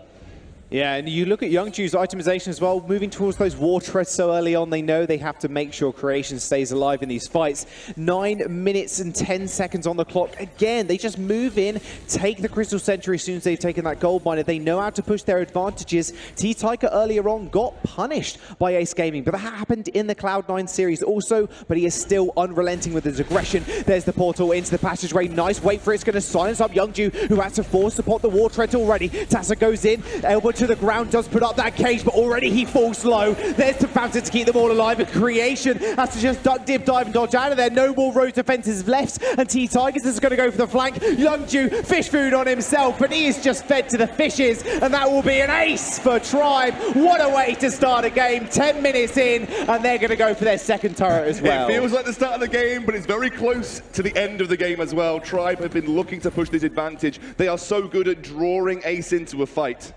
Speaker 5: Yeah, and you look at Young Jew's itemization as well, moving towards those war treads so early on. They know they have to make sure Creation stays alive in these fights. 9 minutes and 10 seconds on the clock. Again, they just move in, take the Crystal Sentry as soon as they've taken that gold miner. They know how to push their advantages. T-Tiger earlier on got punished by Ace Gaming, but that happened in the Cloud9 series also, but he is still unrelenting with his aggression. There's the portal into the passageway. Nice wait for it. It's going to silence up Young Jew, who has to force to pop the war tread already. Tassa goes in, elbow to the ground, does put up that cage, but already he falls low. There's the Fountain to keep them all alive, and Creation has to just duck, dip, dive, and dodge out of there. No more road defenses left, and T-Tigers is going to go for the flank. Young Jew, fish food on himself, but he is just fed to the fishes, and that will be an ace for Tribe. What a way to start a game. 10 minutes in, and they're going to go for their second turret as well.
Speaker 6: It feels like the start of the game, but it's very close to the end of the game as well. Tribe have been looking to push this advantage. They are so good at drawing Ace into a fight.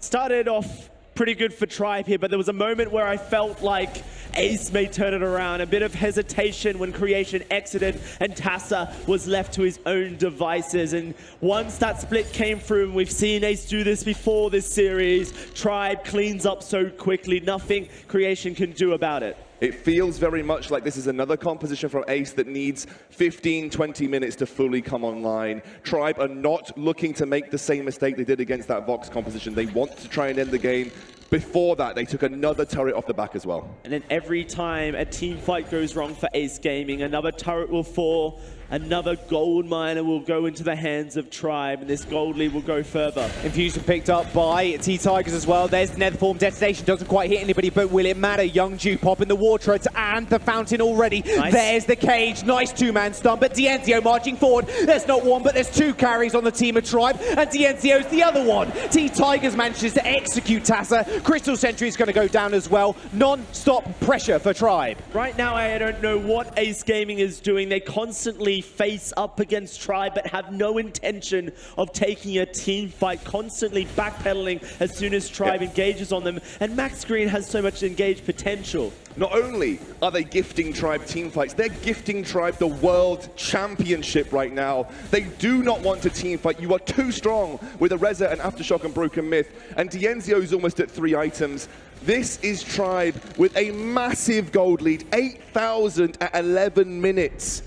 Speaker 7: Started off pretty good for Tribe here, but there was a moment where I felt like Ace may turn it around. A bit of hesitation when Creation exited and Tassa was left to his own devices. And once that split came through, and we've seen Ace do this before this series, Tribe cleans up so quickly. Nothing Creation can do about it.
Speaker 6: It feels very much like this is another composition from Ace that needs 15, 20 minutes to fully come online. Tribe are not looking to make the same mistake they did against that Vox composition. They want to try and end the game. Before that, they took another turret off the back as well.
Speaker 7: And then every time a team fight goes wrong for Ace Gaming, another turret will fall, another gold miner will go into the hands of Tribe, and this gold lead will go further.
Speaker 5: Infusion picked up by T-Tigers as well. There's the Netherform detonation. Doesn't quite hit anybody, but will it matter? Youngju popping the war treads and the fountain already. Nice. There's the cage. Nice two-man stun, but Dienzio marching forward. There's not one, but there's two carries on the team of Tribe, and Dienzio's the other one. T-Tigers manages to execute Tassa. Crystal Sentry is going to go down as well. Non-stop pressure for Tribe.
Speaker 7: Right now, I don't know what Ace Gaming is doing. They constantly face up against Tribe, but have no intention of taking a team fight, constantly backpedaling as soon as Tribe engages on them. And Max Green has so much engaged potential.
Speaker 6: Not only are they gifting Tribe team fights, they're gifting Tribe the World Championship right now. They do not want to team fight. You are too strong with a Razer and Aftershock and Broken Myth. And Dienzio's almost at 3 items. This is Tribe with a massive gold lead, 8,000 at 11 minutes.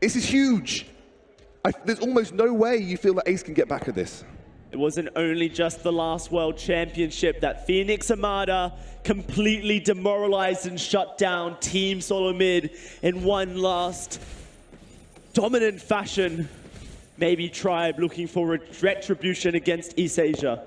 Speaker 6: This is huge. There's almost no way you feel that Ace can get back at this.
Speaker 7: It wasn't only just the last World Championship that Phoenix Armada completely demoralized and shut down Team Solo Mid in one last dominant fashion. Maybe Tribe looking for retribution against East Asia.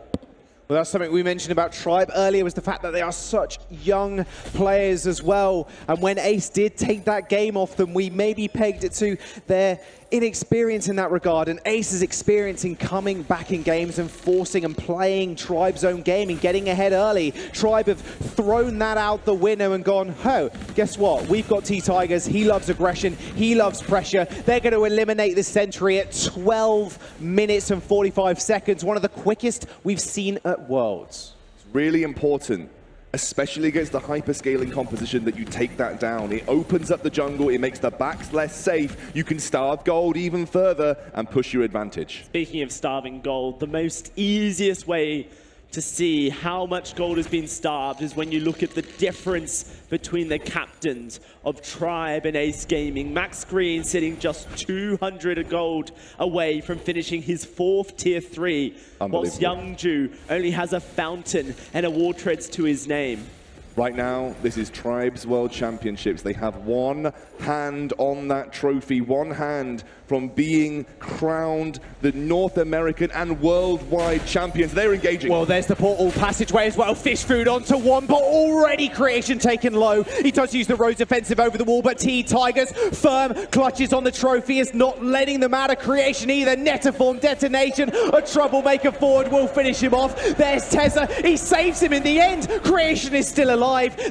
Speaker 5: Well, that's something we mentioned about Tribe earlier, was the fact that they are such young players as well. And when Ace did take that game off them, we maybe pegged it to their inexperience in that regard. And Ace's experience in coming back in games and forcing and playing Tribe's own game and getting ahead early. Tribe have thrown that out the window and gone, oh, guess what? We've got T-Tigers. He loves aggression. He loves pressure. They're going to eliminate this Sentry at 12 minutes and 45 seconds. One of the quickest we've seen at Worlds.
Speaker 6: It's really important, especially against the hyperscaling composition, that you take that down. It opens up the jungle, it makes the backs less safe. You can starve gold even further and push your advantage.
Speaker 7: Speaking of starving gold, the most easiest way to see how much gold has been starved is when you look at the difference between the captains of Tribe and Ace Gaming. Max Green sitting just 200 gold away from finishing his 4th tier 3, whilst Youngju only has a fountain and a war treads to his name.
Speaker 6: Right now, this is Tribe's World Championships. They have one hand on that trophy, one hand from being crowned the North American and worldwide champions. They're engaging.
Speaker 5: Well, there's the portal passageway as well. Fish food onto one, but already Creation taken low. He does use the Rose offensive over the wall, but T-Tigers firm clutches on the trophy, is not letting them out of Creation either. Netterform detonation, a troublemaker forward will finish him off. There's Tessa, he saves him in the end. Creation is still alive.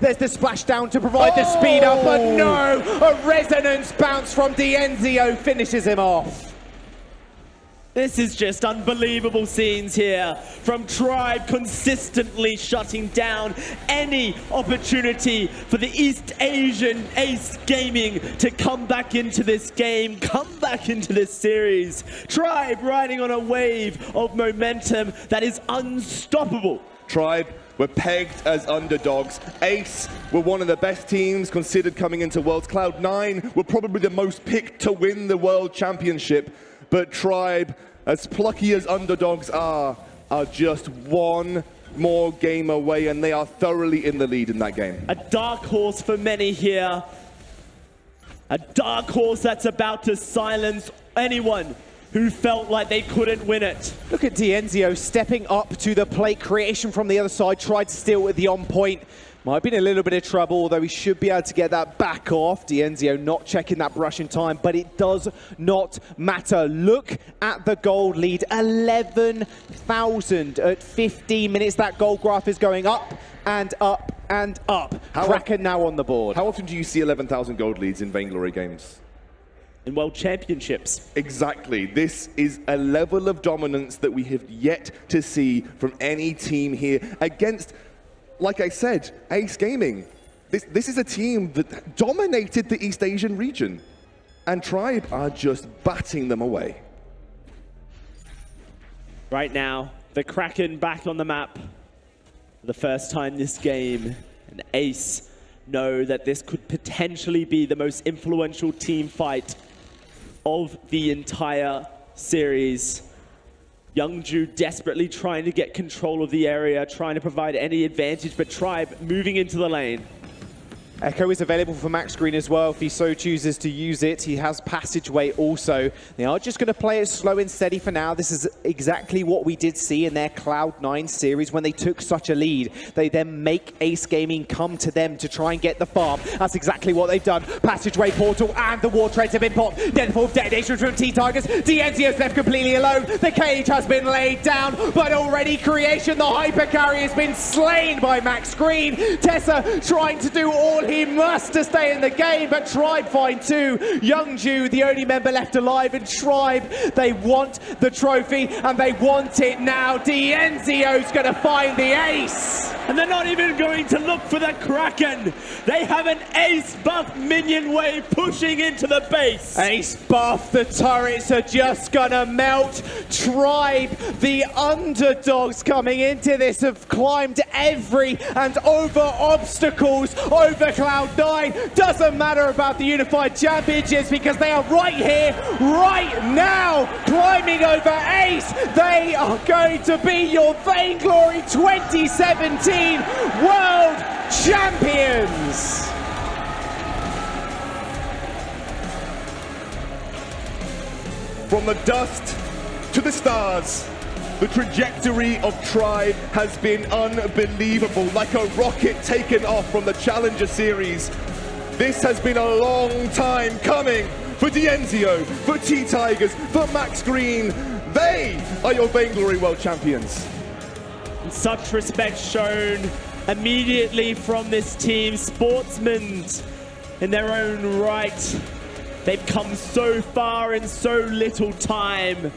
Speaker 5: There's the splashdown to provide the speed up, but no, a resonance bounce from Dienzio finishes him off.
Speaker 7: This is just unbelievable scenes here from Tribe, consistently shutting down any opportunity for the East Asian Ace Gaming to come back into this game, come back into this series. Tribe riding on a wave of momentum that is unstoppable.
Speaker 6: Tribe were pegged as underdogs. Ace were one of the best teams considered coming into Worlds. Cloud9 were probably the most picked to win the World Championship. But Tribe, as plucky as underdogs are just one more game away, and they are thoroughly in the lead in that game.
Speaker 7: A dark horse for many here. A dark horse that's about to silence anyone who felt like they couldn't win it.
Speaker 5: Look at Dienzio stepping up to the plate. Creation from the other side, tried to steal with the on point. Might have been a little bit of trouble, although he should be able to get that back off. Dienzio not checking that brush in time, but it does not matter. Look at the gold lead, 11,000 at 15 minutes. That gold graph is going up and up and up. Kraken now on the board.
Speaker 6: How often do you see 11,000 gold leads in Vainglory games?
Speaker 7: In World Championships.
Speaker 6: Exactly. This is a level of dominance that we have yet to see from any team here against, like I said, Ace Gaming. This is a team that dominated the East Asian region, and Tribe are just batting them away.
Speaker 7: Right now, the Kraken back on the map for the first time this game, and Ace know that this could potentially be the most influential team fight of the entire series. Youngju desperately trying to get control of the area, trying to provide any advantage, but Tribe moving into the lane.
Speaker 5: Echo is available for Max Green as well if he so chooses to use it. He has Passageway also. They are just going to play it slow and steady for now. This is exactly what we did see in their Cloud9 series when they took such a lead. They then make Ace Gaming come to them to try and get the farm. That's exactly what they've done. Passageway portal and the war trades have been popped. Deadfall detonation from T-Tigers. Dienzio's left completely alone. The cage has been laid down, but already Creation, the hypercarry, has been slain by Max Green. Tessa trying to do all he must to stay in the game, but Tribe find two. Youngju, the only member left alive, and Tribe, they want the trophy, and they want it now. Dienzio's going to find the ace.
Speaker 7: And they're not even going to look for the Kraken. They have an ace buff minion wave pushing into the base.
Speaker 5: Ace buff, the turrets are just going to melt. Tribe, the underdogs coming into this, have climbed every and over obstacles, over Cloud9. Doesn't matter about the Unified Championships because they are right here, right now, climbing over Ace. They are going to be your Vainglory 2017 World Champions.
Speaker 6: From the dust to the stars, the trajectory of Tribe has been unbelievable, like a rocket taken off from the Challenger Series. This has been a long time coming for Dienzio, for T-Tigers, for Max Green. They are your Vainglory World Champions.
Speaker 7: And such respect shown immediately from this team. Sportsmen in their own right. They've come so far in so little time.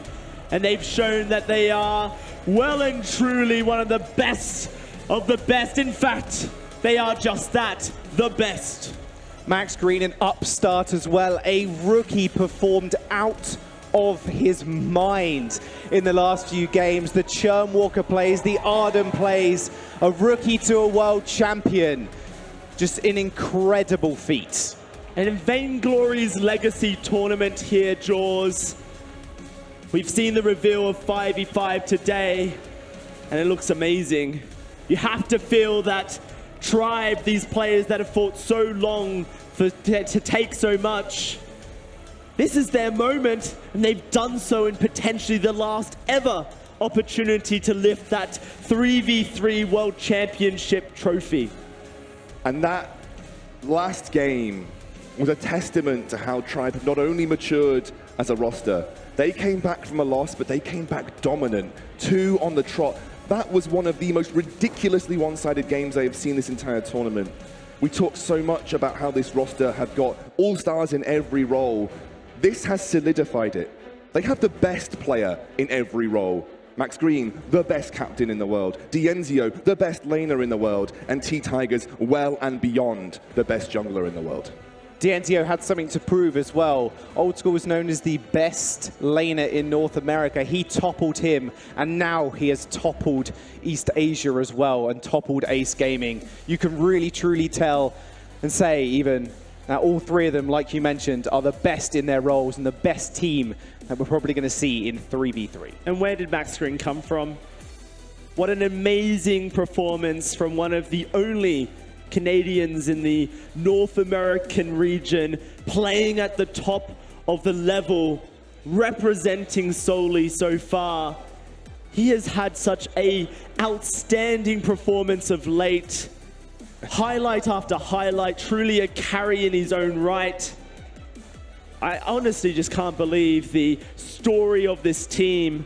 Speaker 7: And they've shown that they are well and truly one of the best of the best. In fact, they are just that, the best.
Speaker 5: Max Green, an upstart as well. A rookie performed out of his mind in the last few games. The Churn Walker plays, the Arden plays, a rookie to a world champion. Just an incredible feat.
Speaker 7: And in Vainglory's legacy tournament here, Jaws, we've seen the reveal of 5v5 today, and it looks amazing. You have to feel that Tribe, these players that have fought so long to take so much, this is their moment, and they've done so in potentially the last ever opportunity to lift that 3v3 World Championship trophy.
Speaker 6: And that last game was a testament to how Tribe have not only matured as a roster, they came back from a loss, but they came back dominant. 2 on the trot. That was one of the most ridiculously one-sided games I have seen this entire tournament. We talked so much about how this roster have got all-stars in every role. This has solidified it. They have the best player in every role. Max Green, the best captain in the world. Dienzio, the best laner in the world. And T-Tigers, well and beyond the best jungler in the world.
Speaker 5: Dienzio had something to prove as well. Old School was known as the best laner in North America. He toppled him, and now he has toppled East Asia as well and toppled Ace Gaming. You can really, truly tell and say even that all three of them, like you mentioned, are the best in their roles and the best team that we're probably going to see in 3v3.
Speaker 7: And where did Max Green come from? What an amazing performance from one of the only Canadians in the North American region, playing at the top of the level, representing solely so far. He has had such an outstanding performance of late. Highlight after highlight, truly a carry in his own right. I honestly just can't believe the story of this team,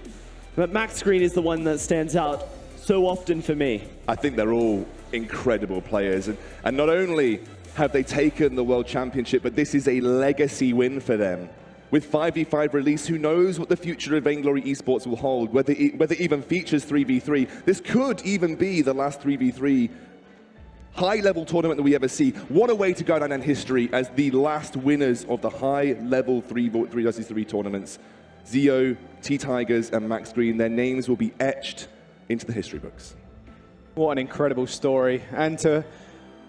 Speaker 7: but Max Green is the one that stands out so often for me.
Speaker 6: I think they're all incredible players, and not only have they taken the World Championship, but this is a legacy win for them. With 5v5 release, who knows what the future of Vainglory Esports will hold, whether it even features 3v3. This could even be the last 3v3 high-level tournament that we ever see. What a way to go down in history as the last winners of the high-level 3v3 tournaments. Zio, T-Tigers, and Max Green, their names will be etched into the history books.
Speaker 5: What an incredible story. And to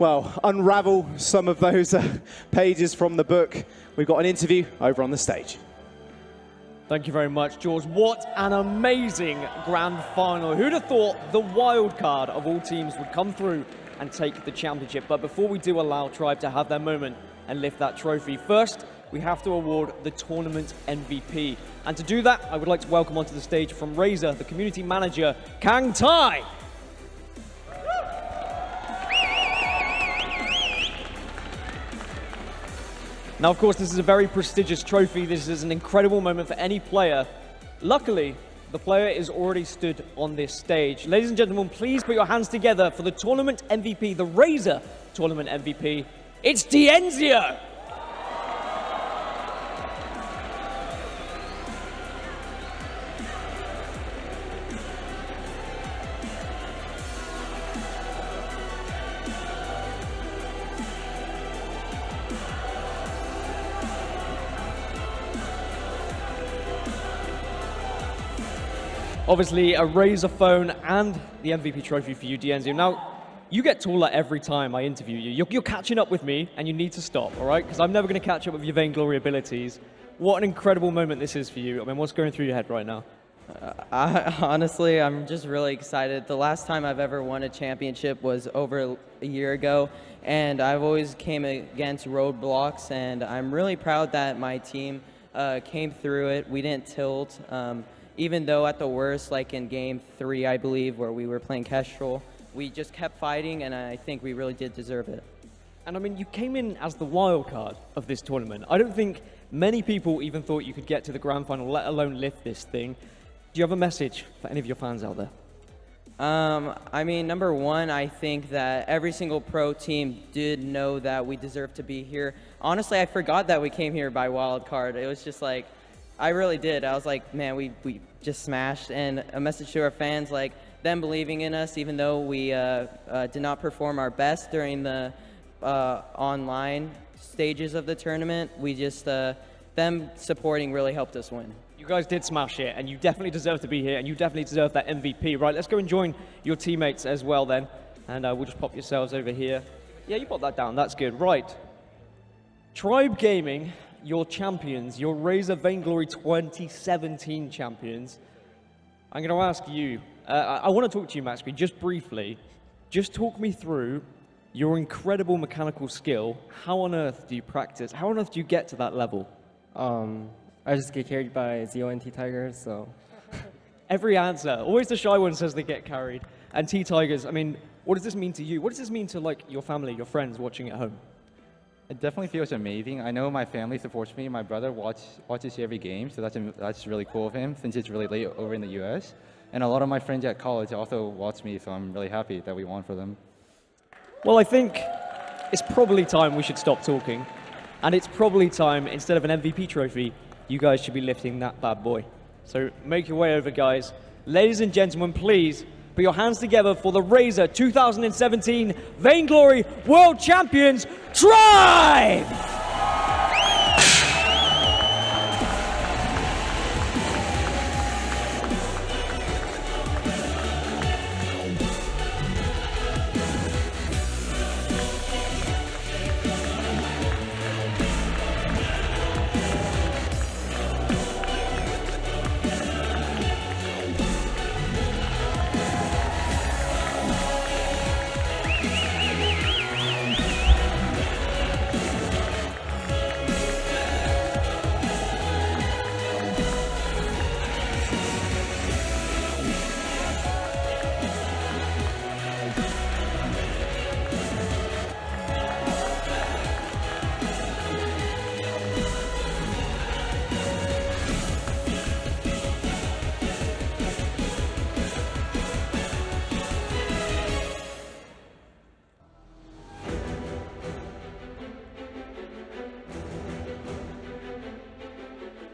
Speaker 5: well, unravel some of those pages from the book. We've got an interview over on the stage.
Speaker 8: Thank you very much, George. What an amazing grand final. Who'd have thought the wild card of all teams would come through and take the championship? But before we do allow Tribe to have their moment and lift that trophy, first, we have to award the tournament MVP. And to do that, I would like to welcome onto the stage from Razer, the community manager, Kang Tai. Now, of course, this is a very prestigious trophy. This is an incredible moment for any player. Luckily, the player is already stood on this stage. Ladies and gentlemen, please put your hands together for the tournament MVP, the Razer tournament MVP. It's Dienzio! Obviously, a Razer phone and the MVP trophy for you, Dienzio. Now, you get taller every time I interview you. You're catching up with me, and you need to stop, all right? Because I'm never going to catch up with your Vainglory abilities. What an incredible moment this is for you. I mean, what's going through your head right now?
Speaker 9: Honestly, I'm just really excited. The last time I've ever won a championship was over a year ago, and I've always came against roadblocks, and I'm really proud that my team came through it. We didn't tilt. Even though at the worst, like in game 3, I believe, where we were playing Kestrel, we just kept fighting, and I think we really did deserve it.
Speaker 8: And I mean, you came in as the wild card of this tournament. I don't think many people even thought you could get to the grand final, let alone lift this thing. Do you have a message for any of your fans out there?
Speaker 9: I mean, number one, I think that every single pro team did know that we deserved to be here. Honestly, I forgot that we came here by wild card. It was just like, I really did. I was like, man, we just smashed. And a message to our fans, like them believing in us, even though we did not perform our best during the online stages of the tournament. We just, them supporting really helped us win.
Speaker 8: You guys did smash it, and you definitely deserve to be here, and you definitely deserve that MVP. Right, let's go and join your teammates as well then. And we'll just pop yourselves over here. Yeah, you pop that down. That's good. Right. Tribe Gaming, your champions, your Razer Vainglory 2017 champions. I'm going to ask you, I want to talk to you, Max, just briefly. Just talk me through your incredible mechanical skill. How on earth do you practice? How on earth do you get to that level?
Speaker 10: I just get carried by Zio and T-Tigers, so.
Speaker 8: Every answer. Always the shy one says they get carried. And T-Tigers, I mean, what does this mean to you? What does this mean to, like, your family, your friends watching at home?
Speaker 11: It definitely feels amazing. I know my family supports me. My brother watches every game, so that's really cool of him since it's really late over in the U.S. And a lot of my friends at college also watch me, so I'm really happy that we won for them.
Speaker 8: Well, I think it's probably time we should stop talking. And it's probably time, instead of an MVP trophy, you guys should be lifting that bad boy. So make your way over, guys. Ladies and gentlemen, please put your hands together for the Razer 2017 Vainglory World Champions Tribe!